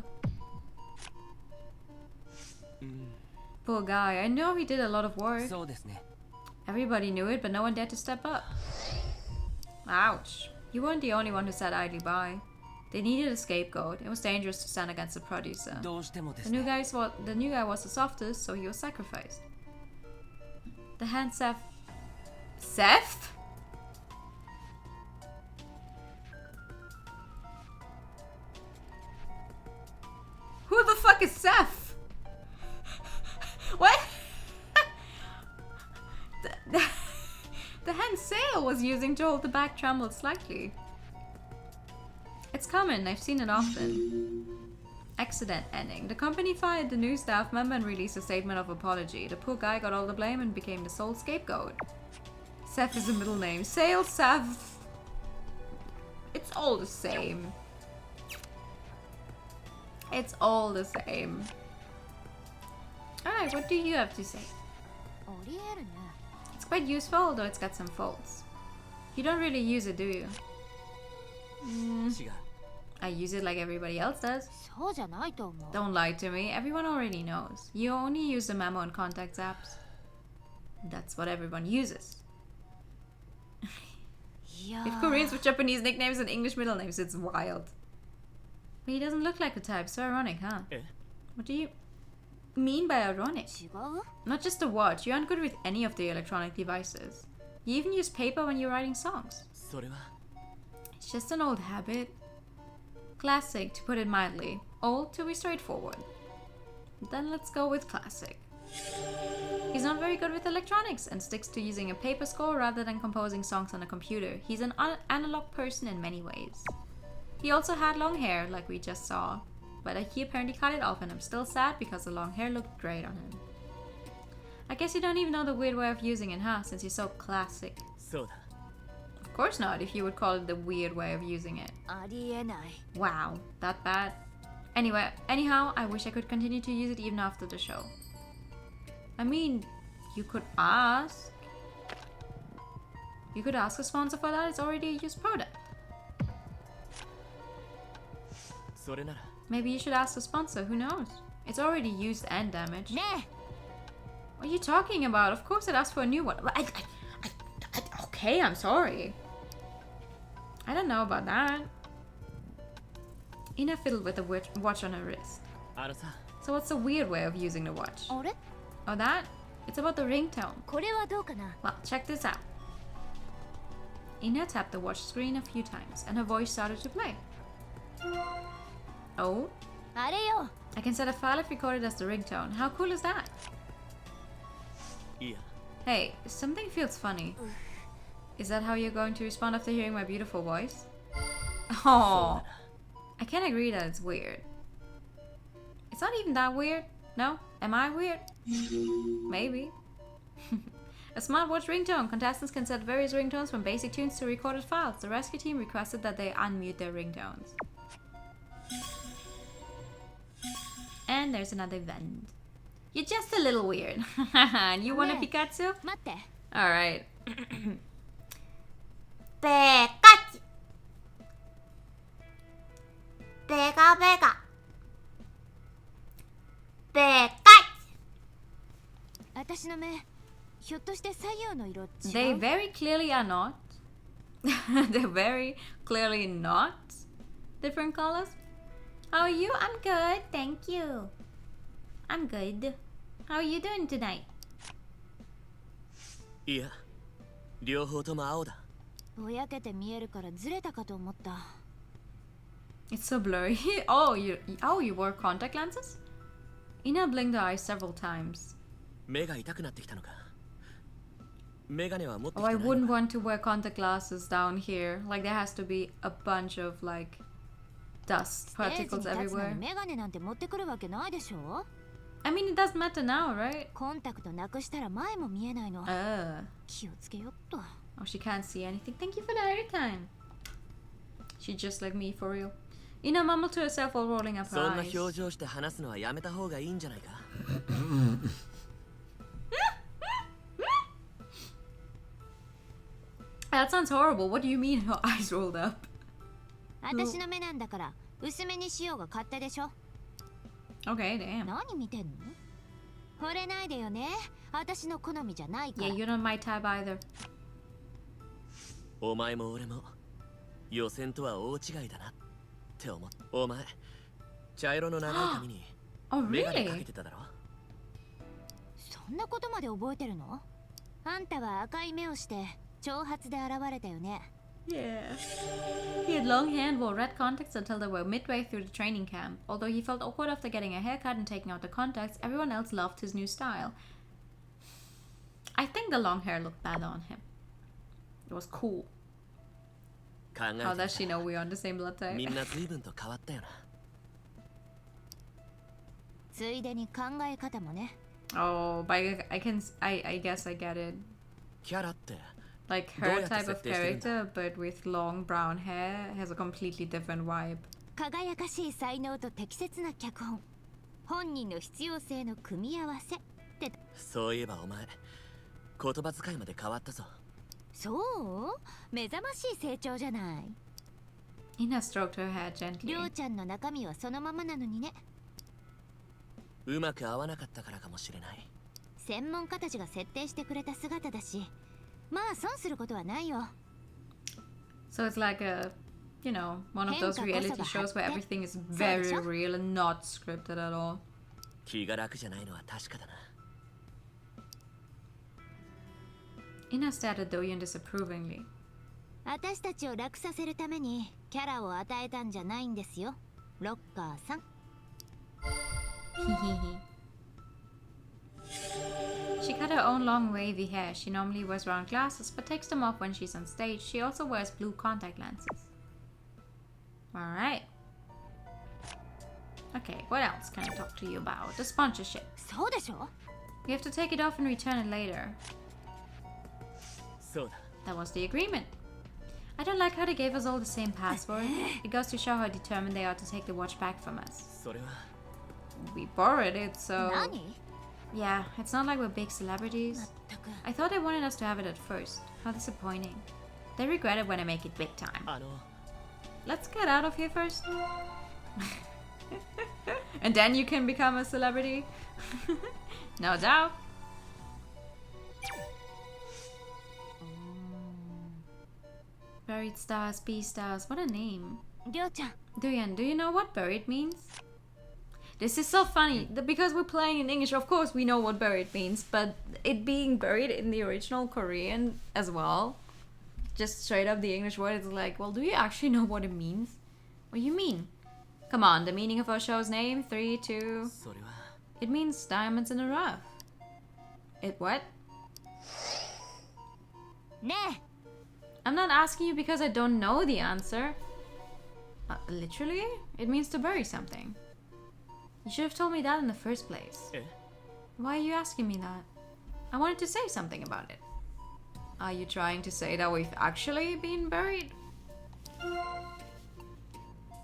Poor guy. I know he did a lot of work. Everybody knew it, but no one dared to step up. Ouch. You weren't the only one who sat idly by. They needed a scapegoat. It was dangerous to stand against the producer. The new guy was the softest, so he was sacrificed. The hand Seth? Seth? Who the fuck is Seth? What? The hand Sale was using to hold the back trembled slightly. It's common, I've seen it often. Accident ending. The company fired the new staff member and released a statement of apology. The poor guy got all the blame and became the sole scapegoat. Seth is a middle name. Sale, Seth. It's all the same. It's all the same. Alright, what do you have to say? It's quite useful, although it's got some faults. You don't really use it, do you? I use it like everybody else does. Don't lie to me. Everyone already knows. You only use the memo and contacts apps. That's what everyone uses. If Koreans with Japanese nicknames and English middle names, it's wild. But he doesn't look like the type. So ironic, huh? What do you mean by ironic? Not just the watch. You aren't good with any of the electronic devices. You even use paper when you're writing songs. It's just an old habit. Classic, to put it mildly. Old, to be straightforward. Then let's go with classic. He's not very good with electronics and sticks to using a paper score rather than composing songs on a computer. He's an analog person in many ways. He also had long hair, like we just saw. But he apparently cut it off, and I'm still sad because the long hair looked great on him. I guess you don't even know the weird way of using it, huh? Since you're so classic. Of course not, if you would call it the weird way of using it. Wow, that bad? Anyhow, I wish I could continue to use it even after the show. I mean, you could ask. You could ask a sponsor for that, it's already a used product. Maybe you should ask a sponsor, who knows? It's already used and damaged. What are you talking about? Of course it asked for a new one. Okay, I'm sorry. I don't know about that. Ina fiddled with the watch on her wrist. So what's the weird way of using the watch? Oh, that? It's about the ringtone. Well, check this out. Ina tapped the watch screen a few times and her voice started to play. Oh? I can set a file if recorded as the ringtone. How cool is that? Hey, something feels funny. Is that how you're going to respond after hearing my beautiful voice? Oh, I can't agree that it's weird. It's not even that weird. No? Am I weird? Maybe. A smartwatch ringtone. Contestants can set various ringtones from basic tunes to recorded files. The rescue team requested that they unmute their ringtones. And there's another event. You're just a little weird. And you want a Pikachu? 待って。 Alright. ペカチペカペカペカチ私の目、ひょっとして左右の色違う？ They very clearly are not. They're very clearly not different colors. How are you? I'm good, thank you. I'm good. How are you doing tonight? いや、両方とも青だ。ぼやけて見えるからずれたかと思った。It's so blurry. Oh, you wore contact lenses? Ina blinked her eyes several times. 目が痛くなってきたのか。メガネは持ってき Oh, て I ない wouldn't のか。 want to wear contact glasses down here. Like there has to be a bunch of like dust ステージに particles 立つの everywhere. にメガネなんて持ってくるわけないでしょ？ I mean, it doesn't matter now, right? コンタクトなくしたら前も見えないの。 Oh, 気をつけよっと。 she can't see anything. Thank you for the airtime. She's just like me, for real. Ina mumbled to herself while rolling up そ her んな eyes. 表情して話すのはやめた方がいいんじゃないか。 That sounds horrible. What do you mean her eyes rolled up? 私の目なんだから薄めにしようが勝手でしょ。 Okay, damn. 何見てんの？惚れないでよね。私の好みじゃないか Yeah, ら。 you're not my type either. お前も俺も予選とは大違いだなって思った。お前、茶色の長い髪に Oh, メガネかけ really? てただろ。そんなことまで覚えてるの？あんたは赤い目をして長髪で現れたよね。 Yeah. He had long hair and wore red contacts until they were midway through the training camp. Although he felt awkward after getting a haircut and taking out the contacts, everyone else loved his new style. I think the long hair looked bad on him. It was cool. 考えてみ How た does she know we're on the same blood み type? んな随分と変わったよな。ついでに考え方もね。 Oh, but I guess I get it. キャラって Like her type of character, but with long brown hair, has a completely different vibe. 輝かしい才能と適切な脚本。本人の必要性の組み合わせって。そういえばお前、言葉遣いまで変わったぞ。そう？目覚ましい成長じゃない。 Ina stroked her hair gently. りょうちゃんの中身はそのままなのにね。うまく合わなかったからかもしれない。専門家たちが設定してくれた姿だし、まあ損することはないよ。 So it's like a, you know, one of those reality shows where everything is very real and not scripted at all. 気が楽じゃないのは確かだな。 Ina stared at Doyen disapprovingly. 私たちを楽させるためにキャラを与えたんじゃないんですよ、ロッカーさん。She cut her own long wavy hair. She normally wears round glasses, but takes them off when she's on stage. She also wears blue contact lenses. Alright. Okay, what else can I talk to you about? The sponsorship. そうでしょ？ You have to take it off and return it later. そうだ。 That was the agreement. I don't like how they gave us all the same password. It goes to show how determined they are to take the watch back from us. それは We borrowed it, so... 何？ Yeah, it's not like we're big celebrities. まったく。 I thought they wanted us to have it at first. How disappointing. They regret it when I make it big time. あの Let's get out of here first. And then you can become a celebrity. No doubt. Buried stars, B stars. What a name. りょうちゃん、 Doyen, do you know what buried means? This is so funny because we're playing in English. Of course, we know what buried means, but it being buried in the original Korean as well, just straight up the English word, it's like, well, do you actually know what it means? What do you mean? Come on, the meaning of our show's name. 3, 2. それは It means diamonds in the rough. It what? ねえ、 I'm not asking you because I don't know the answer. Literally, it means to bury something. You should have told me that in the first place. え Why are you asking me that? I wanted to say something about it. Are you trying to say that we've actually been buried?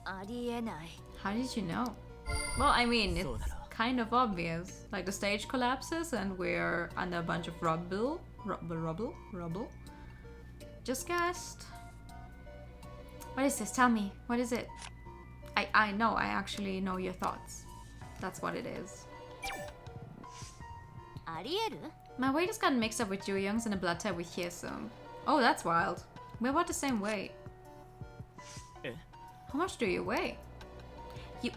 ありえない。 How did you know? Well, I mean, it's そうだろう。 kind of obvious. Like the stage collapses and we're under a bunch of rubble. Just guessed. What is this? Tell me. What is it? I know. I actually know your thoughts. That's what it is. ありえる？ My weight has gotten mixed up with Jo Young's and a blood type with Hyesung. Oh, that's wild. We're about the same weight. え？ How much do you weigh? You...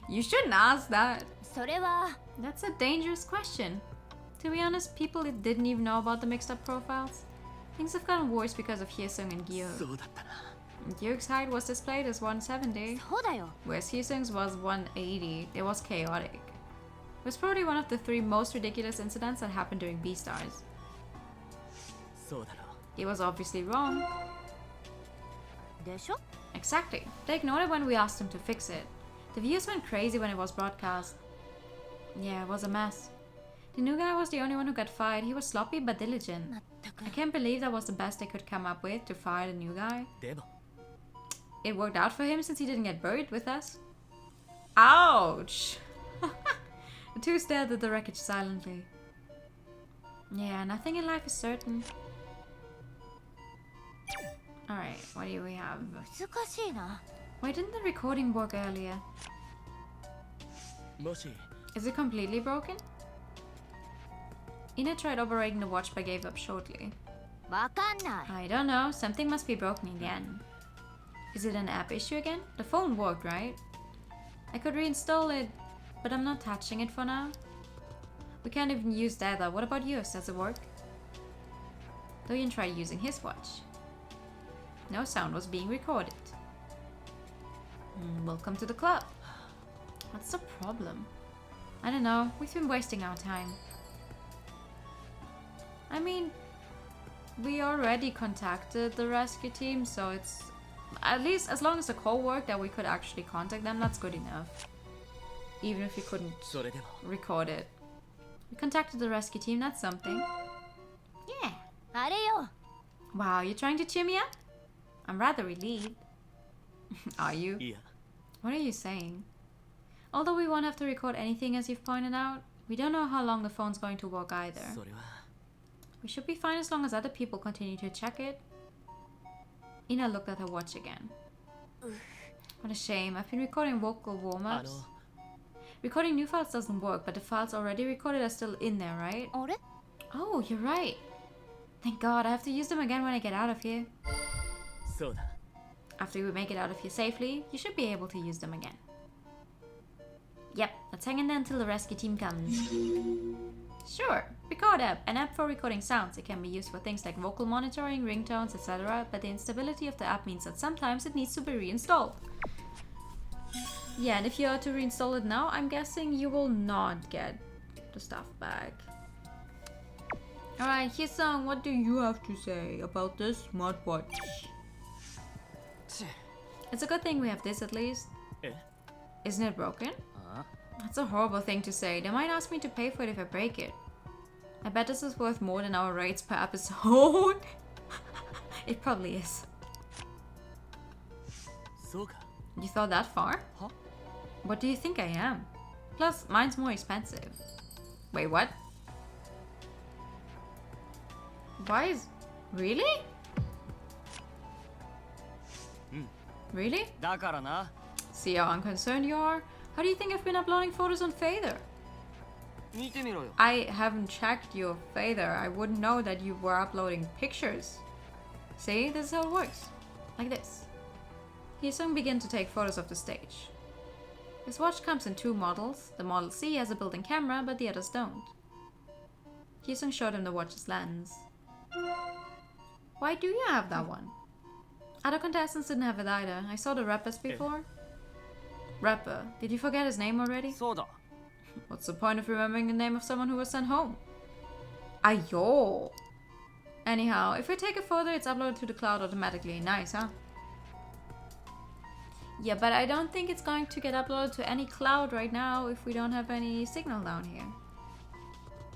You shouldn't ask that. それは That's a dangerous question. To be honest, people didn't even know about the mixed up profiles. Things have gotten worse because of Hyesung and Gyo. そうだったな。 Gyo's height was displayed as 170, そうだよ。 whereas Hyesung's was 180. It was chaotic. It was probably one of the 3 most ridiculous incidents that happened during B-Stars. そうだろう。 It was obviously wrong. でしょ？ Exactly. They ignored it when we asked them to fix it. The views went crazy when it was broadcast. Yeah, it was a mess. The new guy was the only one who got fired. He was sloppy but diligent. まったく I can't believe that was the best they could come up with to fire the new guy. でも、 It worked out for him since he didn't get buried with us. Ouch! The two stared at the wreckage silently. Yeah, nothing in life is certain. Alright, what do we have? 難しいな。 Why didn't the recording work earlier? もし、 Is it completely broken? Ina tried operating the watch but gave up shortly. わかんない。 I don't know, something must be broken again. Is it an app issue again? The phone worked, right? I could reinstall it, but I'm not touching it for now. We can't even use Dada. What about yours? Does it work? Doyen tried using his watch. No sound was being recorded. Welcome to the club. What's the problem? I don't know. We've been wasting our time. I mean, we already contacted the rescue team, so it's... At least as long as the call worked that we could actually contact them, that's good enough. Even if you couldn't それでも、 record it. We contacted the rescue team, that's something. Yeah. あれよ。 Wow, you're trying to cheer me up? I'm rather relieved. Are you? いや、 What are you saying? Although we won't have to record anything as you've pointed out, we don't know how long the phone's going to work either. それは、 We should be fine as long as other people continue to check it. Ina looked at her watch again. What a shame. I've been recording vocal あ warm-ups. の、 Recording new files doesn't work, but the files already recorded are still in there, right? あれ？ Oh, you're right. Thank God, I have to use them again when I get out of here. そうだ。 After we make it out of here safely, you should be able to use them again. Yep, let's hang in there until the rescue team comes. Sure, Record app, an app for recording sounds. It can be used for things like vocal monitoring, ringtones, etc. But the instability of the app means that sometimes it needs to be reinstalled. Yeah, and if you are to reinstall it now, I'm guessing you will not get the stuff back. Alright, Hyesung, what do you have to say about this smartwatch? It's a good thing we have this at least. え？ Isn't it broken? That's a horrible thing to say. They might ask me to pay for it if I break it. I bet this is worth more than our rates per episode. It probably is. そうか。 You thought that far? Huh? What do you think I am? Plus, mine's more expensive. Wait, what? Why is... Really? Really? だからな。 See how unconcerned you are? How do you think I've been uploading photos on Father? 見てみろよ。 I haven't checked your Father. I wouldn't know that you were uploading pictures. See, this is how it works. Like this. Hyesung began to take photos of the stage. His watch comes in two models. The Model C has a built-in camera, but the others don't. Hyesung showed him the watch's lens. Why do you have that one? Other contestants didn't have it either. I saw the rappers before. Rapper. Did you forget his name already? そうだ。 What's the point of remembering the name of someone who was sent home? Ayo! Anyhow, if we take a photo, it's uploaded to the cloud automatically. Nice, huh? Yeah, but I don't think it's going to get uploaded to any cloud right now if we don't have any signal down here.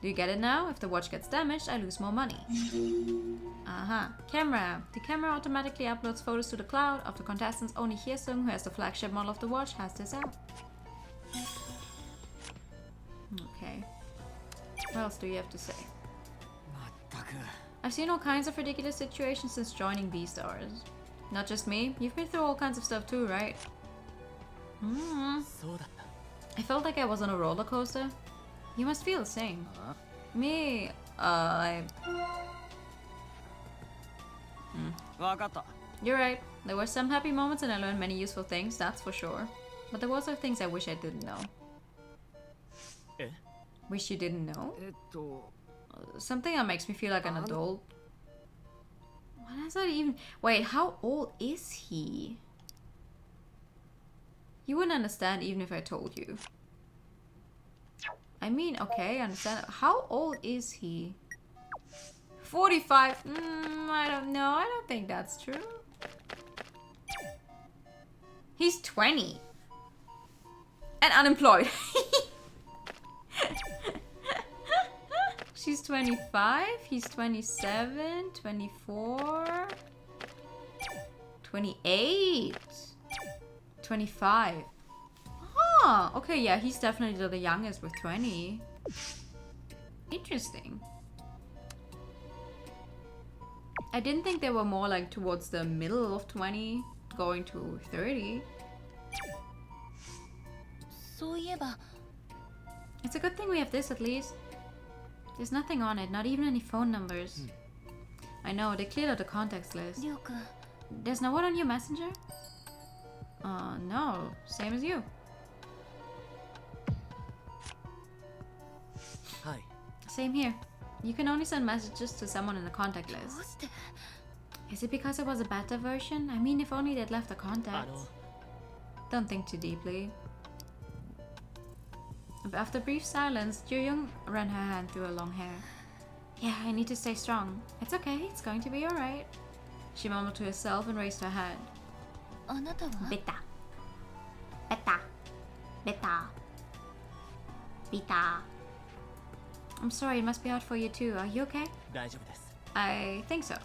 Do you get it now? If the watch gets damaged, I lose more money. Aha. Camera. The camera automatically uploads photos to the cloud of the contestants. Only Hyesung, who has the flagship model of the watch, has this app. Okay. What else do you have to say? I've seen all kinds of ridiculous situations since joining BStars. Not just me. You've been through all kinds of stuff too, right? I felt like I was on a roller coaster. You must feel the same. Me, You're right. There were some happy moments and I learned many useful things, that's for sure. But there were also things I wish I didn't know. Wish you didn't know? Something that makes me feel like an adult. What is that even? Wait, how old is he? You wouldn't understand even if I told you. I mean, okay, I understand. How old is he? 45? I don't know. I don't think that's true. He's 20. And unemployed. She's 25, he's 27, 24, 28, 25. Oh, okay, yeah, he's definitely the youngest with 20. Interesting. I didn't think they were more like towards the middle of 20, going to 30. It's a good thing we have this at least. There's nothing on it, not even any phone numbers. I know, they cleared out the contacts list. There's no one on your messenger? No, same as you. Hi. Same here. You can only send messages to someone in the contact list. Is it because it was a beta version? I mean, if only they'd left the contacts. Don't think too deeply. After brief silence, Ju-young ran her hand through her long hair. Yeah, I need to stay strong. It's okay, it's going to be alright. She mumbled to herself and raised her head. Beta. Beta. Beta. Beta. I'm sorry, it must be hard for you too. Are you okay? I think so.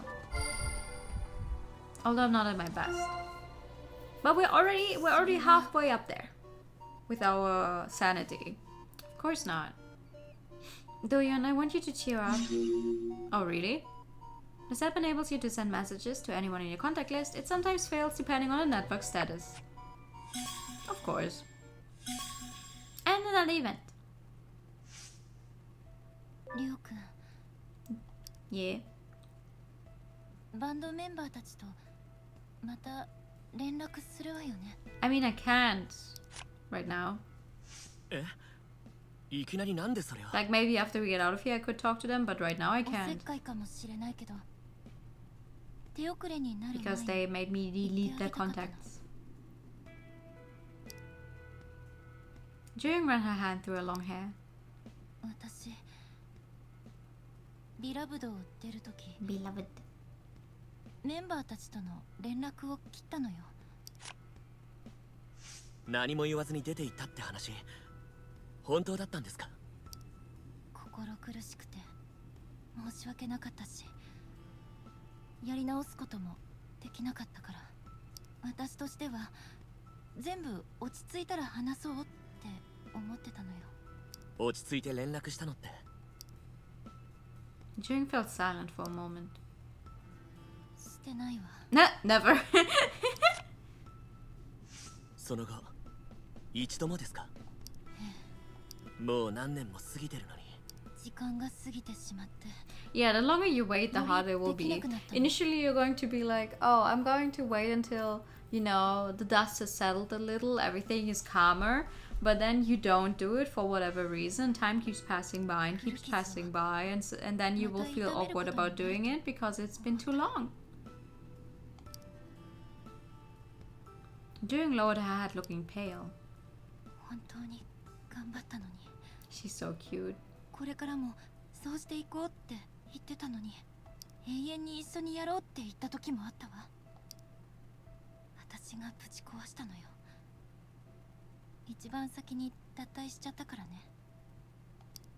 Although I'm not at my best. But we're already halfway up there with our sanity. Of course not. Do-yeon, I want you to cheer up. Oh, really? This app enables you to send messages to anyone in your contact list. It sometimes fails depending on the network status. Of course. And another event. Yeah. I mean, I can't right now. Like maybe after we get out of here I could talk to them, but right now I can't. Because they made me delete their contacts. Ju-young ran her hand through her long hair. Beloved. メンバーたちとの連絡を切ったのよ。何も言わずに出て行ったって話、本当だったんですか？心苦しくて申し訳なかったし、やり直すこともできなかったから、私としては全部落ち着いたら話そうって思ってたのよ。落ち着いて連絡したのって。Ju-young felt silent for a moment. Never. その後、一度もですか？もう何年も過ぎてるのに。時間が過ぎてしまって。Yeah, the longer you wait, the harder it will be. Initially, you're going to be like, oh, I'm going to wait until, you know, the dust has settled a little, everything is calmer. But then you don't do it for whatever reason. Time keeps passing by and keeps passing by, and then you will feel awkward about doing it because it's been too long. Ju-young lowered her head, looking pale. She's so cute. 私がぶち壊したのよ。一番先に脱退しちゃったからね。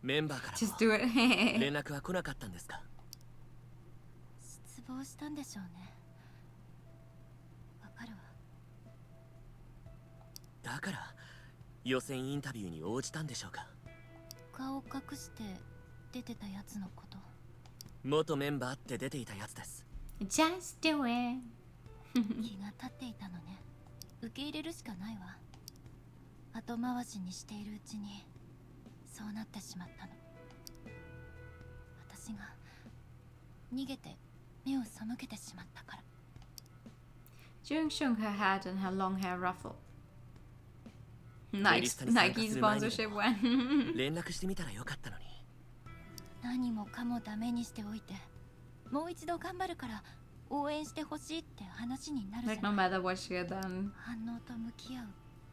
メンバーから Just do it. 連絡は来なかったんですか？失望したんでしょうね。わかるわ。だから予選インタビューに応じたんでしょうか？顔隠して出てたやつのこと。元メンバーって出ていたやつです。 Just do it. 気が立っていたのね。受け入れるしかないわ。後回しにしているうちにそうなってしまったの。私が逃げて目を背けてしまったから。 Jung shook her head and her long hair ruffled. Nice Nike sponsorship win. 連絡してみたらよかったのに。何もかもダメにしておいて、もう一度頑張るから応援してほしいって話になるじゃ Like no ない。 matter what she had done. 反応と向き合う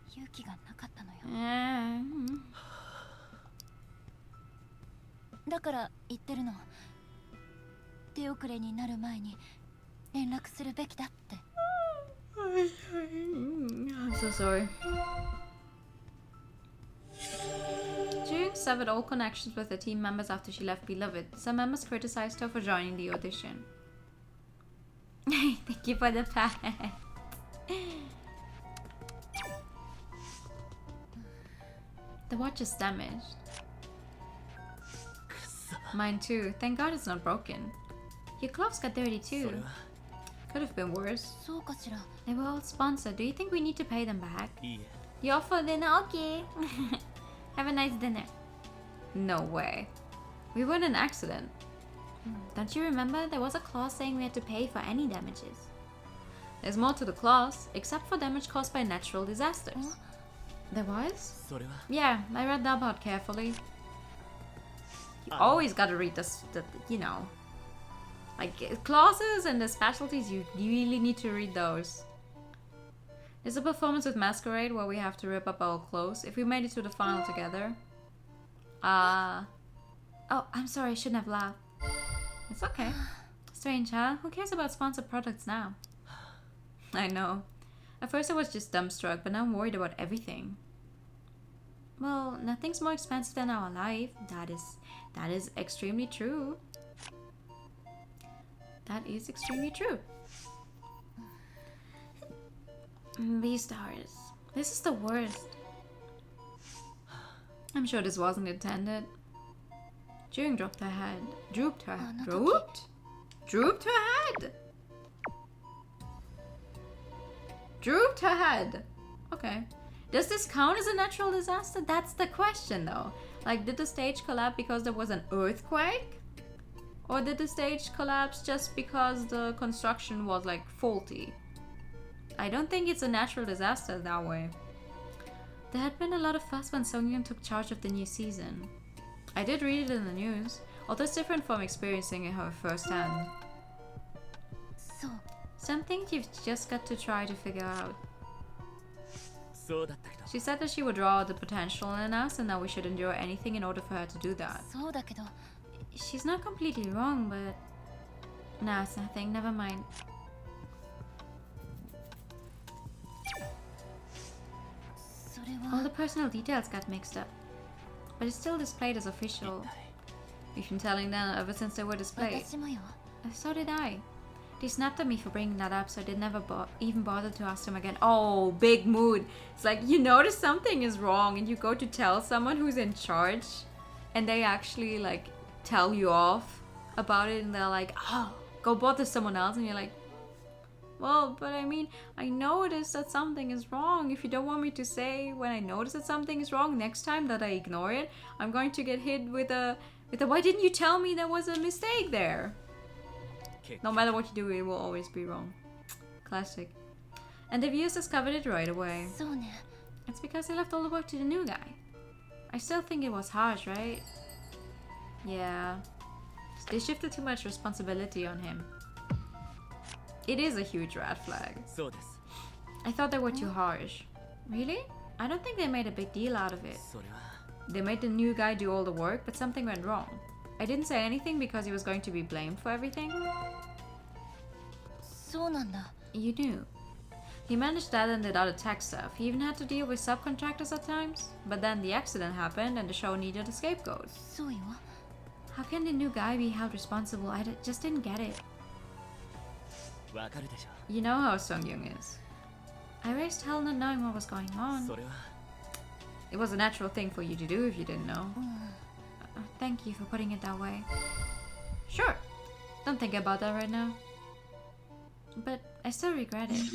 勇気がなかったのよ。 Yeah. だから言ってるの。手遅れになる前に連絡するべきだって。 I'm so sorry. Jung severed all connections with the team members after she left Beloved. Some members criticized her for joining the audition. Thank you for the pet. The watch is damaged. Mine too. Thank God it's not broken. Your gloves got dirty そ too. れは Could have been worse. そうかしら。 They were all sponsored. Do you think we need to pay them back? いいえ。 You offer dinner? Okay. Have a nice dinner. No way. We were in an accident. Don't you remember? There was a clause saying we had to pay for any damages. There's more to the clause, except for damage caused by natural disasters. There was? それは Yeah, I read that part carefully. You always gotta read this, you know. Like, clauses and the specialties, you really need to read those. There's a performance with Masquerade where we have to rip up our clothes. If we made it to the final together. Oh, I'm sorry, I shouldn't have laughed. It's okay. Strange, huh? Who cares about sponsored products now? I know. At first I was just dumbstruck, but now I'm worried about everything. Well, nothing's more expensive than our life. That is extremely true. That is extremely true. Beastars. This is the worst. I'm sure this wasn't intended. Jung dropped her head. Drooped her head. Drooped? Drooped her head. Drooped her head. Okay. Does this count as a natural disaster? That's the question though. Like, did the stage collapse because there was an earthquake? Or did the stage collapse just because the construction was like faulty? I don't think it's a natural disaster that way. There had been a lot of fuss when Songyun took charge of the new season. I did read it in the news, although it's different from experiencing it firsthand. So, Something you've just got to try to figure out. そうだったけど She said that she would draw out the potential in us and that we should endure anything in order for her to do that. そうだけど、 She's not completely wrong, but... Nah, it's nothing. Never mind. それ All は the personal details got mixed up. But it's still displayed as official. We've been telling them ever since they were displayed. 私もよ。 So did I. They snapped at me for bringing that up, so I did never even bother to ask them again. Oh, big mood. It's like you notice something is wrong and you go to tell someone who's in charge and they actually like tell you off about it and they're like, oh, go bother someone else, and you're like, well, but I mean, I noticed that something is wrong. If you don't want me to say when I notice that something is wrong, next time that I ignore it, I'm going to get hit with a why didn't you tell me there was a mistake there? No matter what you do, it will always be wrong. Classic. And the viewers discovered it right away. そうね。 It's because they left all the work to the new guy. I still think it was harsh, right? Yeah. They shifted too much responsibility on him. It is a huge red flag. そうです I thought they were too harsh. Really? I don't think they made a big deal out of it. それは They made the new guy do all the work, but something went wrong. I didn't say anything because he was going to be blamed for everything. そうなんだ。 You knew. He managed that and did other tech stuff. He even had to deal with subcontractors at times. But then the accident happened and the show needed a scapegoat. そうよ。 How can the new guy be held responsible? Just didn't get it. わかるでしょ You know how Sung-young is. I raised hell not knowing what was going on. それは It was a natural thing for you to do if you didn't know. Thank you for putting it that way. Sure. Don't think about that right now. But I still regret it.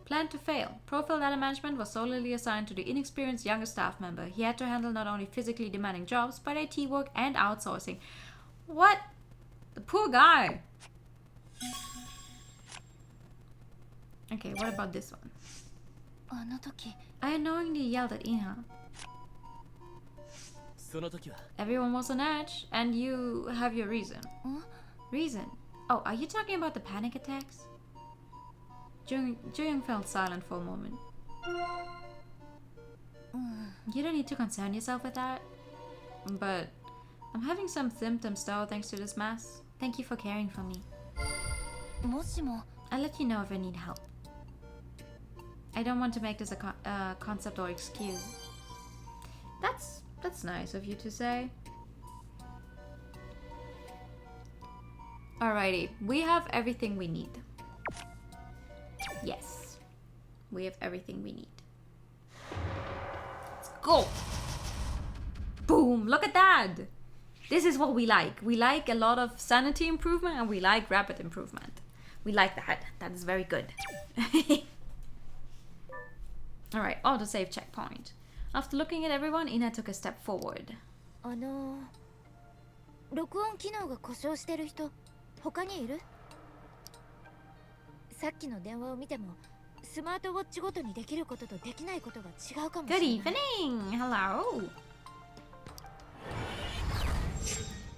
Plan to fail. Profile data management was solely assigned to the inexperienced younger staff member. He had to handle not only physically demanding jobs, but IT work and outsourcing. What? The poor guy. Okay, what about this one? あの時 I unknowingly yelled at Inha. その時は Everyone was on edge, and you have your reason. Reason? Oh, are you talking about the panic attacks? Jooyoung felt silent for a moment. You don't need to concern yourself with that. But I'm having some symptoms though, thanks to this mess. Thank you for caring for me. もしも I'll let you know if I need help. I don't want to make this a concept or excuse. That's nice of you to say. Alrighty, we have everything we need. Yes, we have everything we need. Let's go! Boom! Look at that! This is what we like. We like a lot of sanity improvement and we like rapid improvement. We like that. That is very good. Alright, autosave checkpoint. After looking at everyone, Ina took a step forward. 録音機能が故障してる人他にいる？さっきの電話を見てもスマートウォッチごとにできることとできないことが違うかもしれ Good ない。 evening! Hello!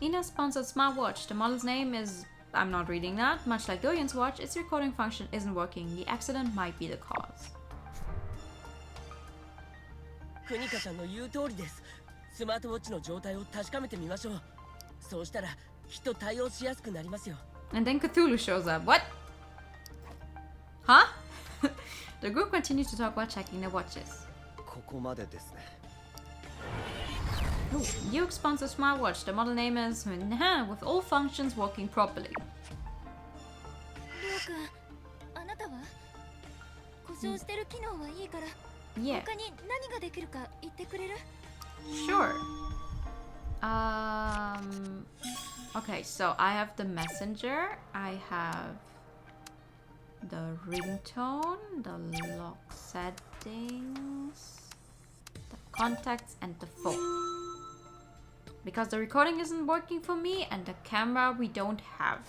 Ina's sponsored smartwatch. The model's name is... I'm not reading that. Much like Doyen's watch, its recording function isn't working. The accident might be the cause. クニカさんの言う通りです。スマートウォッチの状態を確かめてみましょう。そうしたらきっと対応しやすくなりますよ。 And then Cthulhu shows up. What? Huh? The group continues to talk while checking their watches. ここまでですね。 Ooh, Yuke sponsors smartwatch. The model name is with all functions working properly. りょうくん、あなたは故障してる機能はいいから Yeah, 他に何ができるか言ってくれる？ sure. Okay, so I have the messenger, I have the ringtone, the lock settings, the contacts, and the phone. Because the recording isn't working for me, and the camera we don't have.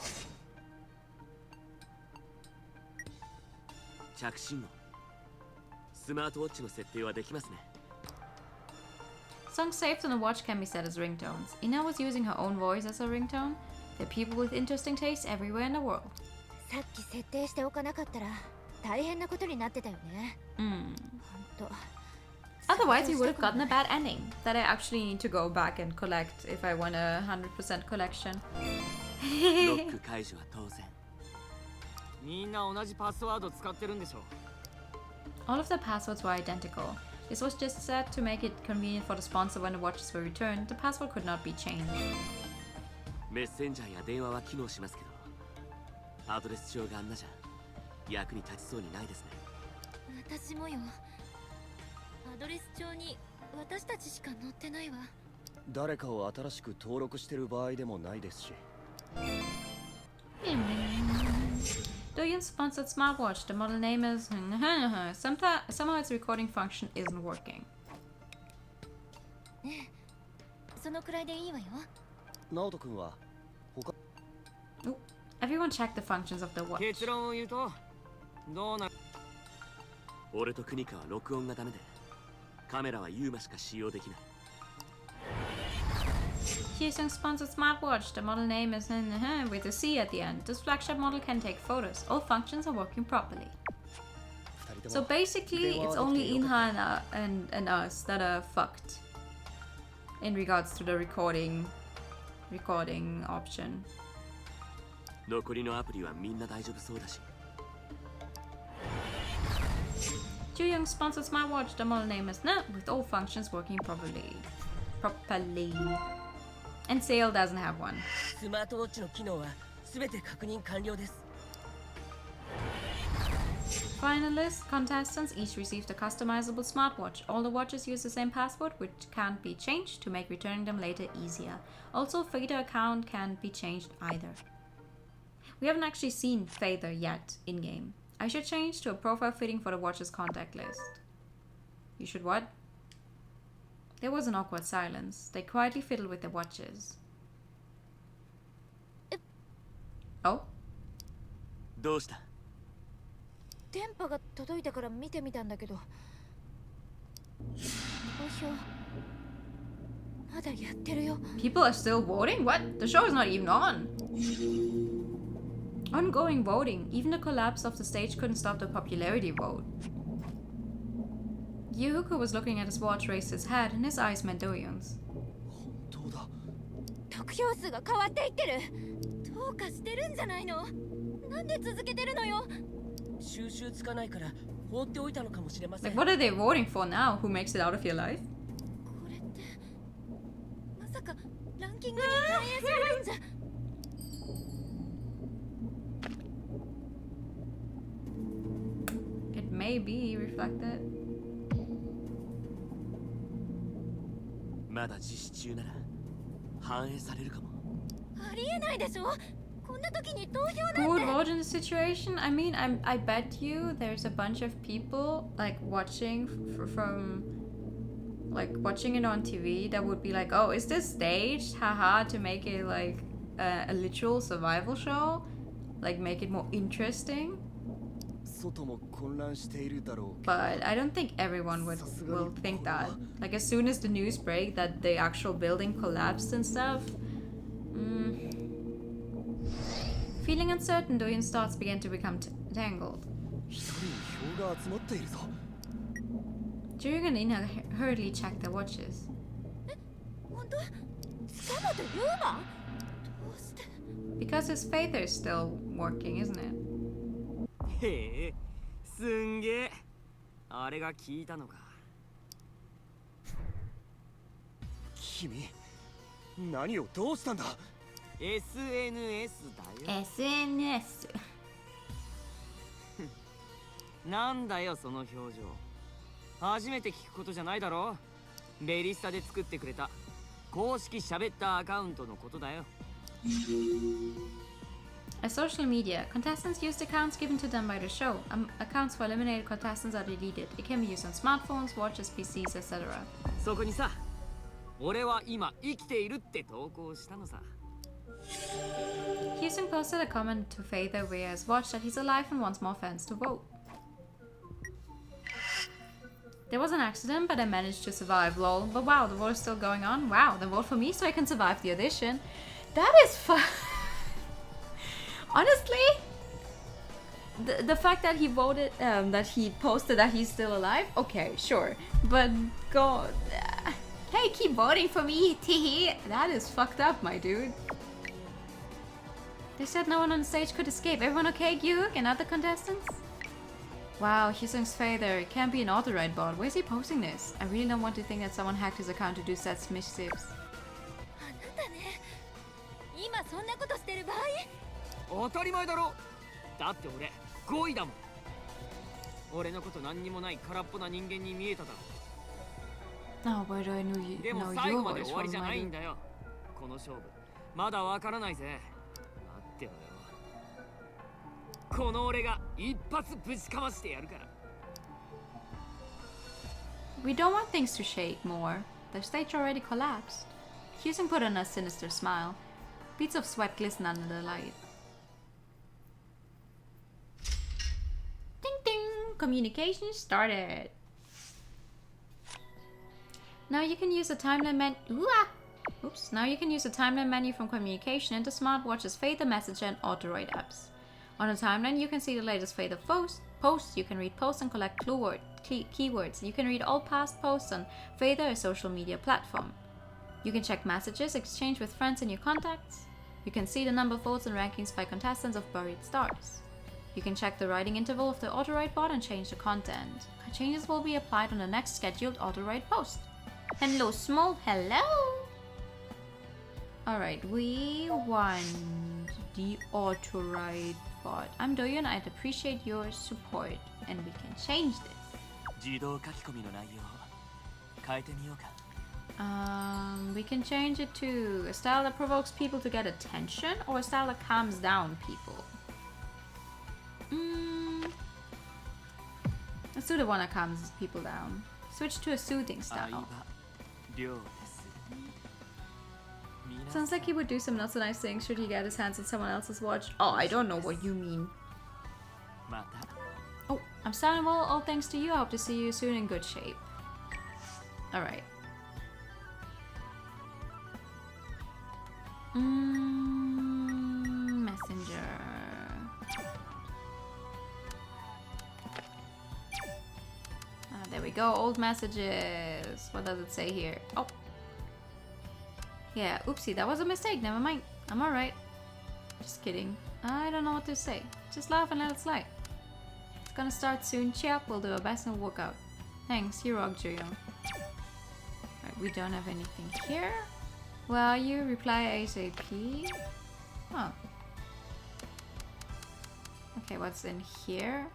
着信音。スマートウォッチの設定はできますね。 Songs saved on the watch can be set as ringtones. Ina was using her own voice as a ringtone. There are people with interesting tastes everywhere in the world. さっき設定しておかなかったら大変なことになってたよね。ほんと。 Otherwise, you would have gotten a bad ending that I actually need to go back and collect if I want a 100% collection. ロック解除は当然。みんな同じパスワード使ってるんでしょ。 All of the passwords were identical. This was just set to make it convenient for the sponsor when the watches were returned. The password could not be changed. メッセンジャーや電話は機能しますけど、アドレス帳があんなじゃ役に立ちそうにないですね。私もよ。アドレス帳に私たちしか載ってないわ。誰かを新しく登録してる場合でもないですし。Doyen's sponsored smartwatch. The model name is... Somehow its recording function isn't working. ねえ、そのくらいでいいわよ。直人君は他 Ooh. Everyone check the functions of the watch. 結論を言うとどうなる？俺とクニカは録音がダメで、カメラはユーマしか使用できない。 Hyosung sponsored smartwatch. The model name is with a C at the end. This flagship model can take photos. All functions are working properly. So basically, it's only Inha and us that are fucked in regards to the recording option. 残りのアプリはみんな大丈夫そうだし。Young's sponsored smartwatch, the model name is N, with all functions working properly. And Sale doesn't have one. スマートウォッチの機能は全て確認完了です。 Finalists, contestants each received a customizable smartwatch. All the watches use the same password, which can't be changed to make returning them later easier. Also, Fader account can't be changed either. We haven't actually seen Fader yet in-game. I should change to a profile fitting for the watch's contact list. You should what? There was an awkward silence. They quietly fiddled with their watches. Oh? どうした？電波が届いたから見てみたんだけど、投票まだやってるよ。 People are still voting? What? The show is not even on. Ongoing voting. Even the collapse of the stage couldn't stop the popularity vote. Yuko, who was looking at his watch, raised his head, and his eyes met Do-young's. 本当だ。得票数が変わっていってる。どうかしてるんじゃないの？なんで続けてるのよ？収集つかないから放っておいたのかもしれません。 Like, what are they voting for now? Who makes it out of your life? これってまさかランキングに反映されるんじゃ。 It may be reflected. まだ実施中なら反映されるかも。ありえないでしょ。こんな時に投票 Who な would んて。 vote in this situation? I mean, I bet you there's a bunch of people like watching from like watching it on TV that would be like, oh, is this staged? Haha, to make it like a literal survival show, like make it more interesting. 外も混乱しているだろうけど。 But I don't think everyone will think that. Like as soon as the news break that the actual building collapsed and stuff. Feeling uncertain, Do-young's thoughts began to become tangled. 一人に票が集まっているぞ。 Do-young and Ina hurriedly checked their watches. 本当？塚本優馬？どうして？ Because his Faither is still working, isn't it? へえ、すんげえ。あれが聞いたのか。君、何をどうしたんだ？ SNS だよ。 SNS. なんだよその表情。初めて聞くことじゃないだろ。ベリスタで作ってくれた公式喋ったアカウントのことだよ。As social media, contestants used accounts given to them by the show. Accounts for eliminated contestants are deleted. It can be used on smartphones, watches, PCs, etc. そこにさ、俺は今生きているって投稿したのさ。 Houston posted a comment to Faither via his watch that he's alive and wants more fans to vote. There was an accident, but I managed to survive, lol. But wow, the vote is still going on. Wow, then vote for me so I can survive the audition. That is fun. Honestly, the fact that he voted, that he posted that he's still alive, okay, sure. But go, hey, keep voting for me, teehee. That is fucked up, my dude. They said no one on the stage could escape. Everyone okay, Gyuk and other contestants? Wow, Hyosung's Faither. It can't be an auto-write bot. Where's he posting this? I really don't want to think that someone hacked his account to do such mischiefs. あなたね、今そんなことしてる場合？当たり前だろ。だって俺5位だもん。俺のこと何にもない空っぽな人間に見えただろ。 Oh, where do I know you? でも Know 最 your 後まで voice 終わり from じゃないん my... だよ。この勝負まだわからないぜ。待ってろよ。この俺が一発ぶちかましてやるから。 We don't want things to shake more. The stage already collapsed. Hyosung put on a sinister smile. Beads of sweat glistened under the light. Ding ding! Communication started. Now you can use the timeline menu. Oops! Now you can use the timeline menu from communication into smartwatches, Faither Messenger, and Autoroid apps. On the timeline, you can see the latest Faither posts. You can read posts and collect keywords. You can read all past posts on Faither, a social media platform. You can check messages exchanged with friends in your contacts. You can see the number of votes and rankings by contestants of buried stars. You can check the writing interval of the Autowrite bot and change the content. Changes will be applied on the next scheduled auto-write post. Hello, Small. Hello. Alright, we want the auto-write bot. I'm Doyon. I'd appreciate your support. And we can change this. 自動書き込みの内容を変えてみようか。We can change it to a style that provokes people to get attention or a style that calms down people. Let's do the one that calms people down. Switch to a soothing style. Sounds like he would do some not so nice things should he get his hands on someone else's watch. Oh, I don't know what you mean. Oh, I'm starting well, all thanks to you. I hope to see you soon in good shape. Alright. Messenger. There we go, old messages. What does it say here? Oh. Yeah, oopsie, that was a mistake. Never mind. I'm alright. Just kidding. I don't know what to say. Just laugh and let it slide. It's gonna start soon. Cheer up, we'll do our best and we'll work out. Thanks, Shiro Akashio. Alright, we don't have anything here. Well, you reply ASAP. Oh. Okay, what's in here?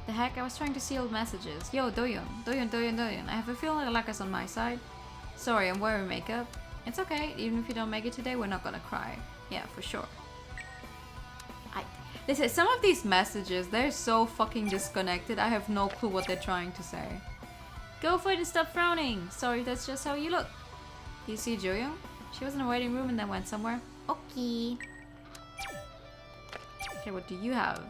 The heck, I was trying to see old messages. Yo, Doyon. I have a feeling the luck is on my side. Sorry, I'm wearing makeup. It's okay, even if you don't make it today, we're not gonna cry. Yeah, for sure. Listen, some of these messages, they're so fucking disconnected, I have no clue what they're trying to say. Go for it and stop frowning! Sorry, that's just how you look. Do you see Joyoung? She was in a waiting room and then went somewhere. Okay. Okay, what do you have?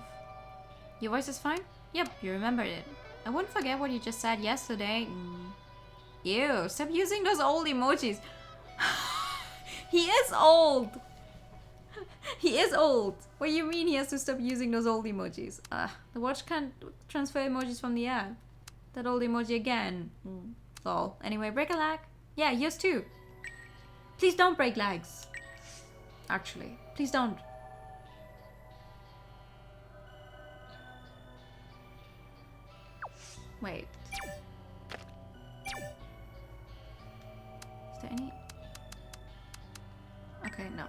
Your voice is fine? Yep, you remembered it. I wouldn't forget what you just said yesterday. Ew, stop using those old emojis. He is old! He is old! What do you mean he has to stop using those old emojis? The watch can't transfer emojis from the app. That old emoji again. Lol. Anyway, break a leg. Yeah, yours too. Please don't break legs. Actually, please don't. Wait. Is there any? Okay, no.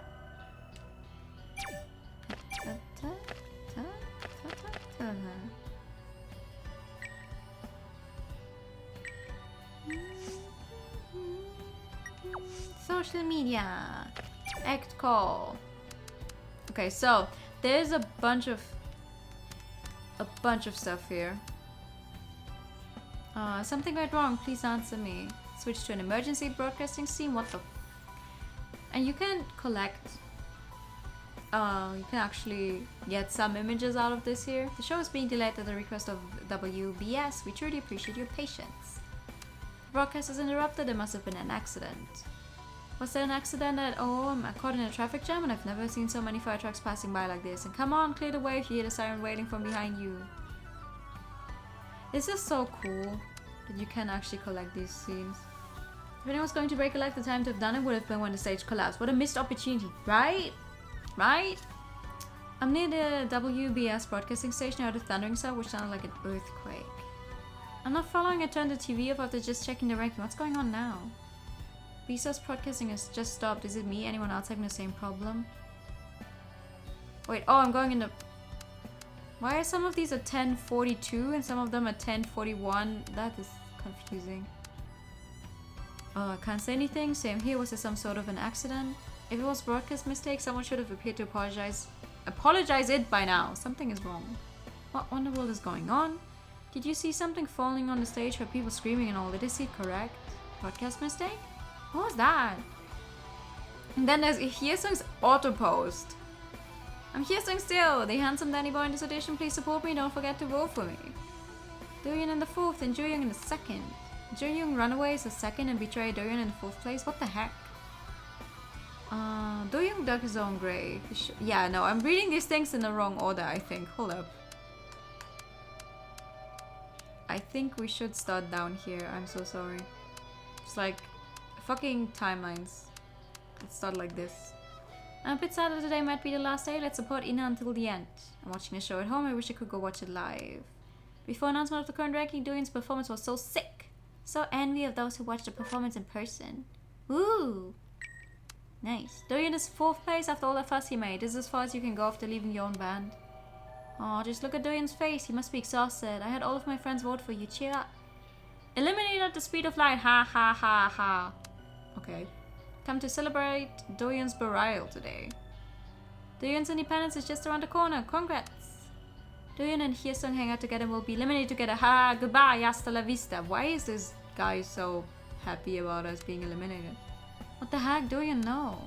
Social media. Act call. Okay, so there's a bunch of stuff here. Something went wrong. Please answer me. Switch to an emergency broadcasting scene. What the? And you can collect. You can actually get some images out of this here. The show is being delayed at the request of WBS. We truly appreciate your patience. The broadcast is interrupted. There must have been an accident. Was there an accident at all? I'm caught in a traffic jam and I've never seen so many fire trucks passing by like this. And come on, clear the way if you hear the siren wailing from behind you. This is so cool that you can actually collect these scenes. If anyone was going to break a leg, the time to have done it would have been when the stage collapsed. What a missed opportunity, right? Right? I'm near the WBS broadcasting station. I heard a thundering sound which sounded like an earthquake. I'm not following. I turned the TV off after just checking the ranking. What's going on now? Vsauce broadcasting has just stopped. Is it me? Anyone else having the same problem? Wait, oh, I'm going in the... Why are some of these at 10:42 and some of them at 10:41? That is confusing. Oh, I can't say anything. Same here. Was there some sort of an accident? If it was broadcast mistake, someone should have appeared to apologize. Apologize it by now. Something is wrong. What in the world is going on? Did you see something falling on the stage? Heard people screaming and all. Did I see it correct? Broadcast mistake? What was that? And then there's Hyesung's auto post. I'm Hyesung still. The handsome Danny boy in this audition. Please support me. Don't forget to vote for me. Doyoung in the 4th and Joyoung in the 2nd. Joyoung Runaway is the 2nd and Betray Doyoung in the 4th place. What the heck? Doyoung dug his own grave. Yeah, no, I'm reading these things in the wrong order, I think. Hold up. I think we should start down here. I'm so sorry. It's like fucking timelines. Let's start like this. I'm a bit sad that today might be the last day. Let's support Ina until the end. I'm watching the show at home. I wish I could go watch it live. Before announcement of the current ranking, Doyen's performance was so sick. So envy of those who watched the performance in person. Ooh. Nice. Doyen is 4th place after all the fuss he made. This is as far as you can go after leaving your own band. Oh, just look at Doyen's face. He must be exhausted. I had all of my friends vote for you. Cheer up. Eliminated at the speed of light. Ha ha ha ha. Okay. Come to celebrate Doyen's burial today. Doyen's independence is just around the corner. Congrats. Doyen and Hyesung hang out together and will be eliminated together. Ha, goodbye, hasta la vista. Why is this guy so happy about us being eliminated? What the heck, Doyen? No.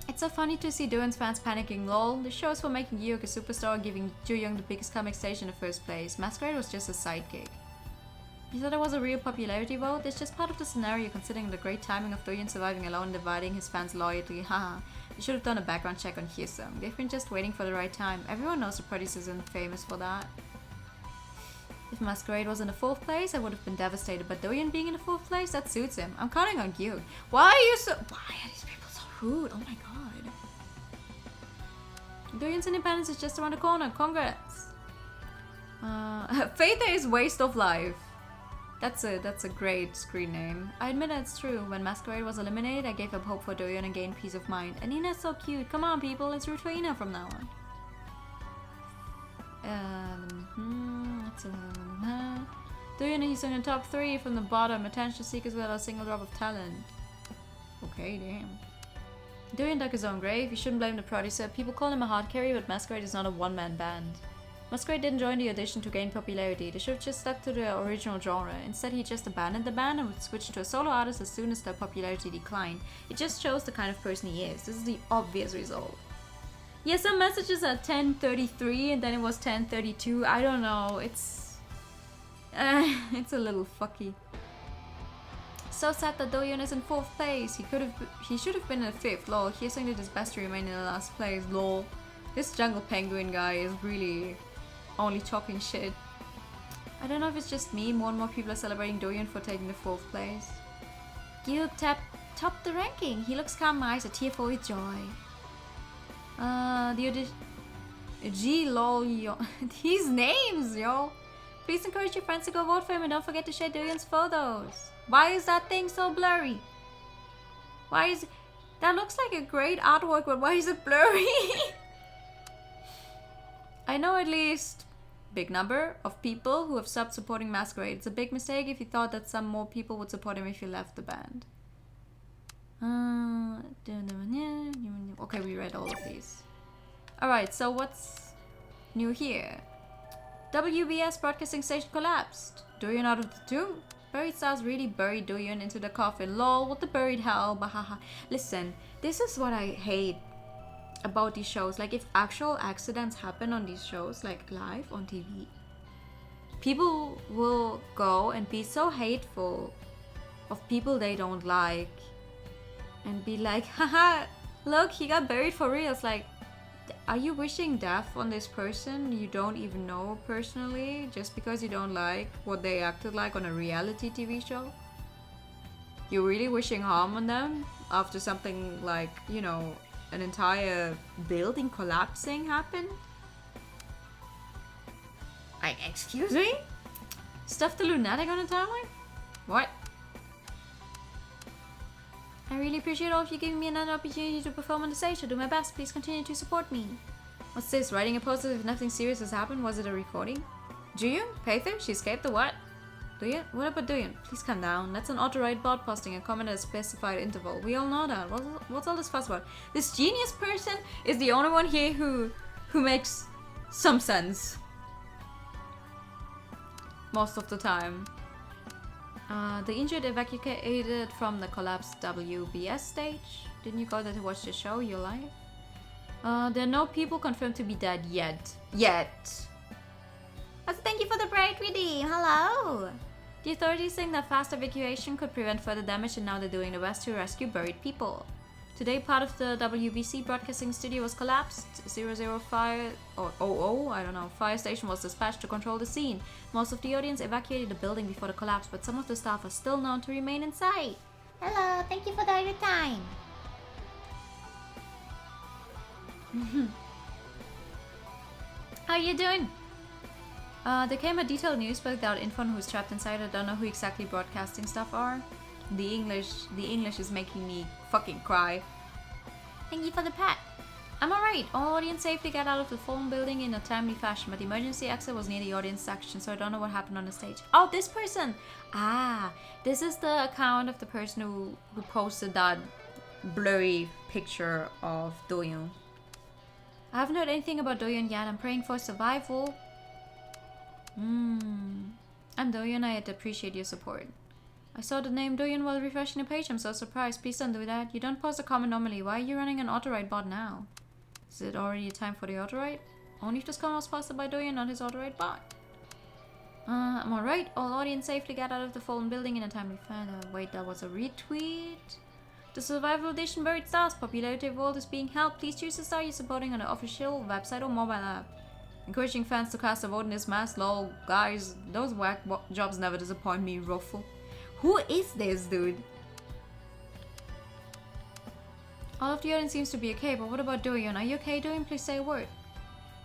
It's so funny to see Doyen's fans panicking. Lol, the show is for making Young a superstar and giving Young the biggest comic stage in the first place. Masquerade was just a sidekick. You thought it was a real popularity vote? It's just part of the scenario considering the great timing of Doyen surviving alone and dividing his fans' loyalty. Haha. You should have done a background check on Hyesung. They've been just waiting for the right time. Everyone knows the producer isn't famous for that. If Masquerade was in the 4th place, I would have been devastated, but Doyen being in the 4th place, that suits him. I'm counting on you. Why are these people so rude? Oh my god. Doyen's independence is just around the corner. Congrats. Fate is waste of life. That's a great screen name. I admit it's true. When Masquerade was eliminated, I gave up hope for Doyen and gained peace of mind. And Ina's so cute. Come on, people, let's root for Ina from now on. Doyen and Hyesung in top 3 from the bottom. Attention seekers without a single drop of talent. Okay, damn. Doyen dug his own grave. You shouldn't blame the producer. People call him a hard carry, but Masquerade is not a one-man band. Masquerade didn't join the audition to gain popularity. They should have just stuck to the original genre. Instead, he just abandoned the band and would switch to a solo artist as soon as their popularity declined. It just shows the kind of person he is. This is the obvious result. Yeah, some messages at 10:33 and then it was 10:32. I don't know. It's a little fucky. So sad that Doyen is in 4th place. He should have been in 5th. Lol. Hyesung did his best to remain in the last place. Lol. This jungle penguin guy is really only talking shit. I don't know if it's just me. More and more people are celebrating Doyen for taking the 4th place. Gil topped the ranking. He looks calm, eyes a tear for with joy. The audition. G lol yo. These names, yo. Please encourage your friends to go vote for him and don't forget to share Doyen's photos. Why is that thing so blurry? Why is that looks like a great artwork, but why is it blurry? I know at least big number of people who have stopped supporting Masquerade. It's a big mistake if you thought that some more people would support him if he left the band. Okay, we read all of these. Alright, so what's new here? WBS broadcasting station collapsed. Doyen out of the tomb. Buried stars really buried Doyen into the coffin. Lol, what the buried hell? Bahaha. Listen, this is what I hate about these shows. Like, if actual accidents happen on these shows, like live on TV, people will go and be so hateful of people they don't like and be like, haha, look, he got buried for real. It's like, are you wishing death on this person you don't even know personally just because you don't like what they acted like on a reality TV show? You're really wishing harm on them after something like, you know, an entire building collapsing happened? Like, excuse me? Stuff the lunatic on a timeline? What? I really appreciate all of you giving me another opportunity to perform on the stage. I'll do my best. Please continue to support me. What's this? Writing a poster if nothing serious has happened? Was it a recording? Juyun? Pather? She escaped the what? Doyen? What about Doyen? Please calm down. That's an auto-write bot posting a comment at a specified interval. We all know that. What's all this fuss about? This genius person is the only one here who makes some sense. Most of the time. The injured evacuated from the collapsed WBS stage. Didn't you go there to watch the show? You're live? There are no people confirmed to be dead yet. Thank you for the bright redeem. Hello. The authorities think that fast evacuation could prevent further damage, and now they're doing their best to rescue buried people. Today, part of the WBC broadcasting studio was collapsed. 005 or 00, I don't know, fire station was dispatched to control the scene. Most of the audience evacuated the building before the collapse, but some of the staff are still known to remain inside. Hello, thank you for your time. How you doing? There came a detailed news without info on who's trapped inside. I don't know who exactly broadcasting stuff are. The English is making me fucking cry. Thank you for the pat. I'm alright. All audience safely got out of the fallen building in a timely fashion, but the emergency exit was near the audience section, so I don't know what happened on the stage. Oh, this person! Ah, this is the account of the person who posted that blurry picture of Doyoon. I haven't heard anything about Doyoon yet. I'm praying for survival. I'm Doyoon. I'd appreciate your support. I saw the name Doyoon while refreshing the page. I'm so surprised. Please don't do that. You don't post a comment normally. Why are you running an auto-write bot now? Is it already time for the auto-write? Only if this comment was posted by Doyoon, not his auto-write bot. I'm alright. All audience safely got out of the fallen building in a timely fashion. Wait, that was a retweet? The survival edition buried stars. Popularity of world is being helped. Please choose the star you're supporting on the official website or mobile app. Encouraging fans to cast a vote in this mass. Lol, guys, those whack jobs never disappoint me. Ruffle. Who is this dude? All of the audience seems to be okay, but what about Doyoon? Are you okay, Doyoon? Please say a word.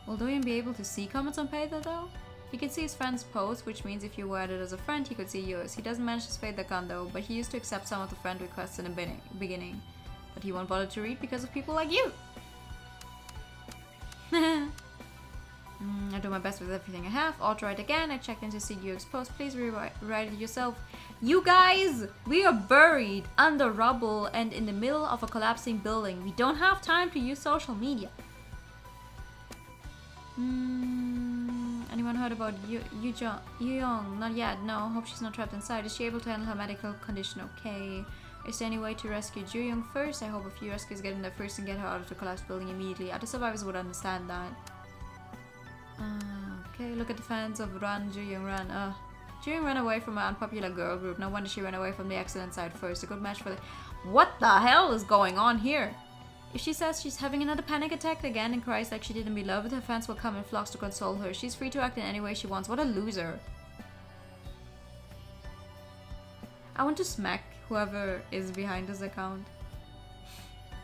Will Doyoon be able to see comments on Payther though? He can see his friend's posts, which means if you were added as a friend, he could see yours. He doesn't manage to fade the gun though, but he used to accept some of the friend requests in the beginning. But he won't bother to read because of people like you! I do my best with everything I have. Auto-write again. I checked in to see Gyurik's post. Please rewrite it yourself. You guys! We are buried under rubble and in the middle of a collapsing building. We don't have time to use social media. Anyone heard about Young? Not yet. No. Hope she's not trapped inside. Is she able to handle her medical condition okay? Is there any way to rescue Young first? I hope a few rescues get in there first and get her out of the collapsed building immediately. Other survivors would understand that. Okay, look at the fans of Run, Ju-young, Run. Ju-young ran away from an unpopular girl group. No wonder she ran away from the accident site first. A good match for the... What the hell is going on here? If she says she's having another panic attack again and cries like she did in Beloved, her fans will come in flocks to console her. She's free to act in any way she wants. What a loser. I want to smack whoever is behind this account.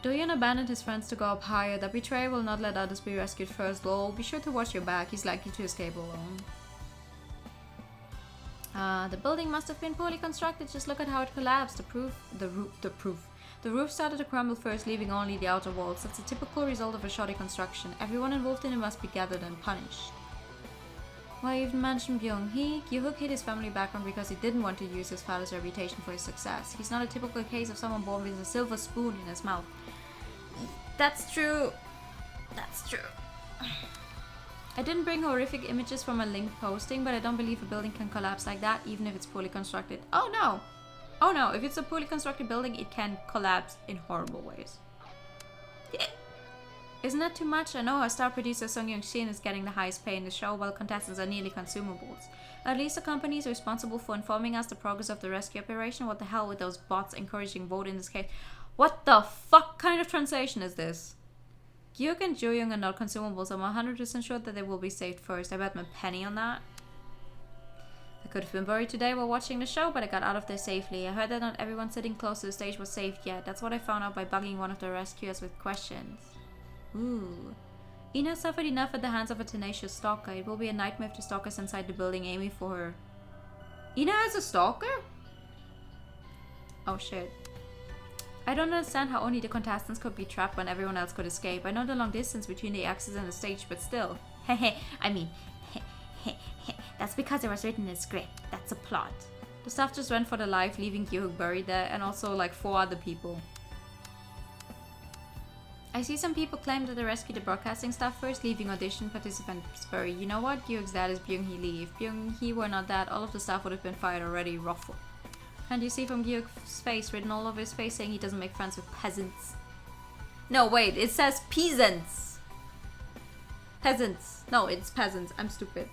Doyoon abandoned his friends to go up higher. The betrayer will not let others be rescued first. Lol, be sure to watch your back. He's likely to escape alone. The building must have been poorly constructed. Just look at how it collapsed. The roof started to crumble first, leaving only the outer walls. That's a typical result of a shoddy construction. Everyone involved in it must be gathered and punished. Why even mention Byung-hee? Gi-hook hid his family background because he didn't want to use his father's reputation for his success. He's not a typical case of someone born with a silver spoon in his mouth. That's true. That's true. I didn't bring horrific images from a link posting, but I don't believe a building can collapse like that, even if it's poorly constructed. Oh no! Oh no, if it's a poorly constructed building, it can collapse in horrible ways. Yeah. Isn't that too much? I know our star producer Sung Young-shin is getting the highest pay in the show, while contestants are nearly consumables. At least the company is responsible for informing us the progress of the rescue operation. What the hell with those bots encouraging vote in this case? What the fuck kind of translation is this? Gyuk and Jo-young are not consumables. I'm 100% sure that they will be saved first. I bet my penny on that. I could have been buried today while watching the show, but I got out of there safely. I heard that not everyone sitting close to the stage was saved yet. That's what I found out by bugging one of the rescuers with questions. Ooh. Ina suffered enough at the hands of a tenacious stalker. It will be a nightmare if the stalker's inside the building aiming for her. Ina is a stalker? Oh shit. I don't understand how only the contestants could be trapped when everyone else could escape. I know the long distance between the axis and the stage, but still. That's because it was written in the script. That's a plot. The staff just went for the life, leaving Gyuhook buried there, and also like 4 other people. I see some people claim that they rescued the broadcasting staff first, leaving audition participants buried. You know what? Gyuhook's dad is Byung-hee Lee. If Byung-hee were not dead, all of the staff would have been fired already. Ruffle. Can't you see from Gyuhook's face, written all over his face, saying he doesn't make friends with peasants? No, wait, it says peasants. Peasants. No, it's peasants. I'm stupid.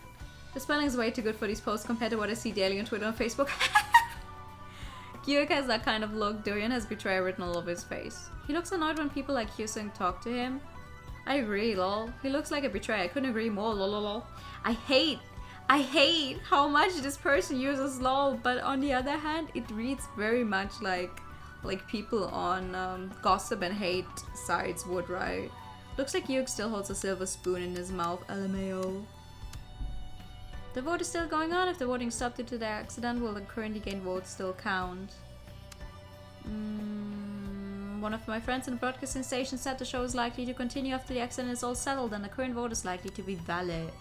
The spelling is way too good for these posts compared to what I see daily on Twitter and Facebook. Gyuhook has that kind of look. Dorian has betrayal written all over his face. He looks annoyed when people like Hyosung talk to him. I agree, lol. He looks like a betrayer. I couldn't agree more, lol lol lol. I hate how much this person uses lol, but on the other hand, it reads very much like people on gossip and hate sites would write. Looks like Gyuhook still holds a silver spoon in his mouth, LMAO. The vote is still going on. If the voting stopped due to the accident, will the currently gained votes still count? One of my friends in the broadcasting station said the show is likely to continue after the accident is all settled and the current vote is likely to be valid.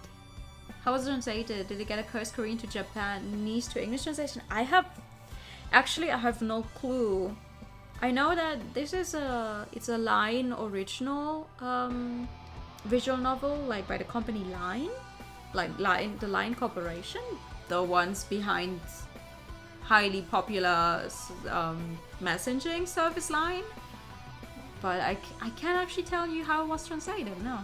How was it translated? Did it get a curse Korean to Japanese to English translation? I have no clue. I know that this is it's a Line original visual novel, like by the company Line, like the Line Corporation, the ones behind highly popular messaging service Line. But I can't actually tell you how it was translated, no.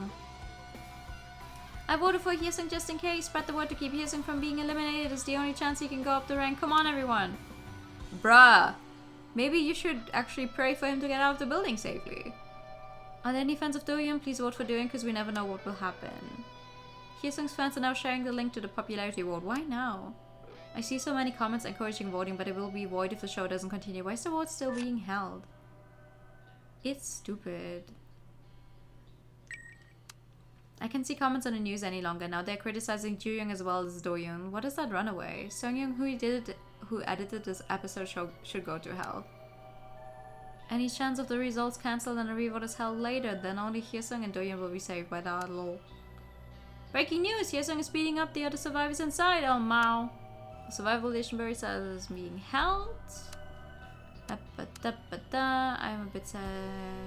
I voted for Hyesung just in case. Spread the word to keep Hyesung from being eliminated. It's the only chance he can go up the rank. Come on, everyone. Bruh. Maybe you should actually pray for him to get out of the building safely. Are there any fans of Doyoung? Please vote for Doyoung because we never know what will happen. Hyesung's fans are now sharing the link to the popularity vote. Why now? I see so many comments encouraging voting, but it will be void if the show doesn't continue. Why is the vote still being held? It's stupid. I can't see comments on the news any longer. Now they're criticizing Juyoung as well as Doyoung. What is that runaway? Seungyoung, who edited this episode, should go to hell. Any chance of the results cancelled and a revote is held later, then only Hyesung and Doyoung will be saved by that lol. Breaking news! Hyesung is beating up the other survivors inside. Oh Mao. The survival edition barista is being held. I'm a bit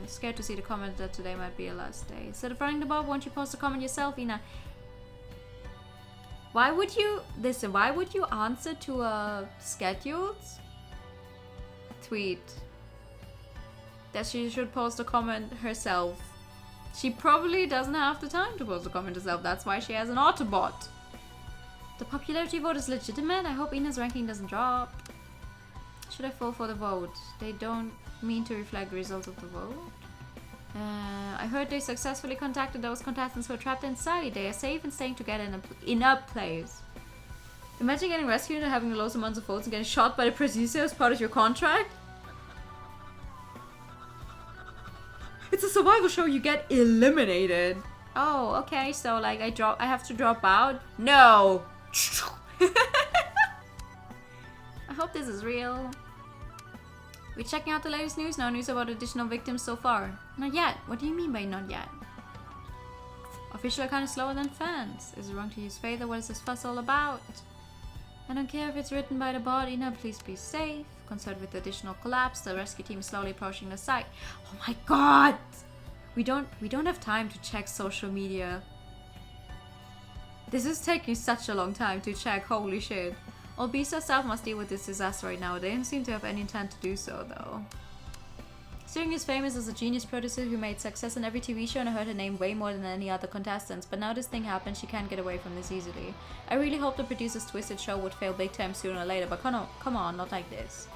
scared to see the comment that today might be a last day. Instead of running the bob, won't you post a comment yourself, Ina? Why would you answer to a scheduled tweet that she should post a comment herself? She probably doesn't have the time to post a comment herself. That's why she has an Autobot. The popularity vote is legitimate. I hope Ina's ranking doesn't drop. Should I fall for the vote? They don't mean to reflect the results of the vote. I heard they successfully contacted those contestants who are trapped inside. They are safe and staying together in a place. Imagine getting rescued and having the lowest amounts of votes and getting shot by the producer as part of your contract. It's a survival show. You get eliminated. Oh, okay. So like I have to drop out? No. I hope this is real. We're checking out the latest news. No news about additional victims so far. Not yet. What do you mean by not yet? Officials are kind of slower than fans. Is it wrong to use faith or what is this fuss all about? I don't care if it's written by the body. No, please be safe. Concerned with the additional collapse, the rescue team is slowly approaching the site. Oh my god! We don't have time to check social media. This is taking such a long time to check. Holy shit. Obisa staff must deal with this disaster right now. They don't seem to have any intent to do so, though. Seung is famous as a genius producer who made success in every TV show, and I heard her name way more than any other contestants. But now this thing happened, she can't get away from this easily. I really hope the producer's twisted show would fail big time sooner or later, but come on, not like this.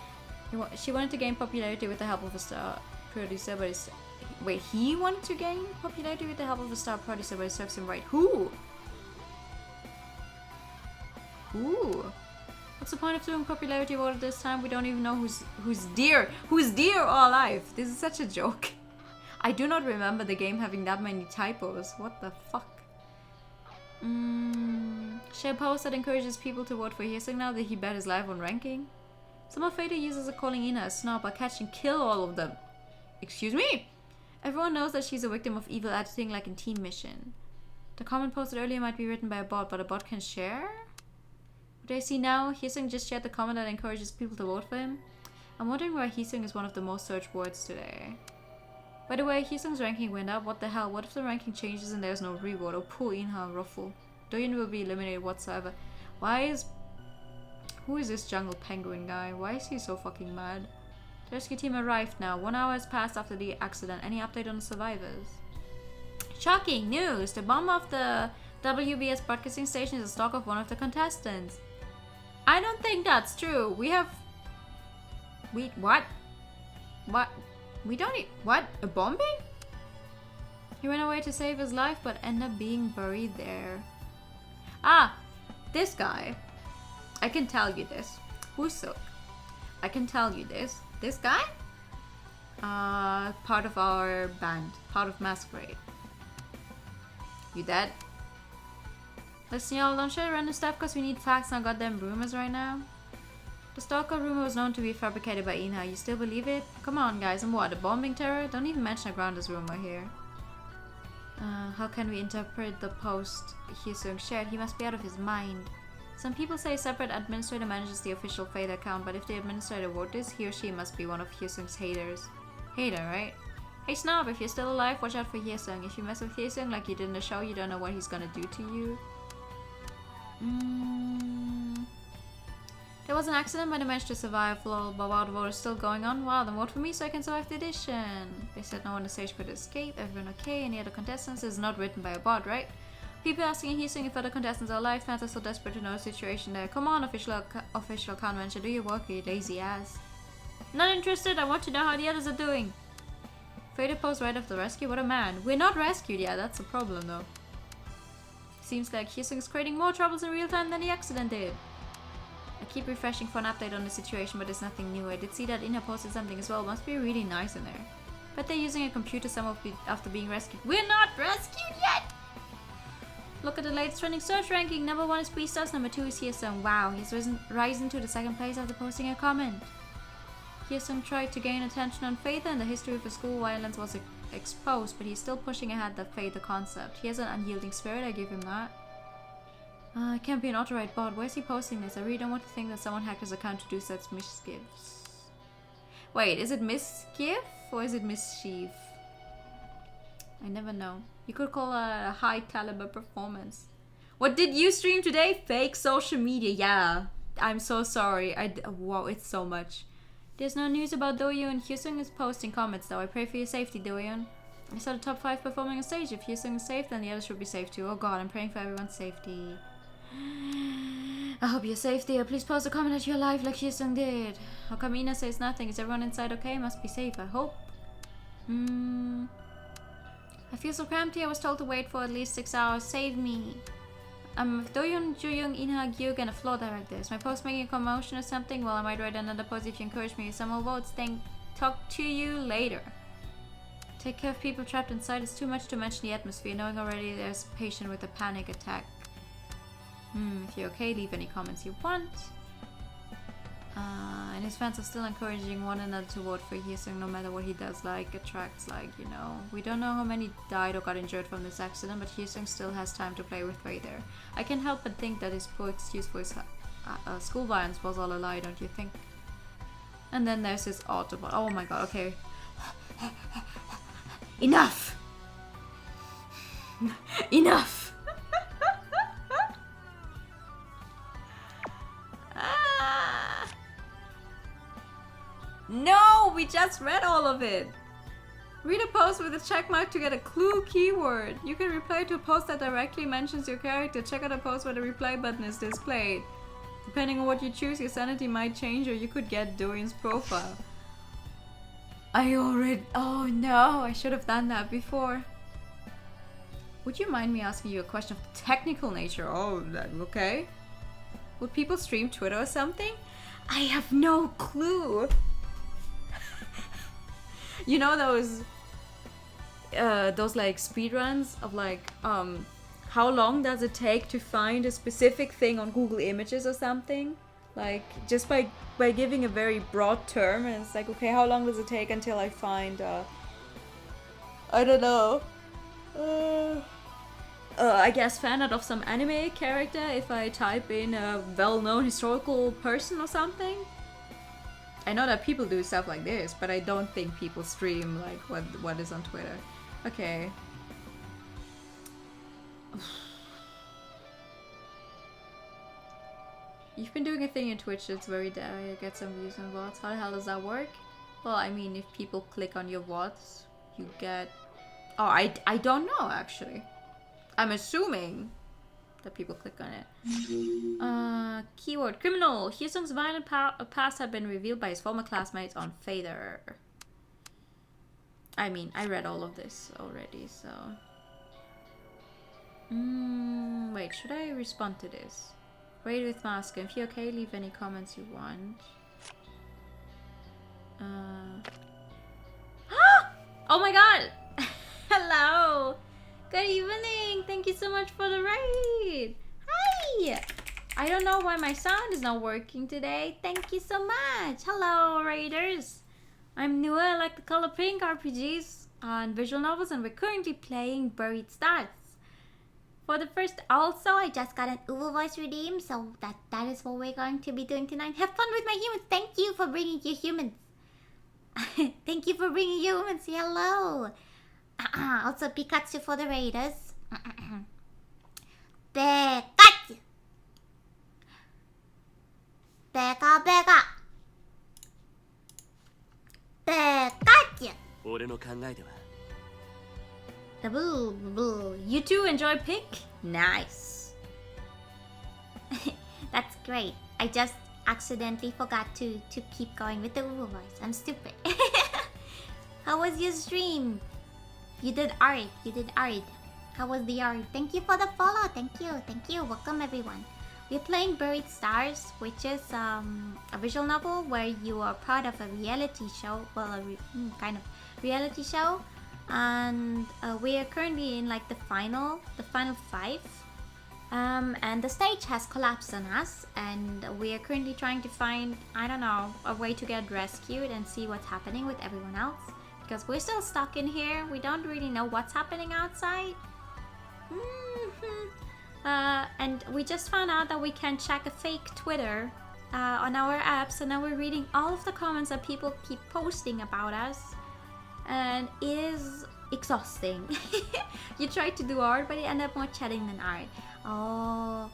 She wanted to gain popularity with the help of a star producer, but it's... Wait, he wanted to gain popularity with the help of a star producer, but it serves him right. Who? What's the point of doing popularity vote at this time? We don't even know who's dear or alive. This is such a joke. I do not remember the game having that many typos. What the fuck? Share a post that encourages people to vote for Hyesung now that he bet his life on ranking. Some of Fader users are calling Ina a snob, but catch and kill all of them. Excuse me? Everyone knows that she's a victim of evil editing like in Team Mission. The comment posted earlier might be written by a bot, but a bot can share? What I see now, Hyesung just shared the comment that encourages people to vote for him. I'm wondering why Hyesung is one of the most searched words today. By the way, Hyesung's ranking went up. What the hell? What if the ranking changes and there's no revote? Oh, poor Inha Ruffle. Doyoung will be eliminated whatsoever. Who is this jungle penguin guy? Why is he so fucking mad? The rescue team arrived now. 1 hour has passed after the accident. Any update on the survivors? Shocking news! The bomb of the WBS broadcasting station is a stock of one of the contestants. I don't think that's true. What? We don't need... What? A bombing? He ran away to save his life, but ended up being buried there. Ah! This guy. I can tell you this. Husuk. I can tell you this. This guy? Part of our band. Part of Masquerade. You dead? Listen, y'all, don't share random stuff because we need facts, not goddamn rumors right now. The stalker rumor was known to be fabricated by Ina. You still believe it? Come on, guys. And what? A bombing terror? Don't even mention a grounders rumor here. How can we interpret the post Hyesung shared? He must be out of his mind. Some people say a separate administrator manages the official Fader account, but if the administrator wrote this, he or she must be one of Hyesung's haters. Hater, right? Hey Snob, if you're still alive, watch out for Hyesung. If you mess with Hyesung like you did in the show, you don't know what he's gonna do to you. There was an accident, but I managed to survive. Lol, but while the vote is still going on, wow, then vote for me so I can survive the edition. They said no one on the stage could escape. Everyone okay? Any other contestants? This is not written by a bot, right? People asking Hyesung if other contestants are alive. Fans are so desperate to know the situation there. Come on, official account manager, do your work, you lazy ass. Not interested. I want to know how the others are doing. Fader post right after the rescue. What a man. We're not rescued. Yeah, that's a problem though. Seems like Hyesung is creating more troubles in real time than the accident did. I keep refreshing for an update on the situation, but there's nothing new. I did see that Ina posted something as well. Must be really nice in there. But they're using a computer after being rescued. We're not rescued yet! Look at the latest trending search ranking. Number 1 is Beastars, number 2 is Hyesung. Wow, he's risen to the 2nd place after posting a comment. Hyesung tried to gain attention on Faith and the history of the school violence was exposed, but he's still pushing ahead the Faith concept. He has an unyielding spirit, I give him that. It can't be an auto-write bot. Where's he posting this? I really don't want to think that someone hacked his account to do such mischiefs. Wait, is it mischief or is it mischief? I never know. You could call it a high caliber performance. What did you stream today? Fake social media. Yeah, I'm so sorry. Wow, it's so much. There's no news about Doyoon. Hyesung is posting comments though. I pray for your safety, Doyoon. I saw the top 5 performing on stage. If Hyesung is safe, then the others should be safe too. Oh god, I'm praying for everyone's safety. I hope you're safe there. Please post a comment that you're alive like Hyesung did. How come Ina says nothing? Is everyone inside okay? Must be safe, I hope. I feel so cramped here. I was told to wait for at least 6 hours. Save me. If Doyoon, Jooyoung, Ina, Gyug, and a floor director. Is my post making a commotion or something? Well, I might write another post if you encourage me with some more votes. Talk to you later. Take care of people trapped inside. It's too much to mention the atmosphere, knowing already there's a patient with a panic attack. If you're okay, leave any comments you want. And his fans are still encouraging one another to vote for Hyesung no matter what he does, like, attracts, like, you know. We don't know how many died or got injured from this accident, but Hyesung still has time to play with Vader. I can't help but think that his poor excuse for his school violence was all a lie, don't you think? And then there's his Autobot. Oh my god, okay. Enough! Enough! No, we just read all of it. Read a post with a check mark to get a clue keyword. You can reply to a post that directly mentions your character. Check out a post where the reply button is displayed. Depending on what you choose, your sanity might change or you could get Dorian's profile. Oh no, I should have done that before. Would you mind me asking you a question of technical nature? Oh, okay. Would people stream Twitter or something? I have no clue. You know those like speedruns of like how long does it take to find a specific thing on Google Images or something? Like just by giving a very broad term, and it's like, okay, how long does it take until I find I don't know. I guess fan art of some anime character if I type in a well-known historical person or something. I know that people do stuff like this, but I don't think people stream like what is on Twitter. Okay. You've been doing a thing in Twitch that's very dire. Get some views on VODs. How the hell does that work? Well, I mean, if people click on your VODs, you get... Oh, I don't know, actually. I'm assuming that people click on it. Keyword criminal. Hyesung's violent past had been revealed by his former classmates on Fader. I mean, I read all of this already, so... wait, should I respond to this? Raid with mask. If you're okay, leave any comments you want. Oh my god! Hello! Good evening! Thank you so much for the raid! Yay! I don't know why my sound is not working today. Thank you so much. Hello, Raiders. I'm Nua, I like the color pink RPGs and visual novels, and we're currently playing Buried Stars. For the first, also, I just got an Uber voice redeem, so that is what we're going to be doing tonight. Have fun with my humans. Thank you for bringing your humans. Thank you for bringing humans. Hello. Also, Pikachu for the Raiders. Pikachu. Peka, Peka. Pikachu. 俺の考えでは Double, double. You two enjoy pink? Nice. That's great. I just accidentally forgot to keep going with the Uber voice. I'm stupid. How was your stream? You did art. You did art. How was the art? Thank you for the follow. Thank you. Thank you. Welcome everyone. We're playing Buried Stars, which is a visual novel where you are part of a reality show. Well, kind of reality show. And we are currently in like the final 5. And the stage has collapsed on us, and we are currently trying to find, I don't know, a way to get rescued and see what's happening with everyone else, because we're still stuck in here. We don't really know what's happening outside. And we just found out that we can check a fake Twitter on our app, so now we're reading all of the comments that people keep posting about us, and it is exhausting. You try to do art, but you end up more chatting than art. Oh,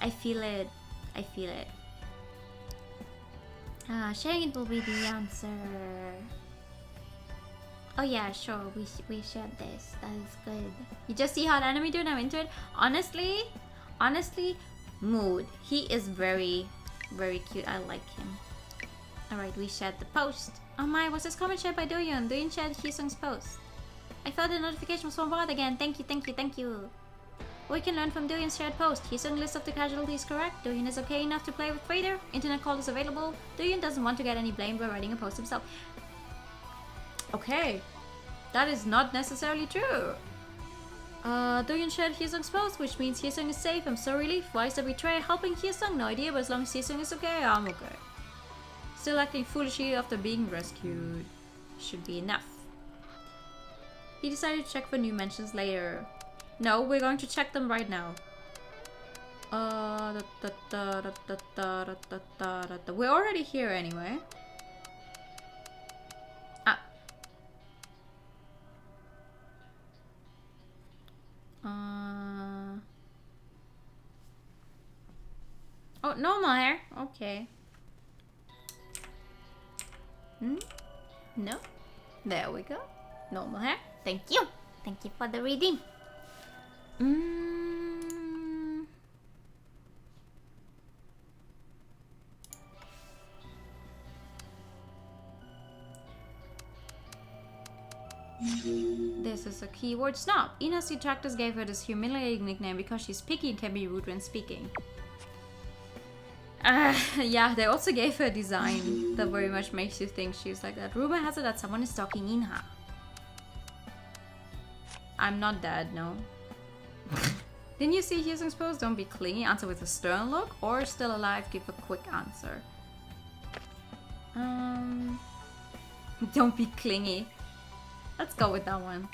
I feel it. I feel it. Sharing it will be the answer. Oh yeah, sure. We shared this. That is good. You just see how the enemy do, and I'm into it. Honestly, mood. He is very, very cute. I like him. All right, we shared the post. Oh my, was this comment shared by Doyun? Doyun shared Hyesung's post. I thought the notification was from Bot again. Thank you, thank you, thank you. We can learn from Doyun's shared post. Hyesung list of the casualties correct. Doyun is okay enough to play with Vader. Internet call is available. Doyun doesn't want to get any blame by writing a post himself. Okay, that is not necessarily true. Doyun shared Hyesung's post, which means Hyesung is safe. I'm so relieved. Why is the betray helping Hyesung? No idea, but as long as Hyesung is okay, I'm okay. Still acting foolishly after being rescued. Should be enough. He decided to check for new mentions later. No, we're going to check them right now. We're already here anyway. Oh, normal hair. Okay. No. There we go. Normal hair. Thank you. Thank you for the reading. This is a keyword snob. Ina's detractors gave her this humiliating nickname because she's picky and can be rude when speaking. Yeah, they also gave her a design that very much makes you think she's like that. Rumor has it that someone is stalking Inha. I'm not dead, no. Didn't you see Hyesung's post? Don't be clingy, answer with a stern look, or still alive, give a quick answer. Don't be clingy. Let's go with that one.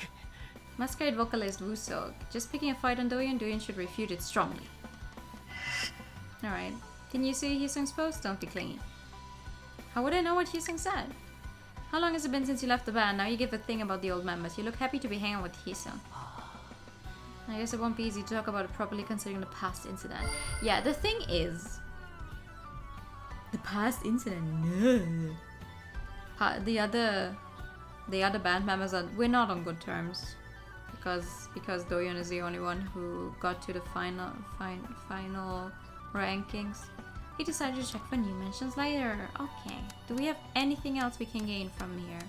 Masquerade vocalist Wusog. Just picking a fight on Doyun, Doyun should refute it strongly. Alright. Didn't you see Hyesung's post? Don't be clingy. How would I know what Hyesung said? How long has it been since you left the band? Now you give a thing about the old members. You look happy to be hanging with Hyesung. I guess it won't be easy to talk about it properly considering the past incident. Yeah, the thing is... The past incident? No. The other band members are... We're not on good terms. Because Doyun is the only one who got to the final rankings. He decided to check for new mentions later. Okay. Do we have anything else we can gain from here?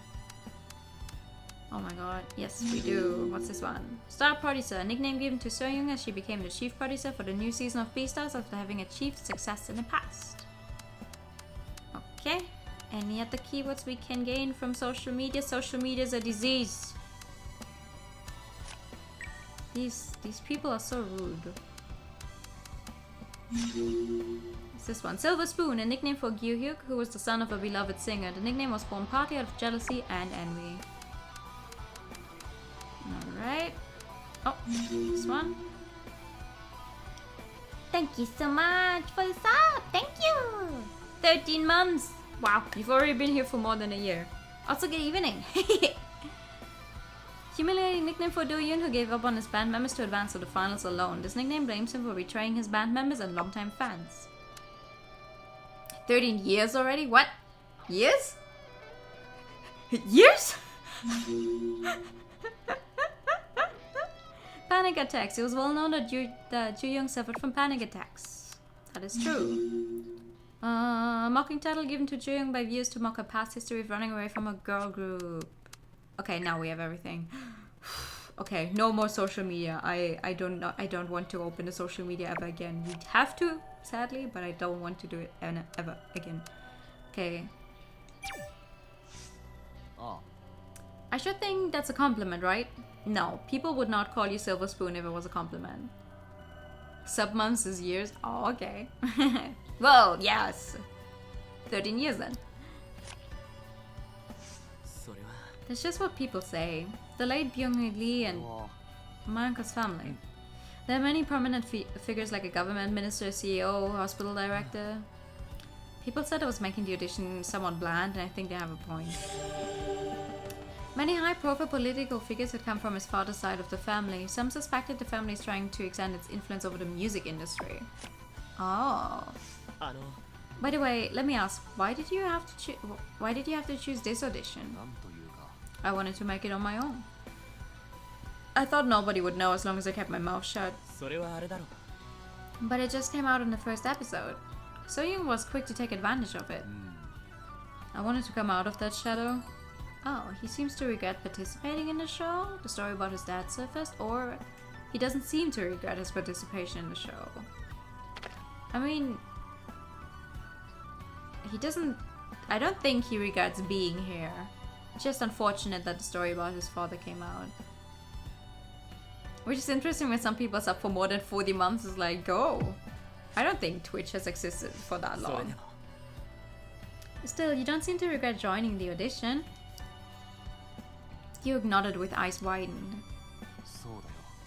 Oh my god. Yes, we do. What's this one? Star Producer. A nickname given to Soyoung as she became the chief producer for the new season of Beastars after having achieved success in the past. Okay. Any other keywords we can gain from social media? Social media is a disease. These people are so rude. It's this one. Silver Spoon, a nickname for Gyu-hyuk, who was the son of a beloved singer. The nickname was born partly out of jealousy and envy. Alright. Oh, this one. Thank you so much for the sub. Thank you. 13 months! Wow, you've already been here for more than a year. Also, good evening. Humiliating nickname for Do-yoon, who gave up on his band members to advance to the finals alone. This nickname blames him for betraying his band members and longtime fans. 13 years already? What? Years? Years? Panic attacks. It was well known that Ju-young suffered from panic attacks. That is true. Mocking title given to Ju-young by viewers to mock her past history of running away from a girl group. Okay, now we have everything. Okay, no more social media. I don't want to open the social media ever again. We have to, sadly, but I don't want to do it ever again. Okay. Oh. I should think that's a compliment, right? No, people would not call you Silver Spoon if it was a compliment. Sub months is years? Oh, okay. Well, yes. 13 years then. That's just what people say. The late Byung-hee Lee and Manka's family. There are many prominent figures like a government minister, CEO, hospital director. People said I was making the audition somewhat bland, and I think they have a point. Many high-profile political figures had come from his father's side of the family. Some suspected the family is trying to extend its influence over the music industry. Oh. By the way, let me ask, why did you have to choose this audition? I wanted to make it on my own. I thought nobody would know as long as I kept my mouth shut. But it just came out in the first episode. So-yoon was quick to take advantage of it. I wanted to come out of that shadow. Oh, he seems to regret participating in the show? The story about his dad surfaced? Or he doesn't seem to regret his participation in the show? I mean, he doesn't... I don't think he regrets being here. It's just unfortunate that the story about his father came out. Which is interesting when some people sub for more than 40 months is like, go. I don't think Twitch has existed for that long. Still, you don't seem to regret joining the audition. Hyuk nodded with eyes widened.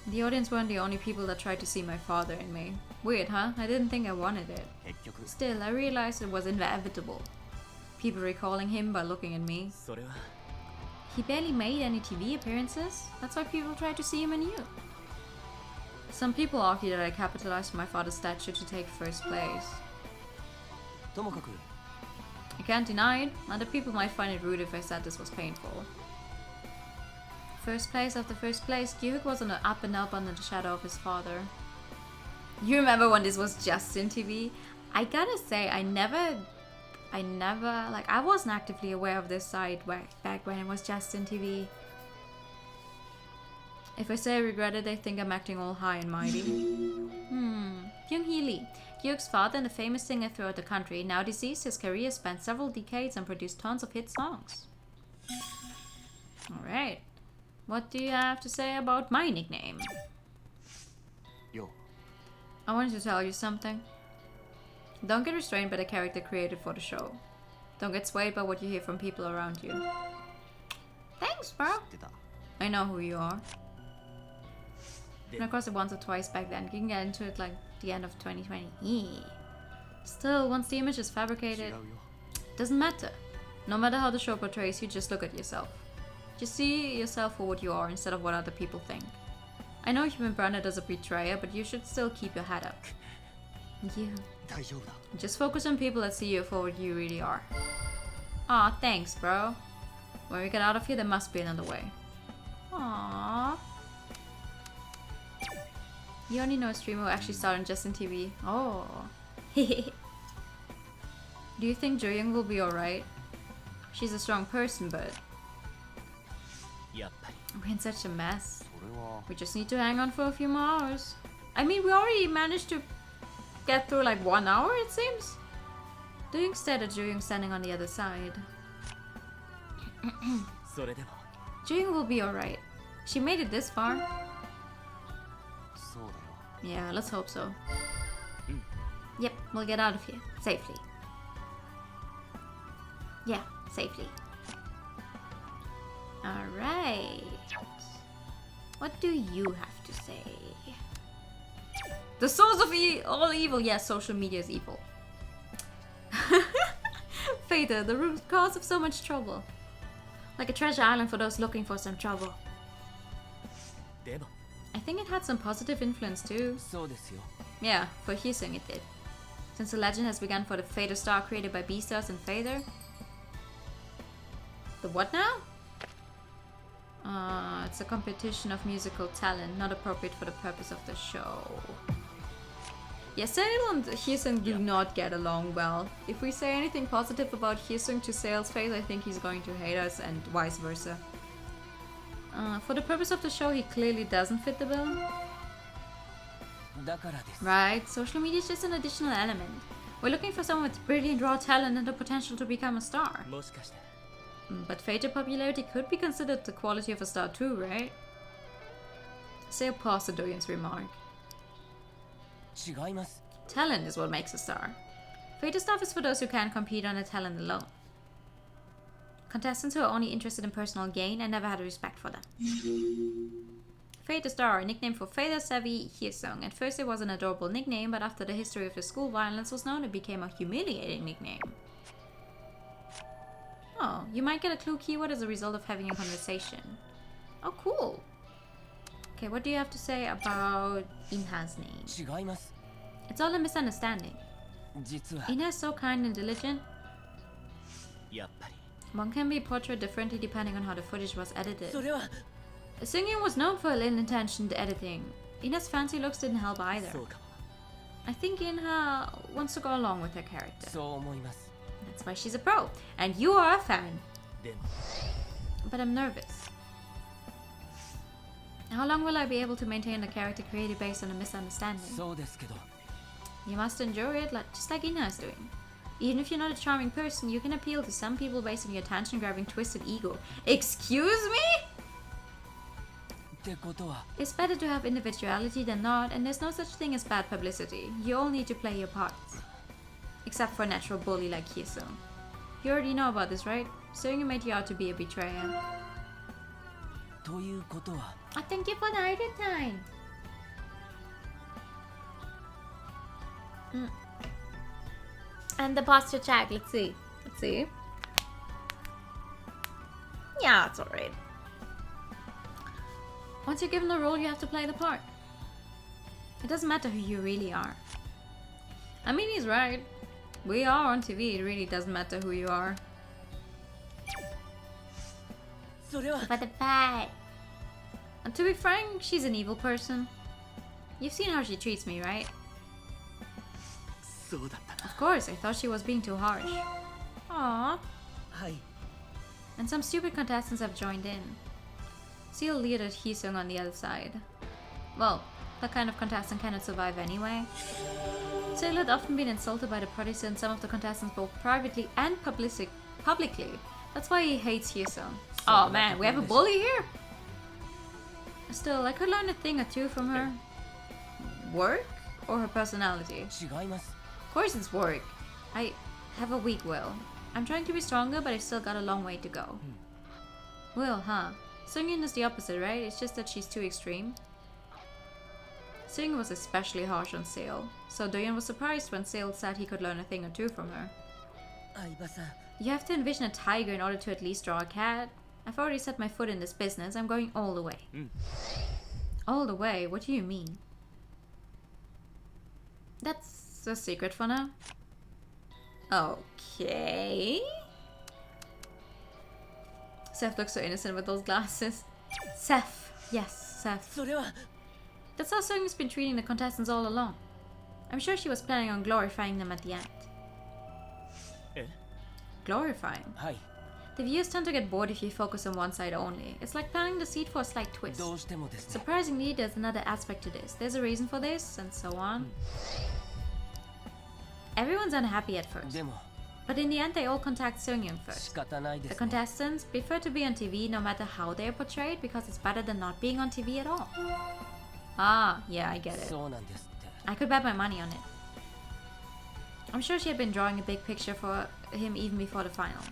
The audience weren't the only people that tried to see my father in me. Weird, huh? I didn't think I wanted it. Still, I realized it was inevitable. People recalling him by looking at me. He barely made any TV appearances. That's why people tried to see him in you. Some people argue that I capitalized on my father's statue to take first place. I can't deny it. Other people might find it rude if I said this was painful. First place after first place, Gyu-hyuk was on the up and up under the shadow of his father. You remember when this was Justin TV? I gotta say, I wasn't actively aware of this site back when it was Justin TV. If I say I regret it, they think I'm acting all high and mighty. Byung-hee Lee, Gyu-hyuk's father and a famous singer throughout the country. Now deceased, his career spanned several decades and produced tons of hit songs. Alright. What do you have to say about my nickname? Yo. I wanted to tell you something. Don't get restrained by the character created for the show. Don't get swayed by what you hear from people around you. Thanks, bro. I know who you are. And of course it once or twice back then. You can get into it like the end of 2020. Still, once the image is fabricated, doesn't matter. No matter how the show portrays you, just look at yourself. Just see yourself for what you are instead of what other people think. I know you've been branded as a betrayer, but you should still keep your head up. You. Just focus on people that see you for what you really are. Aw, thanks, bro. When we get out of here, there must be another way. Aww. You only know a streamer who actually starred on Justin TV. Oh. Do you think Jo-young will be alright? She's a strong person, but... we're in such a mess. We just need to hang on for a few more hours. I mean, we already managed to get through like 1 hour, it seems. Do-young stared at Jo-young standing on the other side. Jo-young will be alright. She made it this far. Yeah, let's hope so. Yep, we'll get out of here. Safely. Yeah, safely. Alright. What do you have to say? The source of all evil. Yes, social media is evil. Fader, the root cause of so much trouble. Like a treasure island for those looking for some trouble. I think it had some positive influence too. Yeah, for Hyosung it did. Since the legend has begun for the Fader Star created by Beastars and Fader. The what now? It's a competition of musical talent, not appropriate for the purpose of the show. Yeah, Sale and Hyosung do not get along well. If we say anything positive about Hyosung to Sale's face, I think he's going to hate us and vice versa. For the purpose of the show, he clearly doesn't fit the bill. Right, social media is just an additional element. We're looking for someone with brilliant raw talent and the potential to become a star. But Fader popularity could be considered the quality of a star too, right? Sale paused Doyen's remark. Talent is what makes a star. Fader stuff is for those who can't compete on their talent alone. Contestants who are only interested in personal gain and never had a respect for them. Fader Star, a nickname for Fader Savvy Hyosung. At first it was an adorable nickname, but after the history of the school violence was known, it became a humiliating nickname. Oh, you might get a clue keyword as a result of having a conversation. Oh, cool. Okay, what do you have to say about Inha's name? It's all a misunderstanding. Inha is so kind and diligent. One can be portrayed differently depending on how the footage was edited. Singing was known for ill-intentioned editing. Inha's fancy looks didn't help either. I think Inha wants to go along with her character. That's why she's a pro. And you are a fan. But I'm nervous. How long will I be able to maintain a character created based on a misunderstanding? You must endure it, just like Inha is doing. Even if you're not a charming person, you can appeal to some people based on your attention-grabbing twisted ego. Excuse me? It's better to have individuality than not, and there's no such thing as bad publicity. You all need to play your parts. Except for a natural bully like Hyosung. You already know about this, right? Soyun made you out to be a betrayer. Oh, thank you for the idea time. And the posture check. Let's see. Yeah, it's alright. Once you're given the role, you have to play the part. It doesn't matter who you really are. I mean, he's right. We are on TV, it really doesn't matter who you are. But the bad. And to be frank, she's an evil person. You've seen how she treats me, right? Of course, I thought she was being too harsh. Aww. And some stupid contestants have joined in. Seal leader Hyosung on the other side. Well, that kind of contestant cannot survive anyway. Seal had often been insulted by the producer and some of the contestants both privately and publicly. That's why he hates Hyosung. Oh man, we have a bully here? Still, I could learn a thing or two from her. Work? Or her personality? Of course it's work. I have a weak will. I'm trying to be stronger, but I've still got a long way to go. Will, huh? Seungin is the opposite, right? It's just that she's too extreme. Seungin was especially harsh on Sale, so Doyen was surprised when Sale said he could learn a thing or two from her. You have to envision a tiger in order to at least draw a cat. I've already set my foot in this business. I'm going all the way. All the way? What do you mean? That's a secret for now. Okay. Seth looks so innocent with those glasses. Seth. Yes, Seth. That's how Seung's been treating the contestants all along. I'm sure she was planning on glorifying them at the end. Glorifying? The viewers tend to get bored if you focus on one side only. It's like planting the seed for a slight twist. Surprisingly, there's another aspect to this. There's a reason for this, and so on. Everyone's unhappy at first. But in the end, they all contact Seungyeon first. The contestants prefer to be on TV no matter how they are portrayed because it's better than not being on TV at all. Ah, yeah, I get it. I could bet my money on it. I'm sure she had been drawing a big picture for him even before the final.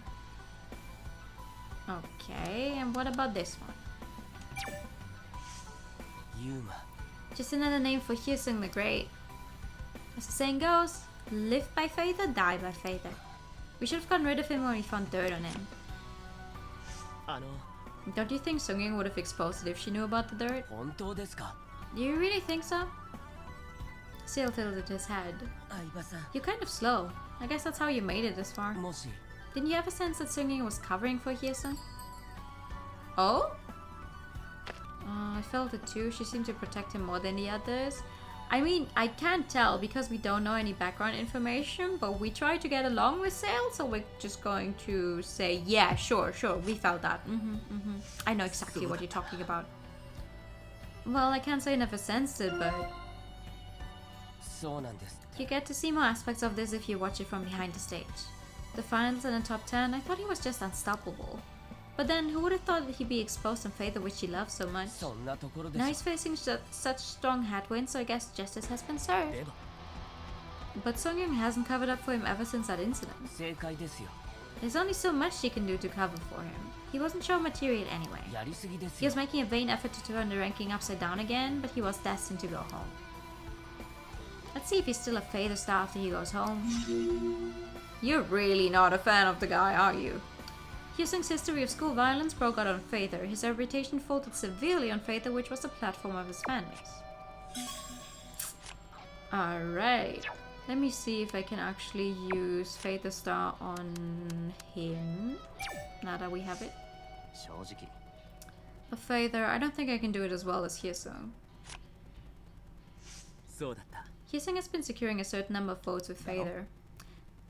Okay, and what about this one? Yuma. Just another name for Hyosung the Great. As the saying goes, live by faith or die by faith. We should have gotten rid of him when we found dirt on him. あの Don't you think Sungin would have exposed it if she knew about the dirt? 本当ですか Do you really think so? Seal tilted his head. 相葉さん You're kind of slow. I guess that's how you made it this far. もし Didn't you ever sense that Sungin was covering for Hyosung? Oh? I felt it too. She seemed to protect him more than the others. I mean, I can't tell because we don't know any background information, but we try to get along with Sail, so we're just going to say, yeah, sure, we felt that. I know exactly what you're talking about. Well, I can't say I never sensed it, but そうなんです you get to see more aspects of this if you watch it from behind the stage. The finals and the top 10, I thought he was just unstoppable. But then, who would have thought that he'd be exposed on Faith, which he loves so much? そんなところで Now す he's facing such strong headwinds, so I guess justice has been served. でも But Songyung hasn't covered up for him ever since that incident. 正解ですよ There's only so much she can do to cover for him. He wasn't shown material anyway. やりすぎです He よ was making a vain effort to turn the ranking upside down again, but he was destined to go home. Let's see if he's still a Faither star after he goes home. You're really not a fan of the guy, are you? Hyosung's history of school violence broke out on Faither. His reputation faltered severely on Faither, which was the platform of his fanbase. Alright. Let me see if I can actually use Faither Star on him. Now that we have it. 正直 But Faither, I don't think I can do it as well as Hyosung. そうだった Hyosung has been securing a certain number of votes with Faither.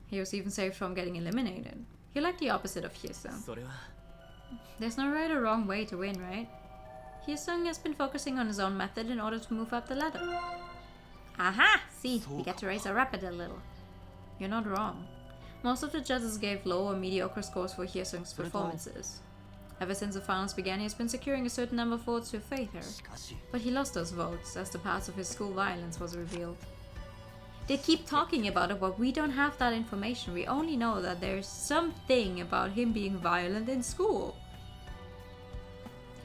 He was even saved from getting eliminated. You're like the opposite of Hyosung. それは There's no right or wrong way to win, right? Hyosung has been focusing on his own method in order to move up the ladder. Aha! See, we get to raise our rapid a little. You're not wrong. Most of the judges gave low or mediocre scores for Hyosung's performances. Ever since the finals began, he has been securing a certain number of votes with Faither. しかし But he lost those votes as the past of his school violence was revealed. They keep talking about it, but we don't have that information. We only know that there's something about him being violent in school.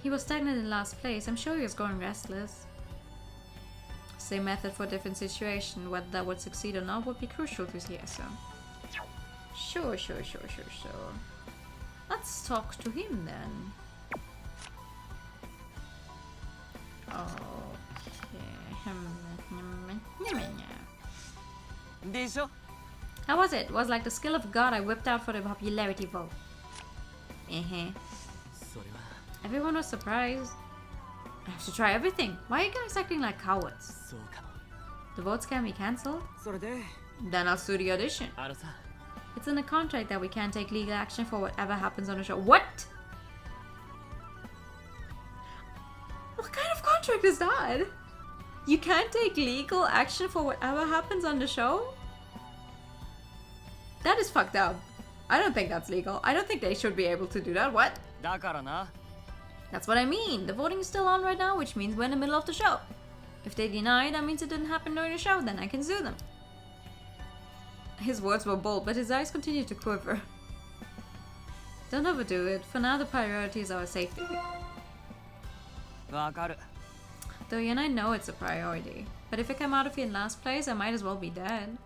He was stagnant in last place. I'm sure he was growing restless. Same method for different situation. Whether that would succeed or not would be crucial to see so. Sure. Let's talk to him then. Okay. でしょ How was it? Was like the skill of God I whipped out for the popularity vote. それは Everyone was surprised. I have to try everything. Why are you guys acting like cowards? そうかも The votes can be cancelled? それで Then I'll sue the audition. あのさ It's in the contract that we can't take legal action for whatever happens on the show. What? What kind of contract is that? You can't take legal action for whatever happens on the show? That is fucked up. I don't think that's legal. I don't think they should be able to do that. What? だからな That's what I mean. The voting is still on right now, which means we're in the middle of the show. If they deny, that means it didn't happen during the show, then I can sue them. His words were bold, but his eyes continued to quiver. Don't overdo it. For now, the priority is our safety. わかる Though you and I know it's a priority. But if I come out of here in last place, I might as well be dead.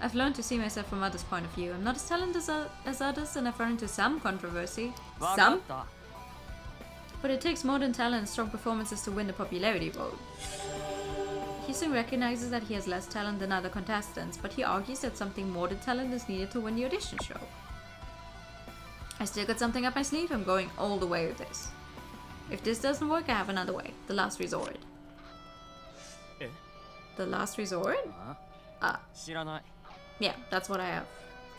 I've learned to see myself from others' point of view. I'm not as talented as others, and I've run into some controversy. わか Some? った But it takes more than talent and strong performances to win the popularity vote. Hyosung recognizes that he has less talent than other contestants, but he argues that something more than talent is needed to win the audition show. I still got something up my sleeve. I'm going all the way with this. If this doesn't work, I have another way. The last resort. え The last resort? 知らない Yeah, that's what I have.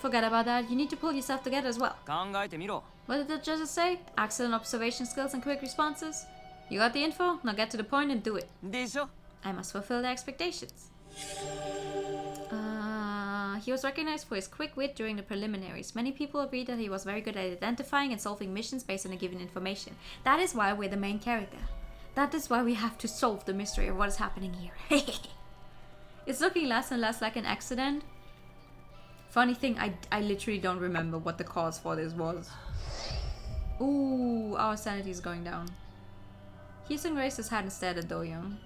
Forget about that. You need to pull yourself together as well. 考えてみろ What did the judges say? Excellent observation skills and quick responses? You got the info? Now get to the point and do it. でしょ I must fulfill their expectations. He was recognized for his quick wit during the preliminaries. Many people agreed that he was very good at identifying and solving missions based on a given information. That is why we're the main character. That is why we have to solve the mystery of what is happening here. It's looking less and less like an accident. Funny thing, I literally don't remember what the cause for this was. Ooh, our sanity is going down. Hyesung raised his hand and stared at Do-young.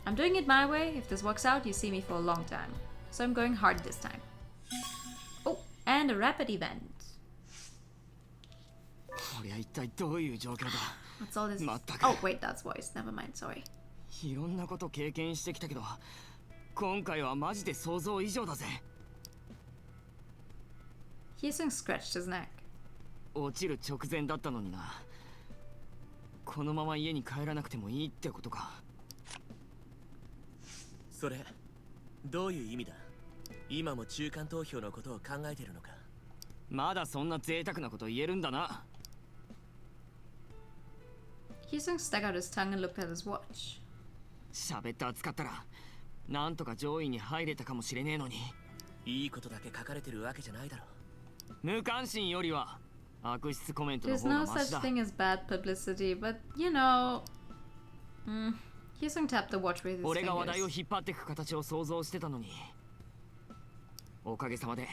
I'm doing it my way. If this works out, you see me for a long time. So I'm going hard this time. Oh, and a rapid event. What's all this? Oh, wait, that's voice. Never mind, sorry. いろんなこと経験してきたけど、今回はマジで想像以上だぜ。Hyesung scratched his neck. 落ちる直前だったのにな。このまま家に帰らなくてもいいってことか。それ、どういう意味だ？今も中間投票のことを考えてるのか？まだそんな贅沢なこと言えるんだな。Hyesung stuck out his tongue and looked at his watch. 喋って扱ったら、なんとか上位に入れたかもしれねえのに。いいことだけ書かれてるわけじゃないだろ。無関心よりは悪質コメントの There's 方が no マシ such だ。thing as bad publicity, but you know. Hyesung tapped the watch with his 俺が話題を fingers. 引っ張っていく形を想像してたのに、おかげさまで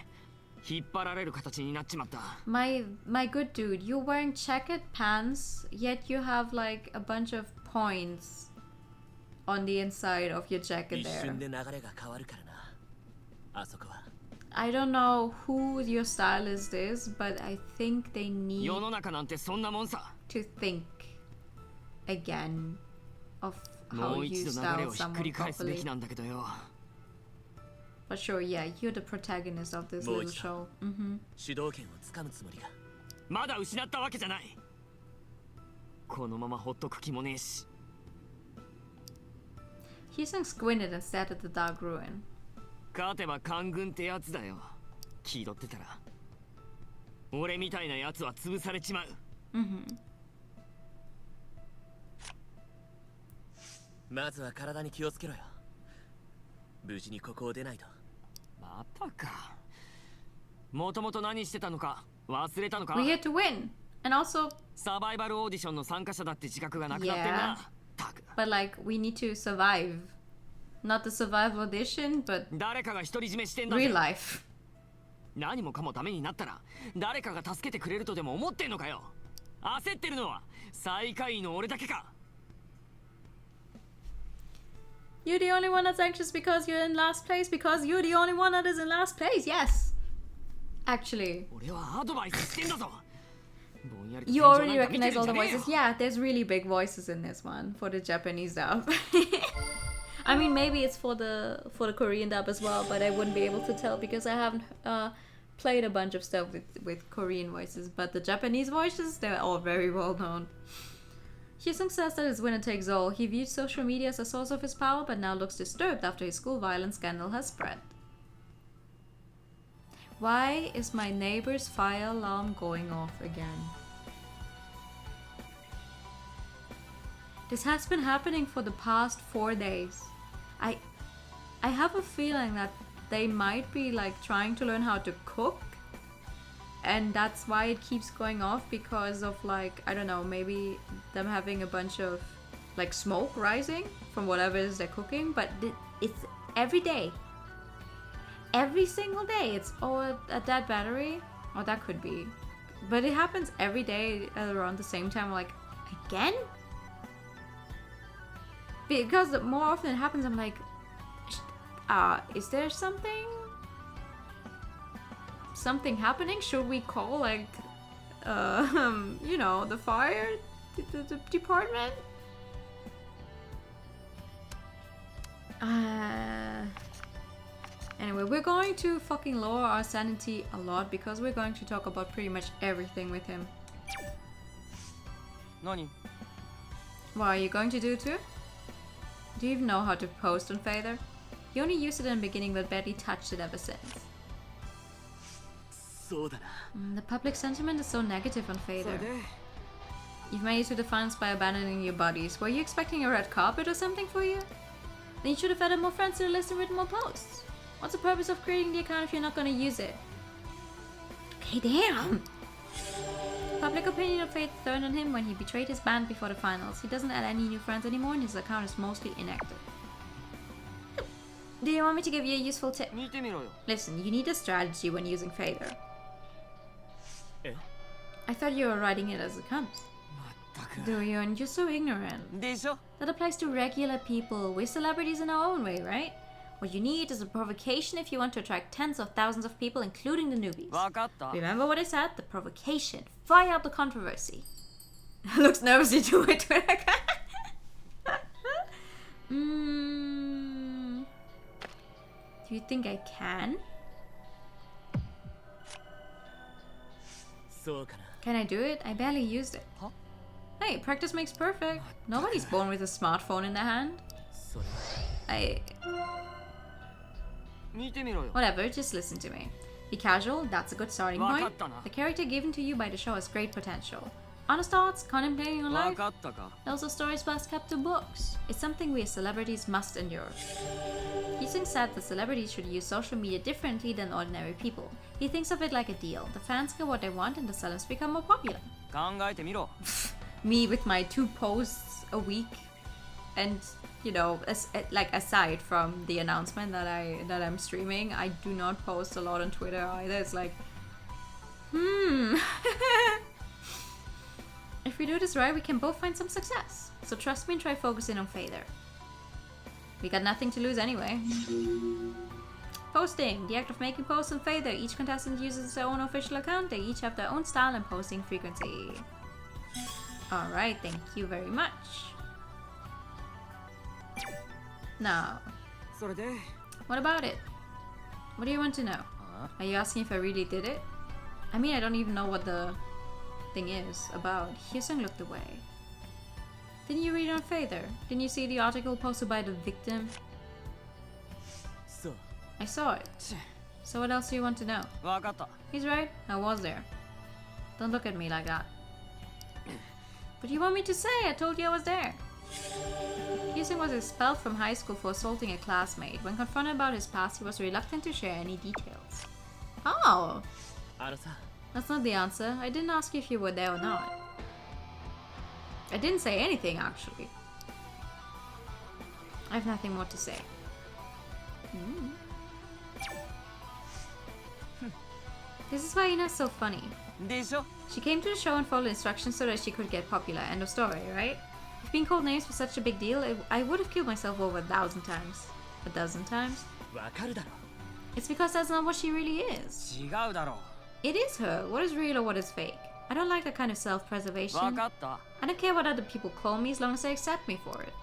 引っ張られる形になっちまった。My good dude, you're wearing checkered pants, yet you have like a bunch of points on the inside of your jacket 一 there. 瞬で流れが変わるからな。あそこは。I don't know who your stylist is, but I think they need 世の中なんてそんなもんさ。 to think again of も how う you 一度流れ style をひっくり someone 返すべ properly. きなんだけどよ。But sure, yeah, you're the protagonist of this Boy, little show. Mm-hmm. 主導権をつかむつもりが。まだ失ったわけじゃない。このままほっとく気もねえし。Hyesung squinted and stared at the dark ruin. 勝てば官軍ってやつだよ。気取ってたら俺みたいなやつは潰されちまう。まずは体に気をつけろよ。無事にここを出ないと。またか。もともと何してたのか忘れたのか。 We're here to win, and also, サバイバルオーディションの参加者だって自覚がなくなってんな。たく。 but like, we need to survive. Not the survival audition, but 誰かが独り占めしてんだ real ぜ。 life. 何もかもダメになったら誰かが助けてくれるとでも思ってんのかよ。焦ってるのは最下位の俺だけか。 You're the only one that's anxious because you're in last place, because you're the only one that is in last place, yes. Actually, 俺はアドバイスしてんだぞ。ぼんやりと you 天井 already なんか見て recognize るん all じ the ゃねえよ。 voices. Yeah, there's really big voices in this one for the Japanese dub. I mean, maybe it's for the Korean dub as well, but I wouldn't be able to tell because I haven't played a bunch of stuff with Korean voices. But the Japanese voices, they're all very well known. Hyesung says that his winner takes all. He viewed social media as a source of his power, but now looks disturbed after his school violence scandal has spread. Why is my neighbor's fire alarm going off again? This has been happening for the past 4 days. I have a feeling that they might be like trying to learn how to cook, and that's why it keeps going off, because of like, I don't know, maybe them having a bunch of like smoke rising from whatever it is they're cooking. But it's every day, every single day. It's at that battery, or that could be, but it happens every day around the same time. Like, again? Because the more often it happens, I'm like, is there something happening? Should we call like, you know, the fire the department? Anyway, we're going to fucking lower our sanity a lot because we're going to talk about pretty much everything with him. 何？ What are you going to do too? Do you even know how to post on Fader? You only used it in the beginning but barely touched it ever since. そうだな。 The public sentiment is so negative on それ Fader. で You've made it to the finals by abandoning your bodies. Were you expecting a red carpet or something for you? Then you should have added more friends to the list and written more posts. What's the purpose of creating the account if you're not gonna use it? Okay, damn! Public opinion of Faith turned on him when he betrayed his band before the finals. He doesn't add any new friends anymore and his account is mostly inactive. Do you want me to give you a useful tip? 見てみろよ。 Listen, you need a strategy when using Fader. え I thought you were writing it as it comes. まったく。 Do you? And you're so ignorant. でしょ That applies to regular people. We're celebrities in our own way, right? What you need is a provocation if you want to attract tens of thousands of people, including the newbies. わかった。 Remember what I said? The provocation. Fire up the controversy. Looks nervously to my Twitter account. Do you think I can? そうかな Can I do it? I barely used it. Huh? Hey, practice makes perfect. Nobody's born with a smartphone in their hand. それは I... 見てみろよ。 Whatever, just listen to me. Be casual, that's a good starting point. わかったな。 The character given to you by the show has great potential. Honest thoughts, contemplating on わ life, かったか。 also stories best kept to books. It's something we as celebrities must endure. Houston said that celebrities should use social media differently than ordinary people. He thinks of it like a deal. The fans get what they want and the sellers become more popular. 考えてみろ。 Me with my 2 posts a week and you know like aside from the announcement that I'm streaming, I do not post a lot on Twitter either. It's like if we do this right, we can both find some success. So trust me and try focusing on Fader. We got nothing to lose anyway. Posting. The act of making posts on Fader. Each contestant uses their own official account. They each have their own style and posting frequency. Alright, thank you very much. Now, それで、 what about it? What do you want to know? Are you asking if I really did it? I mean, I don't even know what the thing is about. Hyosung looked away. Didn't you read it on Fader? Didn't you see the article posted by the victim? そう I saw it. So what else do you want to know? わかった。 He's right. I was there. Don't look at me like that. But you want me to say? I told you I was there. Hyosung was expelled from high school for assaulting a classmate. When confronted about his past, he was reluctant to share any details. Oh, あのさ that's not the answer. I didn't ask you if you were there or not. I didn't say anything, actually. I have nothing more to say. This is why Ina's so funny. でしょ She came to the show and followed instructions so that she could get popular. End of story, right? If being called names was such a big deal, I would have killed myself over 1,000 times. A dozen times? わかるだろ It's because that's not what she really is. 違うだろ It is her. What is real or what is fake? I don't like that kind of う。わ self-preservation. かった。 I don't care what other people call me as long as they accept me for it.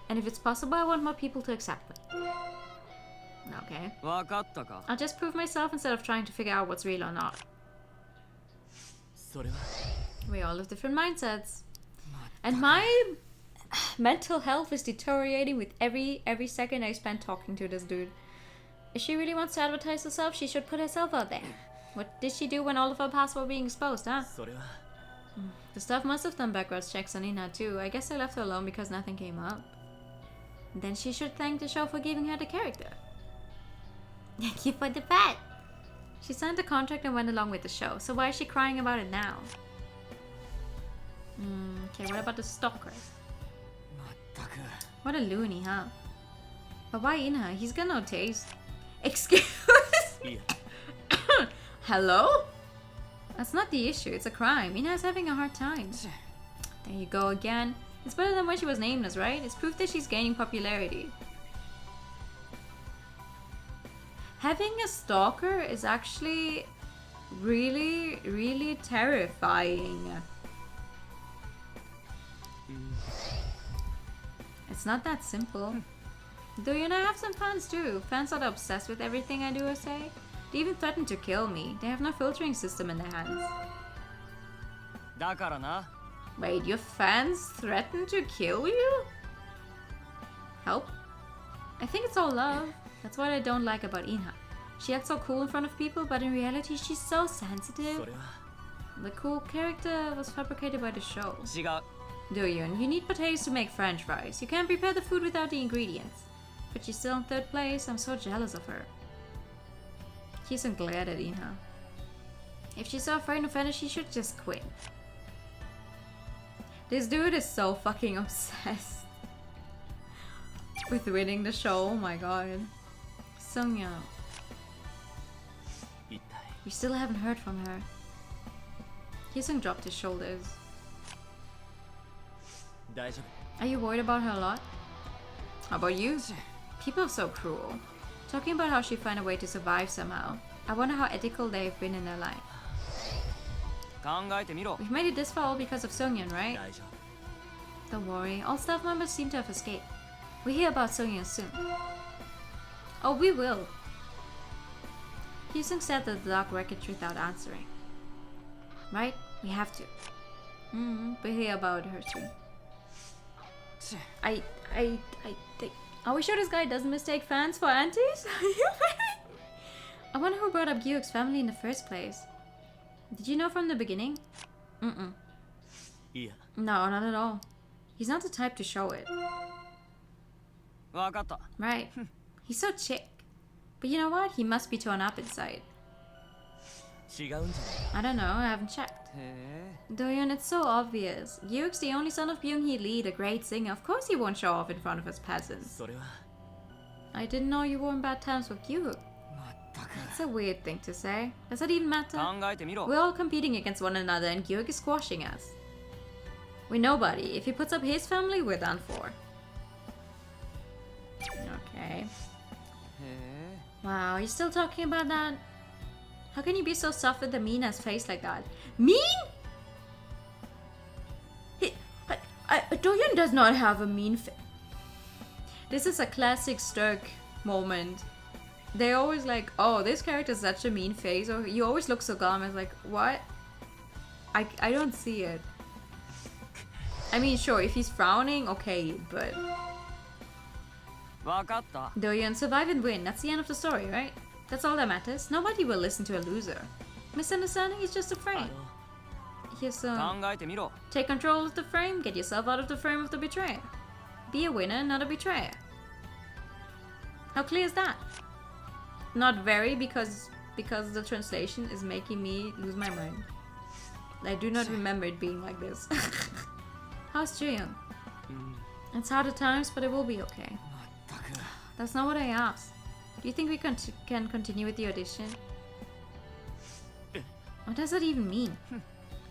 And if it's possible, I want more people to accept me. Okay. わかったか。 I'll just prove myself instead of trying to figure out what's real or not. それは We all have different mindsets. And my mental health is deteriorating with every second I spend talking to this dude. If she really wants to advertise herself, she should put herself out there. What did she do when all of her past were being exposed, huh? それは The staff must have done background checks on Ina too. I guess I left her alone because nothing came up. Then she should thank the show for giving her the character. Thank you for the bet. She signed the contract and went along with the show, so why is she crying about it now? Okay, what about the stalker? まったく。 What a loony, huh? But why Ina? He's got no taste. Excuse いや Hello? That's not the issue, it's a crime. Ina's having a hard time. There you go again. It's better than when she was nameless, right? It's proof that she's gaining popularity. Having a stalker is actually really, really terrifying. It's not that simple. Though you know, I have some fans too. Fans that are obsessed with everything I do or say. They even threaten to kill me. They have no filtering system in their hands. だからな。 Wait, your fans threaten to kill you? Help? I think it's all love. That's what I don't like about Inha. She acts so cool in front of people, but in reality she's so そ sensitive. れは The cool character was fabricated by the show. 違う。 Doyun, you need potatoes to make french fries. You can't prepare the food without the ingredients. But she's still in 3rd place. I'm so jealous of her. Hyosung glared at Inha. If she's so afraid of Fenner, she should just quit. This dude is so fucking obsessed with winning the show. Oh my god. Sungyeon. 一体 We still haven't heard from her. Hyesung dropped his shoulders. 大丈夫 Are you worried about her a lot? How about you? People are so cruel. Talking about how she found a way to survive somehow. I wonder how ethical they've been in their life. 考えてみろ。 We've made it this far all because of Sungyeon, right? 大丈 Don't worry, all staff members seem to have escaped. We'll hear about Sungyeon soon. Oh, we will. Hyesung said the dark wreckage without answering. Right? We have to. We'll hear about her soon. I think. Are we sure this guy doesn't mistake fans for aunties? I wonder who brought up Gyuk's family in the first place. Did you know from the beginning? 夫いや No, not at all. He's not the type to show it. わかった。 Right. He's so chick. But you know what? He must be torn up inside. 違うんじゃない I don't know, I haven't checked. へ Doyeon, it's so obvious. Gyuk's the only son of Byung-hee Lee, the great singer. Of course he won't show off in front of his peasants. それは I didn't know you were in bad terms with Gyuk. まったく。 That's a weird thing to say. Does that even matter? 考えてみろ。 We're all competing against one another and Gyuk is squashing us. We're nobody. If he puts up his family, we're done for. Okay. へえ。 Wow, you're still talking about that? How can you be so soft with the Mina's face like that? Mean? Doyeon does not have a mean face. This is a classic Sturk moment. They always like, oh, this character's such a mean face, or you always look so calm. It's like, what? I don't see it. I mean, sure, if he's frowning, okay, but わかった。 Doyeon, survive and win. That's the end of the story, right? That's all that matters. Nobody will listen to a loser. Misunderstanding is just a あ frame. の Here's 考えてみろ。 take control of the frame, get yourself out of the frame of the betrayer. Be a winner, not a betrayer. How clear is that? Not very, because the translation is making me lose my mind. I do not remember it being like this. How's Jiyoung? It's hard at times, but it will be okay. まったく。 That's not what I asked. Do you think we can continue with the audition? What does that even mean?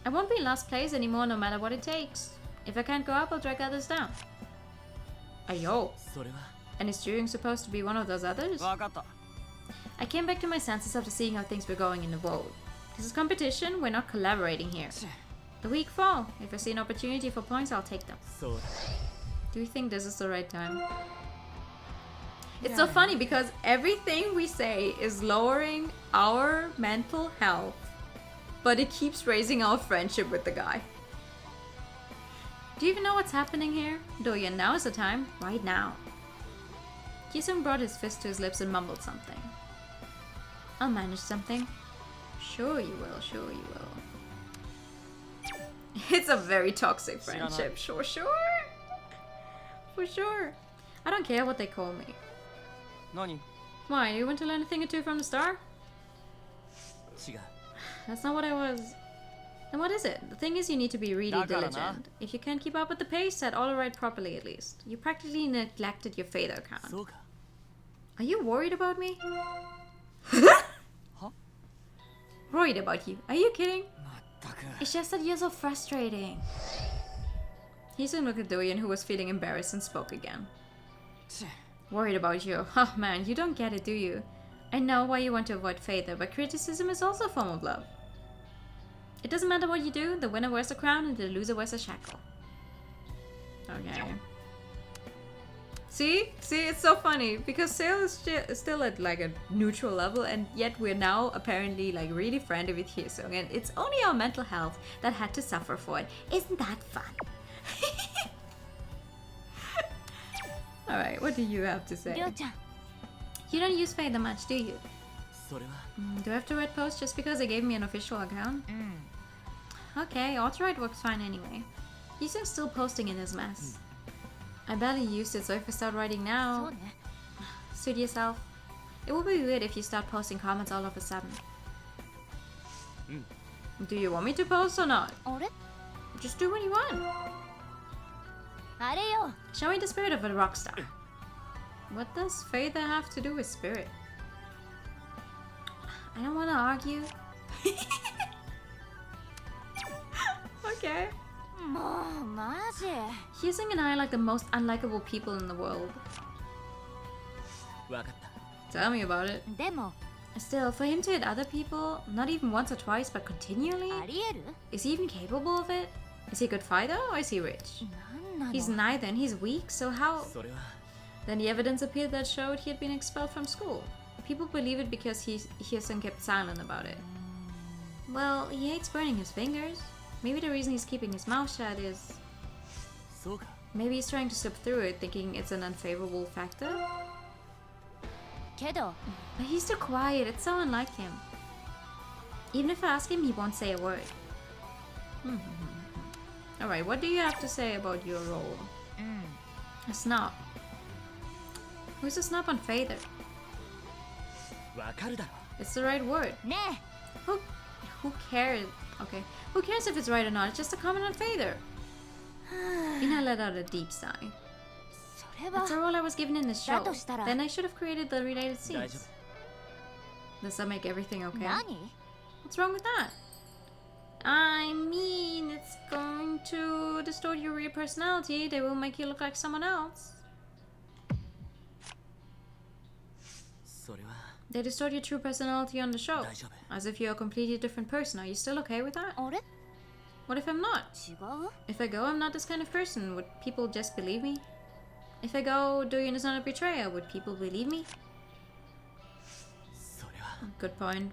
I won't be in last place anymore no matter what it takes. If I can't go up, I'll drag others down. Ayo. それは And is Jiyoung supposed to be one of those others? わかった。 I came back to my senses after seeing how things were going in the vote. This is competition, we're not collaborating here. The weak fall. If I see an opportunity for points, I'll take them. そうだ Do you think this is the right time? It's so funny because everything we say is lowering our mental health, but it keeps raising our friendship with the guy. Do you even know what's happening here? Doyeon, now is the time. Right now. Hyesung brought his fist to his lips and mumbled something. I'll manage something. Sure you will, sure you will. It's a very toxic friendship. Sure. For sure. I don't care what they call me. 何？ Why, you want to learn a thing or two from the star? 違う That's not what I was... Then what is it? The thing is you need to be really だからな。 diligent. If you can't keep up with the pace, set all right properly at least. You practically neglected your Fader account. そうか Are you worried about me? Worried about you? Are you kidding? まったく。 It's just that you're so frustrating. Hyesung looked at Doyeon, who was feeling embarrassed, and spoke again. Worried about you? Oh man, you don't get it, do you? I know why you want to avoid Fader, but criticism is also a form of love. It doesn't matter what you do, the winner wears a crown and the loser wears a shackle. Okay. See? See, it's so funny, because Sale is still at like a neutral level, and yet we're now apparently like really friendly with Hyesung, and it's only our mental health that had to suffer for it. Isn't that fun? Alright, what do you have to say? りょうちゃん You don't use Fader much, do you? それは Do I have to write posts just because they gave me an official account? Okay, auto-write works fine anyway. Hyesung's still posting in his mess. I barely used it, so if I start writing そう now, ね suit yourself. It will be weird if you start posting comments all of a sudden. Do you want me to post or not? あれ Just do what you want. あれよ Show me the spirit of a rock star. What does Fader have to do with spirit? I don't want to argue. Okay. もうマジ Hyosung and I are like the most unlikable people in the world. わかった Tell me about it. でも Still, for him to hit other people, not even once or twice, but continually? ありえる Is he even capable of it? Is he a good fighter or is he rich? なんなの He's neither and he's weak, so how? それは Then the evidence appeared that showed he had been expelled from school. People believe it because Hyosung kept silent about it. Well, he hates burning his fingers. Maybe the reason he's keeping his mouth shut is... そうか Maybe he's trying to slip through it, thinking it's an unfavorable factor? けど But he's too quiet, it's so unlike him. Even if I ask him, he won't say a word. Alright, what do you have to say about your role? うん A snob. Who's a snob on Father? わかるだろ It's the right word. ね Who cares? Okay. Who cares if it's right or not? It's just a comment on Father. Ina let out a deep sigh. それは That's the role I was given in the show. だとしたら Then I should have created the related 大丈 scenes. Does that make everything okay? 何 What's wrong with that? I mean, it's going to distort your real personality. They will make you look like someone else. それは They distort your true personality on the show. 大丈夫 As if you're a completely different person. Are you still okay with that? あれ What if I'm not? 違う If I go, I'm not this kind of person. Would people just believe me? If I go, Doyun is not a betrayer. Would people believe me? それは Good point.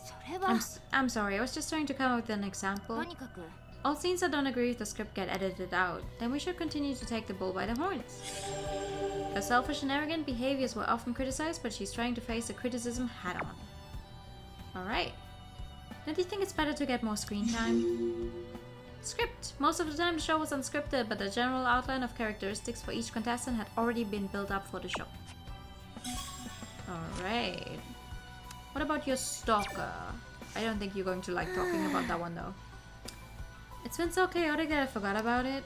それは I'm sorry. I was just trying to come up with an example. とにかく All scenes that don't agree with the script get edited out. Then we should continue to take the bull by the horns. Her selfish and arrogant behaviors were often criticized, but she's trying to face the criticism head on. Alright. Don't you think it's better to get more screen time? Script. Most of the time the show was unscripted, but the general outline of characteristics for each contestant had already been built up for the show. Alright. What about your stalker? I don't think you're going to like talking about that one though. It's been so chaotic that I forgot about it.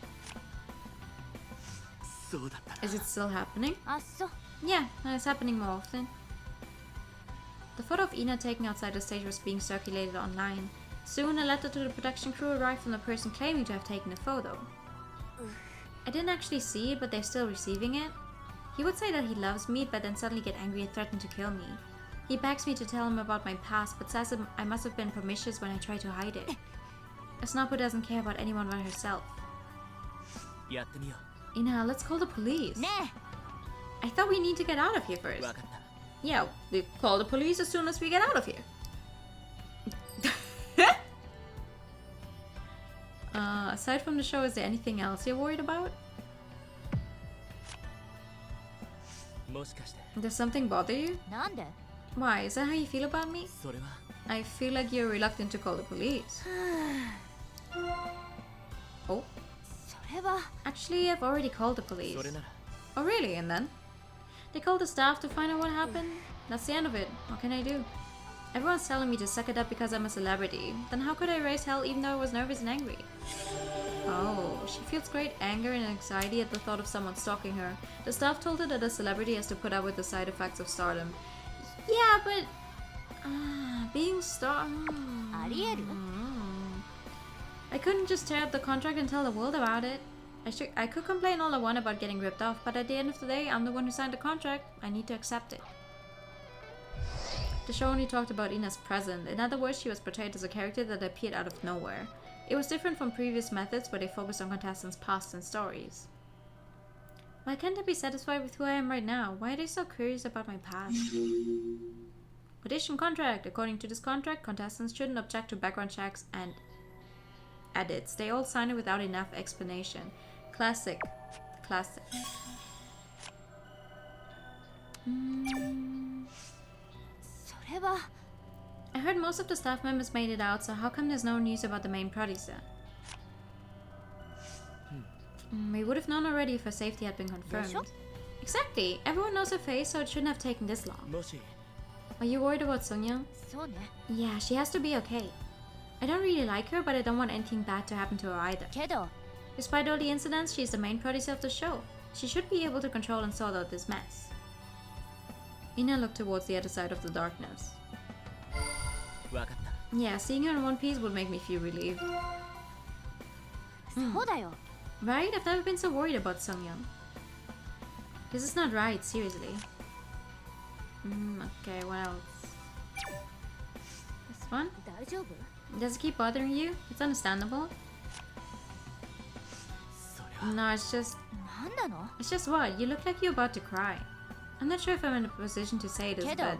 そうだった Is it still happening? あっそ Yeah, it's happening more often. The photo of Ina taken outside the stage was being circulated online. Soon, a letter to the production crew arrived from the person claiming to have taken the photo. I didn't actually see it, but they're still receiving it. He would say that he loves me, but then suddenly get angry and threaten to kill me. He begs me to tell him about my past, but says I must have been promiscuous when I try to hide it. A snob who doesn't care about anyone but herself. やってみよ Ina, let's call the police. ね I thought we need to get out of here う first. わかった Yeah, we call the police as soon as we get out of here. Aside from the show, is there anything else you're worried about? もしかして Does something bother you? なんで Why? Is that how you feel about me? それは I feel like you're reluctant to call the police. Oh, それは actually, I've already called the police. それなら Oh, really? And then? They called the staff to find out what happened. That's the end of it. What can I do? Everyone's telling me to suck it up because I'm a celebrity. Then how could I raise hell even though I was nervous and angry? Oh, she feels great anger and anxiety at the thought of someone stalking her. The staff told her that a celebrity has to put up with the side effects of stardom. Yeah, but... being stalked... ありえる I couldn't just tear up the contract and tell the world about it. I could complain all I want about getting ripped off, but at the end of the day, I'm the one who signed the contract. I need to accept it. The show only talked about Ina's present. In other words, she was portrayed as a character that appeared out of nowhere. It was different from previous methods where they focused on contestants' past and stories. Why can't I be satisfied with who I am right now? Why are they so curious about my past? Audition contract. According to this contract, contestants shouldn't object to background checks and edits. They all sign it without enough explanation. Classic. Classic. I heard most of the staff members made it out, so how come there's no news about the main producer? We would have known already if her safety had been confirmed. Exactly. Everyone knows her face, so it shouldn't have taken this long. もし Are you worried about Sunyoung? そうね Yeah, she has to be okay. I don't really like her, but I don't want anything bad to happen to her either. けど Despite all the incidents, she's the main producer of the show. She should be able to control and sort out this mess. Ina looked towards the other side of the darkness. わかった Yeah, seeing her in one piece would make me feel relieved. そうだよ。 Right? I've never been so worried about Sungyeon. This is not right, seriously. Okay, what else? This one? 大丈夫？ Does it keep bothering you? It's understandable. そりゃ No, it's just... なんなの？ It's just what? You look like you're about to cry. I'm not sure if I'm in a position to say this, Kiddo. but...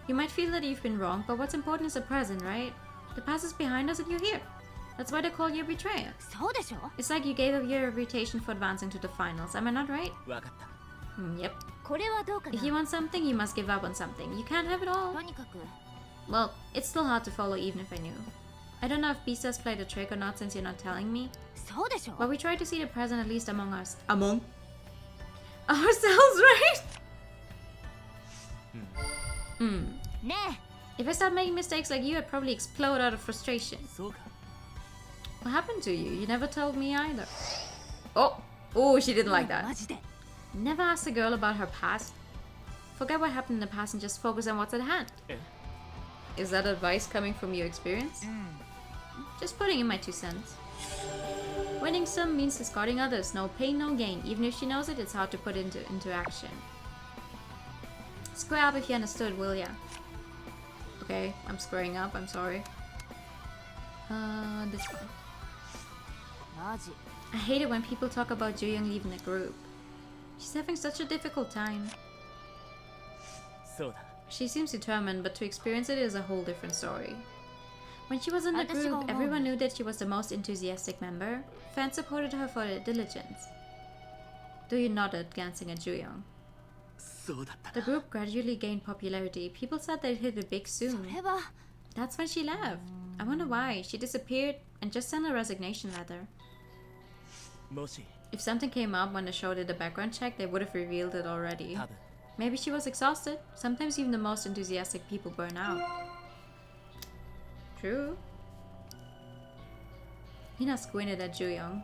You might feel that you've been wrong, but what's important is the present, right? The past is behind us and you're here. That's why they call you a betrayer. そうでしょ？ It's like you gave up your reputation for advancing to the finals. Am I not right? わかった Yep. これはどうかな？ If you want something, you must give up on something. You can't have it all. とにかく Well, it's still hard to follow even if I knew. I don't know if Beastars played a trick or not since you're not telling me. そうでしょ？ But we try to see the present at least among us. Among? Ourselves, right?ね If I start making mistakes like you, I'd probably explode out of frustration. そうか What happened to you? You never told me either. Oh! Oh, she didn't like え。 that. マジで。 Never ask a girl about her past. Forget what happened in the past and just focus on what's at hand. え Is that advice coming from your experience? Just putting in my 2 cents. Winning some means discarding others. No pain, no gain. Even if she knows it, it's hard to put into action. Square up if you understood, will ya? Okay, I'm squaring up. I'm sorry. This one. マジ。 I hate it when people talk about Jooyoung leaving the group. She's having such a difficult time. そうだ She seems determined, but to experience it is a whole different story. When she was in the 私が思う。 group, everyone knew that she was the most enthusiastic member. Fans supported her for her diligence. Doo-yoon nodded, glancing at Jooyoung. そうだった The group gradually gained popularity. People said they'd hit it big そ soon. れは That's when she left. I wonder why. She disappeared and just sent a resignation letter. もし If something came up when the show did a background check, they would have revealed it already. 多分 Maybe she was exhausted. Sometimes even the most enthusiastic people burn out. True. Hina squinted at Jooyoung.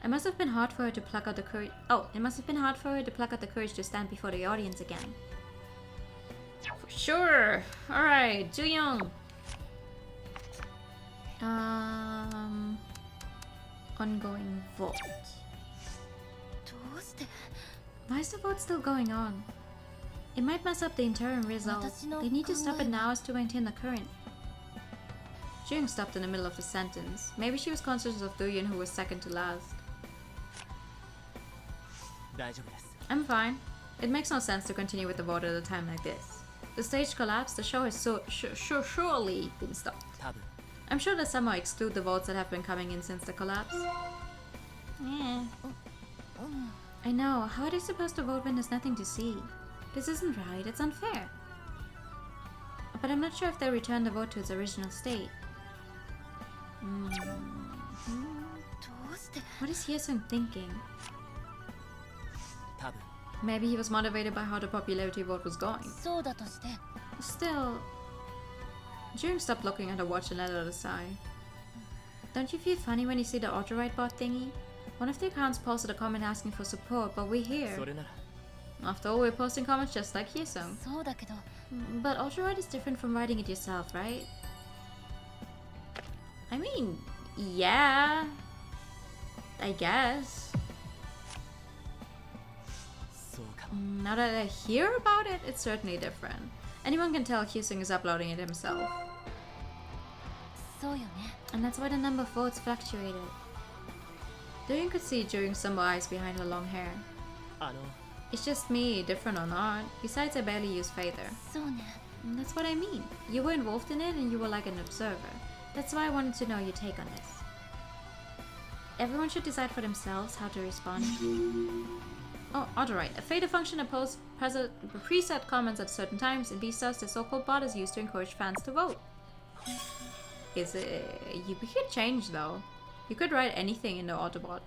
It must have been hard for her to pluck out the courage. Oh, it must have been hard for her to pluck out the courage to stand before the audience again. For sure. All right, Jooyoung. Ongoing vote. どうして？ Why is the vote still going on? It might mess up the interim result. They need to stop it now as to maintain the current. Jung stopped in the middle of the sentence. Maybe she was conscious of Doo-yoon, who was second to last. 大丈夫です I'm fine. It makes no sense to continue with the vote at a time like this. The stage collapsed, the show has surely been stopped. 多分 I'm sure that somehow exclude the votes that have been coming in since the collapse. I know. How are they supposed to vote when there's nothing to see? This isn't right. It's unfair. But I'm not sure if they'll return the vote to its original state. どうして？ What is Hyesung thinking? 多分 Maybe he was motivated by how the popularity vote was going. そうだとして。 Still, Jung stopped looking at her watch and let out a sigh. Don't you feel funny when you see the auto-write bot thingy? One of the accounts posted a comment asking for support, but we're here. それなら After all, we're posting comments just like Hyesung. そうだけど。 But auto-write is different from writing it yourself, right? I mean, yeah. I guess. そうかも Now that I hear about it, it's certainly different. Anyone can tell Hyesung is uploading it himself. そうよね。 And that's why the number of votes fluctuated. Doo-yoon could see Jung's somber eyes behind her long hair. あの It's just me, different or not. Besides, I barely use Phaether. そうね。 And that's what I mean. You were involved in it and you were like an observer. That's why I wanted to know your take on this. Everyone should decide for themselves how to respond. Oh, auto-write. A Phaether function that posts preset comments at certain times. In Beastars, the so-called bot is used to encourage fans to vote. Is it... We could change though. You could write anything in the Autobot,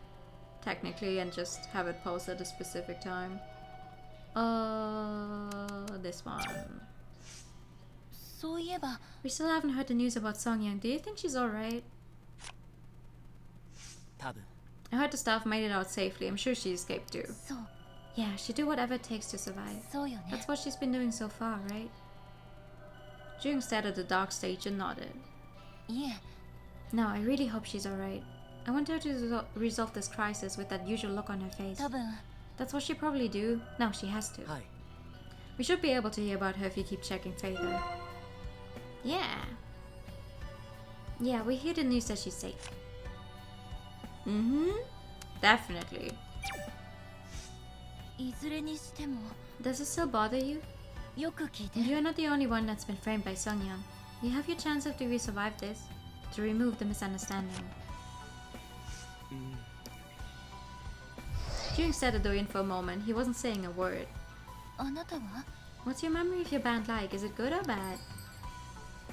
technically, and just have it post at a specific time. This one. そういえば、 We still haven't heard the news about Songyeon. Do you think she's alright? 多分 I heard the staff made it out safely. I'm sure she escaped too. そう。Yeah, she'd do whatever it takes to survive. そうよね。 That's what she's been doing so far, right? Jung stared at the dark stage and nodded. いえ、 No, I really hope she's alright. I want her to resolve this crisis with that usual look on her face. 多分 That's what she'd probably do. No, she has to. はい。 We should be able to hear about her if you keep checking Phaedra. Yeah. Yeah, we hear the news that she's safe. Mm-hmm. Definitely. いずれにしても Does it still bother you? よく聞いて。 You're not the only one that's been framed by Songyang. You have your chance after we survive this to remove the misunderstanding. Jung stared at Doyen for a moment. He wasn't saying a word. あなたは What's your memory of your band like? Is it good or bad?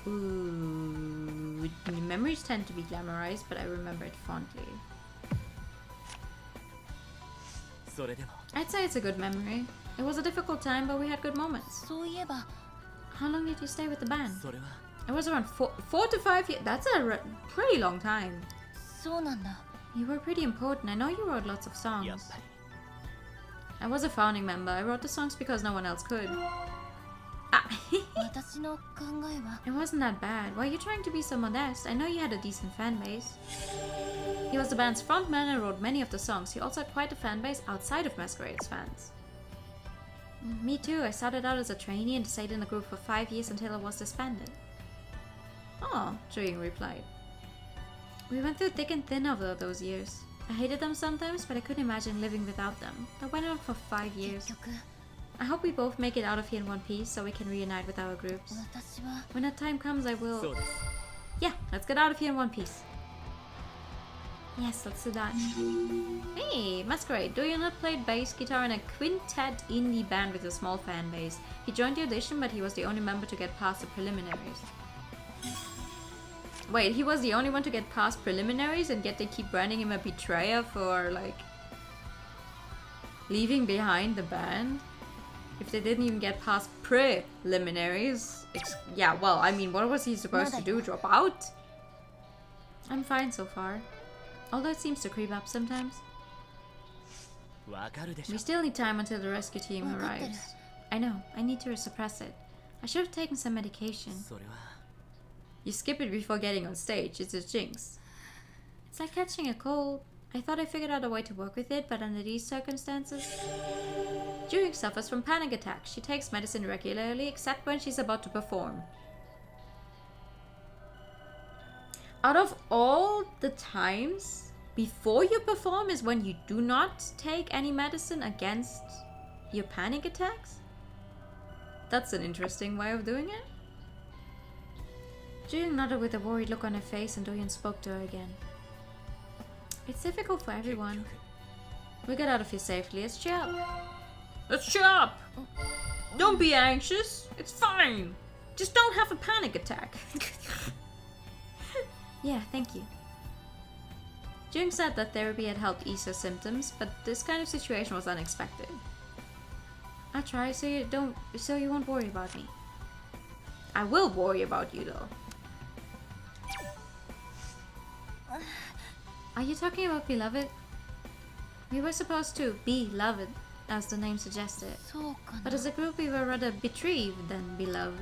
Ooh, memories tend to be glamorized, but I remember it fondly. それでも I'd say it's a good memory. It was a difficult time, but we had good moments. そういえば How long did you stay with the band? それは It was around four to 5 years. That's a pretty long time. そうなんだ。 You were pretty important. I know you wrote lots of やっ songs. ぱり I was a founding member. I wrote the songs because no one else could. Ah, 私の考えは it wasn't that bad. Why are you trying to be so modest? I know you had a decent fan base. He was the band's frontman and wrote many of the songs. He also had quite a fan base outside of Masquerade's fans. Me too. I started out as a trainee and stayed in the group for 5 years until I was disbanded. Oh, Juying replied. We went through thick and thin over those years. I hated them sometimes, but I couldn't imagine living without them. That went on for 5 years. 結局 I hope we both make it out of here in one piece so we can reunite with our groups. 私は When that time comes, I そう will... です Yeah, let's get out of here in one piece. Yes, let's do that. Hey, Masquerade, do you not play bass guitar in a quintet indie band with a small fan base? He joined the audition, but he was the only member to get past the preliminaries. Wait, he was the only one to get past preliminaries, and yet they keep branding him a betrayer for, like, leaving behind the band? If they didn't even get past preliminaries. Yeah, well, I mean, what was he supposed to do? Drop out? I'm fine so far. Although it seems to creep up sometimes. わかるでし We ょ still need time until the rescue team arrives. I know, I need to suppress it. I should have taken some medication. それは You skip it before getting on stage, it's a jinx. It's like catching a cold. I thought I figured out a way to work with it, but under these circumstances... Juying suffers from panic attacks. She takes medicine regularly, except when she's about to perform. Out of all the times, before you perform is when you do not take any medicine against your panic attacks? That's an interesting way of doing it. Juying nodded with a worried look on her face and Doyen spoke to her again. It's difficult for everyone. We got out of here safely. Let's cheer up. Let's cheer up! Don't be anxious. It's fine. Just don't have a panic attack. Yeah, thank you. Jung said that therapy had helped ease her symptoms, but this kind of situation was unexpected. I'll try so you won't worry about me. I will worry about you though. Are you talking about beloved? We were supposed to be loved, as the name suggested. そうか But な as a group we were rather betrayed than beloved.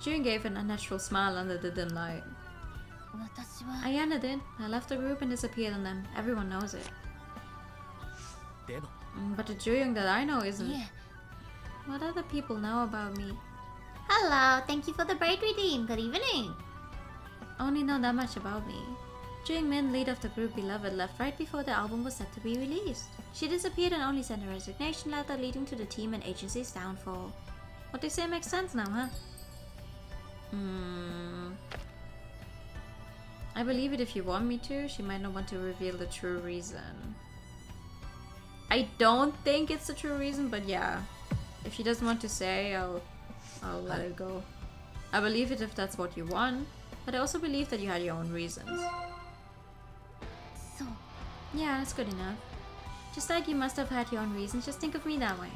June gave an unnatural smile under the dim light. 私は Ayana did. I left the group and disappeared on them. Everyone knows it. でも But the Juyong that I know い isn't. え What other people know about me? Hello, thank you for the braid redeem. Good evening. Only know that much about me. Juyong Min, lead of the group Beloved, left right before the album was set to be released. She disappeared and only sent a resignation letter leading to the team and agency's downfall. What they say makes sense now, huh? I believe it if you want me to. She might not want to reveal the true reason. I don't think it's the true reason, but yeah. If she doesn't want to say, I'll let it go. I believe it if that's what you want, but I also believe that you had your own reasons. そう Yeah, that's good enough. Just like you must have had your own reasons, just think of me that way.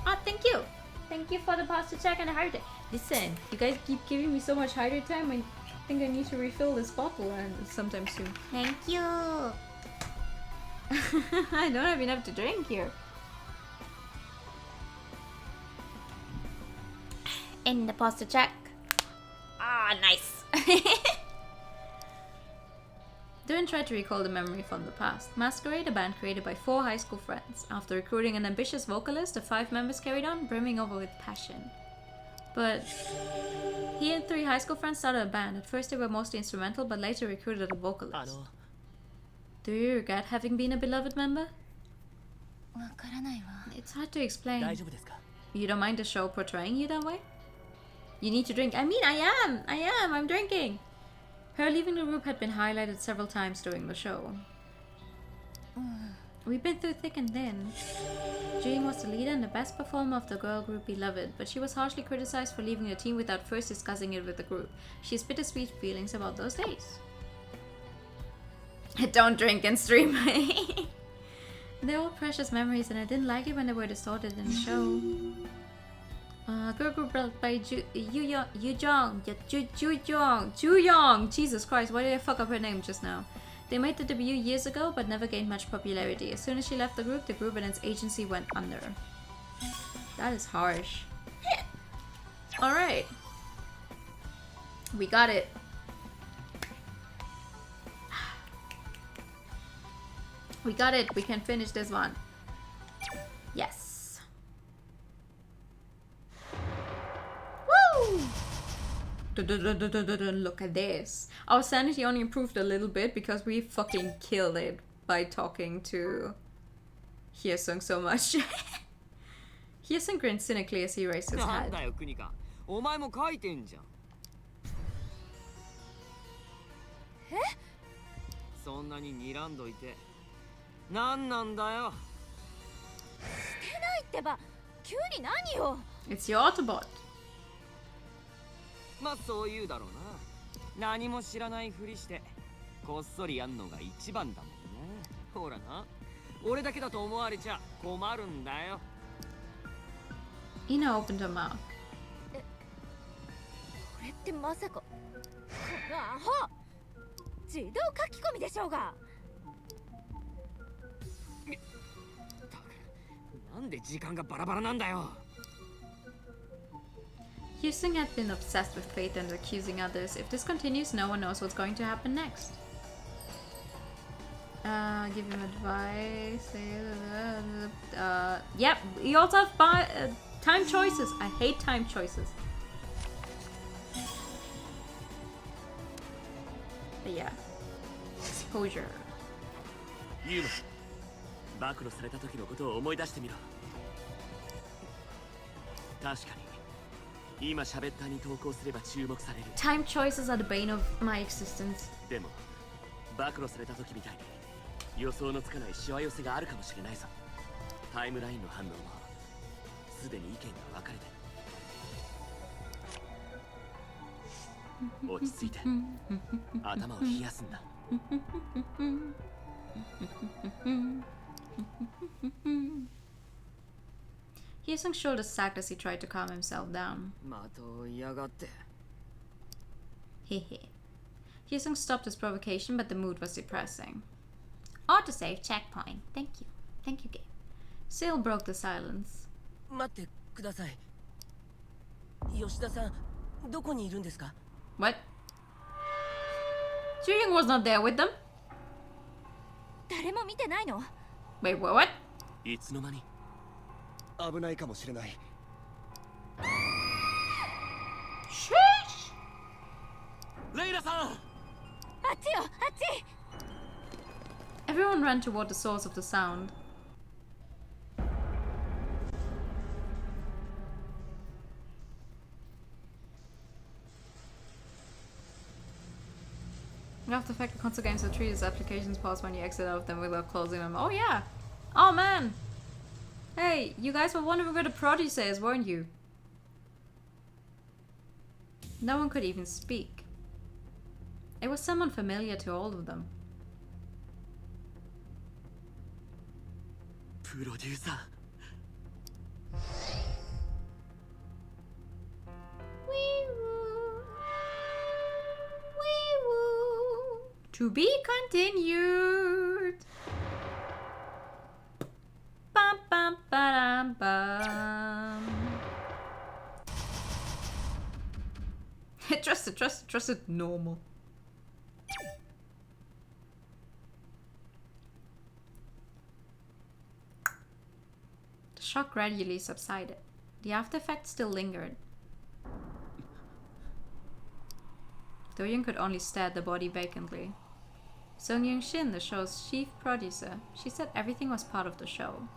Oh, thank you. Thank you for the posture check and the heart attack. Listen, you guys keep giving me so much harder time, I think I need to refill this bottle and sometime soon. Thank you. I don't have enough to drink here. In the posture check. Ah, nice. Dylan tried to recall the memory from the past. Masquerade, a band created by 4 high school friends. After recruiting an ambitious vocalist, the 5 members carried on, brimming over with passion. But he and 3 high school friends started a band. At first they were mostly instrumental, but later recruited a vocalist. Do you regret having been a beloved member? It's hard to explain. You don't mind the show portraying you that way? You need to drink. I mean, I'm drinking. Her leaving the group had been highlighted several times during the show. We've been through thick and thin. Jing was the leader and the best performer of the girl group Beloved, but she was harshly criticized for leaving the team without first discussing it with the group. She has bittersweet feelings about those days. Don't drink and stream. They're all precious memories, and I didn't like it when they were distorted in the show. Girl group built by Juyong. Jesus Christ, why did I fuck up her name just now? They made the debut years ago, but never gained much popularity. As soon as she left the group and its agency went under. That is harsh. Alright. We got it. We got it. We can finish this one. Yes. Woo! Look at this. Our sanity only improved a little bit because we fucking killed it by talking to Hyesung so much. Hyesung grinned cynically as he raised his head. It's your Autobot. まあそう言うだろうな。何も知らないふりしてこっそりやんのが一番だもんね。ほらな、俺だけだと思われちゃ困るんだよ。Ina opened her mouth. これってまさかこのアホ自動書き込みでしょうが。なんで時間がバラバラなんだよ。Hyesung had been obsessed with fate and accusing others. If this continues, no one knows what's going to happen next. Give him advice. Yep, you also have time choices. I hate time choices. But yeah. Exposure. Yuma, 暴露された時のことを思い出してみろ。確かに。 今喋ったに投稿すれば注目される。Time choices are the bane of my existence. でも、暴露された時みたいに予想のつかないしわ寄せがあるかもしれないさ。タイムラインの反応もすでに意見が分かれてる。落ち着いて頭を冷やすんだ。Hyesung's shoulders sagged as he tried to calm himself down. Hehe. Hyesung stopped his provocation, but the mood was depressing. Autosave checkpoint. Thank you. Thank you, game. Sail broke the silence. 待ってください。吉田さん、どこにいるんですか？ What? Juyong was not there with them? 誰も見てないの？ Wait, what? いつの間に？危ないかもしれない。Sheesh! レイラさん！あっちよ、あっち！ Everyone ran toward the source of the sound. After the fact, the console games are treated as applications pause when you exit out of them without closing them. Oh yeah! Oh man! Hey, you guys were wondering where the prodigy is, weren't you? No one could even speak. It was someone familiar to all of them. プロデューサー。To be continued. bam bam. Trust it, normal. The shock gradually subsided. The after effects still lingered. Do-young could only stare at the body vacantly. Sung-young Shin, the show's chief producer, she said everything was part of the show.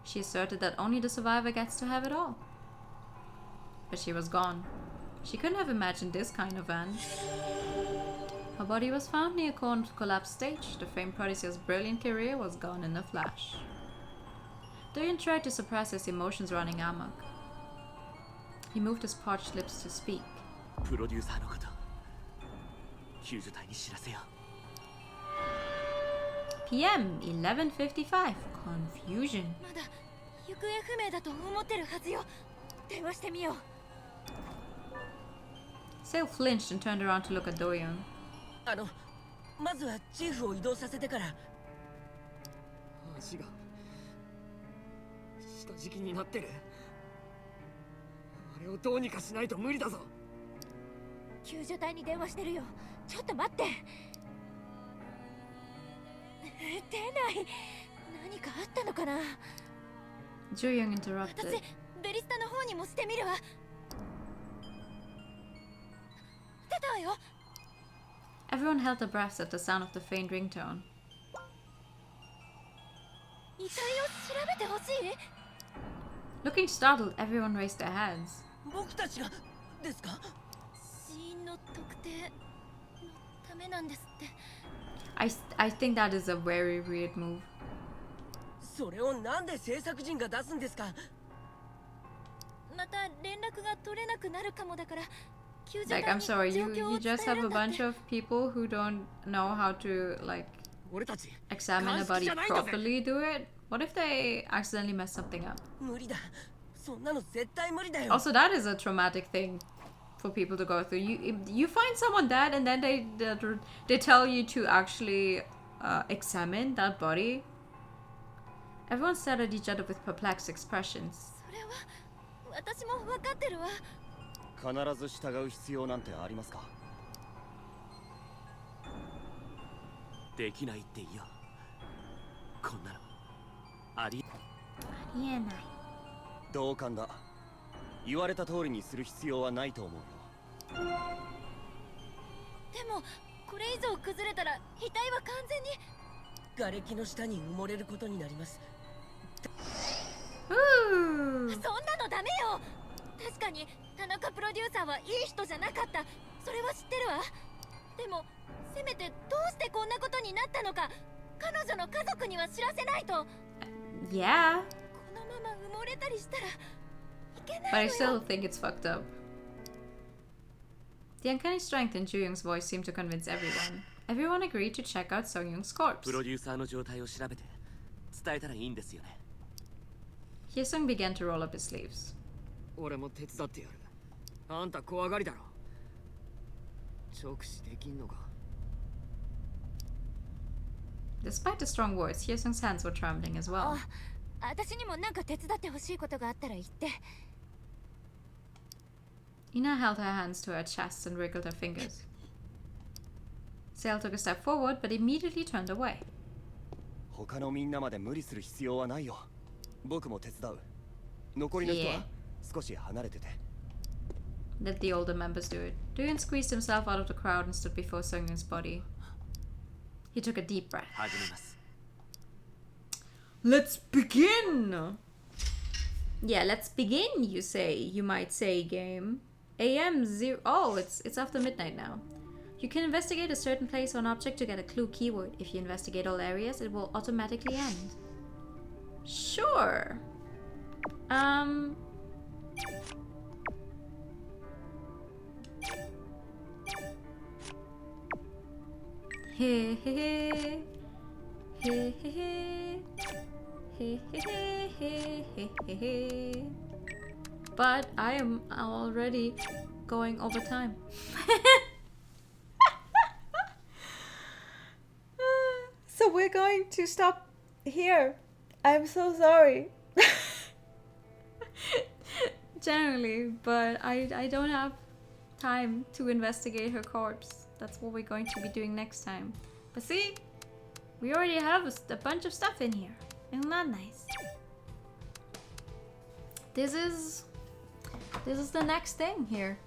She asserted that only the survivor gets to have it all. But she was gone. She couldn't have imagined this kind of end. Her body was found near a collapsed stage. The famed producer's brilliant career was gone in a flash. Do-young tried to suppress his emotions running amok. He moved his parched lips to speak. プロデューサーのこと、救助隊に知らせよう。 PM 11:55. Confusion. まだ行方不明だと思ってるはずよ。電話してみよう。Sale flinched and turned around to look at Do-young. まずはチーフを移動させてから。足が下敷きになってる。あれをどうにかしないと無理だぞ。救助隊に電話してるよ。ちょっと待って。出ない。何かあったのかな。Do-young interrupted. 私、ベリスタの方にもしてみるわ。出たわよ。Everyone held their breaths at the sound of the faint ringtone. 遺体を調べてほしい。 Looking startled, everyone raised their hands. 僕たちがですか？死因の特定のためなんですって。I think that is a very weird move. それをなんで制作陣が出すんですか？また連絡が取れなくなるかもだから。Like, I'm sorry, you just have a bunch of people who don't know how to, like, examine a body properly do it? What if they accidentally mess something up? Also, that is a traumatic thing for people to go through. You find someone dead and then they tell you to actually examine that body. Everyone stared at each other with perplexed expressions. 私も分かってるわ。必ず従う必要なんてありますか？できないっていいよ。こんなのありえない。同感だ。言われた通りにする必要はないと思うよ。でもこれ以上崩れたら遺体は完全に瓦礫の下に埋もれることになります。そんなのダメよ。確かに田中プロデューサーはいい人じゃなかった。それは知ってるわ。でもせめてどうしてこんなことになったのか彼女の家族には知らせないと。Yeah. このまま埋もれたりしたらいけない But の I よ。 still think it's fucked up. The uncanny strength in Ju-young's voice seemed to convince everyone. Everyone agreed to check out Sung-young's corpse. プロデューサーの状態を調べて伝えたらいいんですよね。Hye-sung began to roll up his sleeves. 俺も手伝ってやる。あんた怖がりだろ。直視できんのか。Despite the strong words, Hye-sung's hands were trembling as well. 私にもなんか手伝ってほしいことがあったら言って。Ina held her hands to her chest and wriggled her fingers. Sale took a step forward, but immediately turned away. 他のみんなまで無理する必要はないよ。僕も手伝う。残りの人は少し離れてて。Let the older members do it. Do-young squeezed himself out of the crowd and stood before Sung-young's body. He took a deep breath. 始めます。Let's begin! Yeah, let's begin, you might say, game. AM 0... Oh, it's after midnight now. You can investigate a certain place or an object to get a clue keyword. If you investigate all areas, it will automatically end. Sure. Hey, hey, hey. Hey, hey, hey. Hey, hey, hey, hey, hey, hey. But I am already going over time. So we're going to stop here. I'm so sorry. Generally, but I don't have time to investigate her corpse. That's what we're going to be doing next time. But see, we already have a bunch of stuff in here. Isn't that nice? This is the next thing here.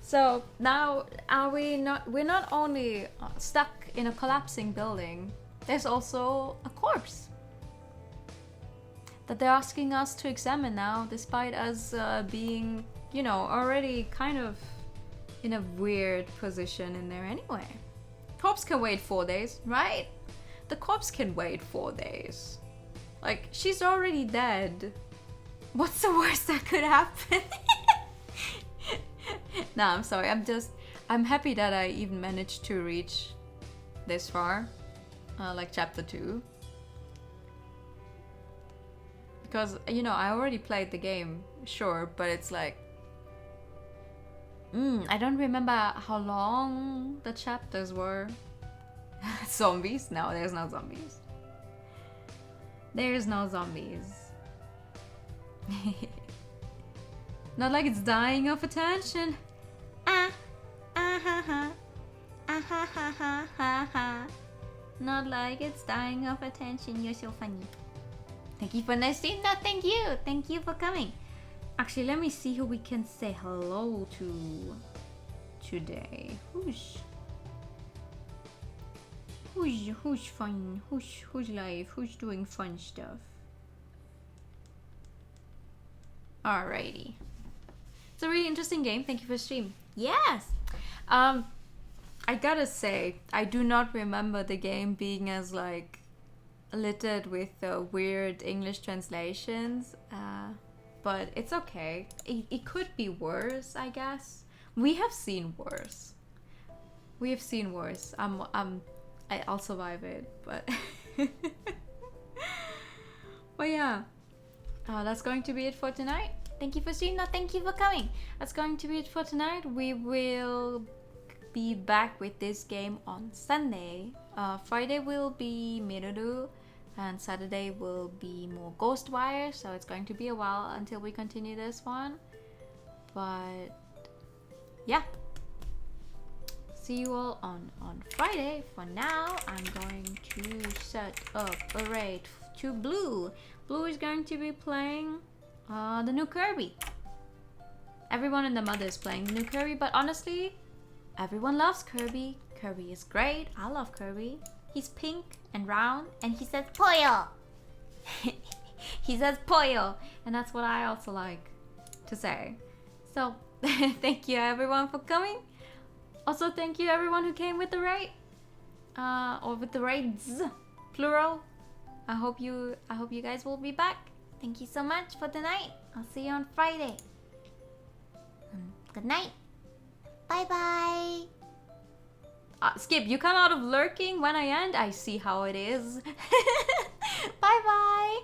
So now we're not only stuck in a collapsing building, there's also a corpse that they're asking us to examine now, despite us being, you know, already kind of in a weird position in there anyway. Corpse can wait 4 days, right? The corpse can wait 4 days. Like, she's already dead. What's the worst that could happen? Nah, I'm sorry. I'm happy that I even managed to reach this far. Like chapter 2. Because, you know, I already played the game, sure, but it's like... I don't remember how long the chapters were. Zombies? No, there's no zombies. There's no zombies. Not like it's dying of attention. Not like it's dying of attention. You're so funny. Thank you for listening. No, thank you. Thank you for coming. Actually, let me see who we can say hello to today. Who's fun? Who's live? Who's doing fun stuff? Alrighty. It's a really interesting game. Thank you for stream. Yes. I gotta say, I do not remember the game being as like littered with weird English translations. But it's okay. It could be worse, I guess. We have seen worse. We have seen worse. I'll survive it, but but yeah. That's going to be it for tonight. Thank you for streaming. No, thank you for coming. That's going to be it for tonight. We will be back with this game on Sunday. Friday will be Mirudu, and Saturday will be more Ghostwire. So it's going to be a while until we continue this one. But yeah. See you all on Friday. For now, I'm going to set up a raid to Blue. Blue is going to be playing the new Kirby. Everyone in the mother is playing the new Kirby, but honestly, everyone loves Kirby. Kirby is great. I love Kirby. He's pink and round, and he says Poyo. He says Poyo, and that's what I also like to say. So, thank you everyone for coming. Also, thank you everyone who came with the raid, or with the raids, plural. I hope you guys will be back. Thank you so much for tonight. I'll see you on Friday. Good night. Bye bye. Skip, you come out of lurking when I end. I see how it is. Bye bye.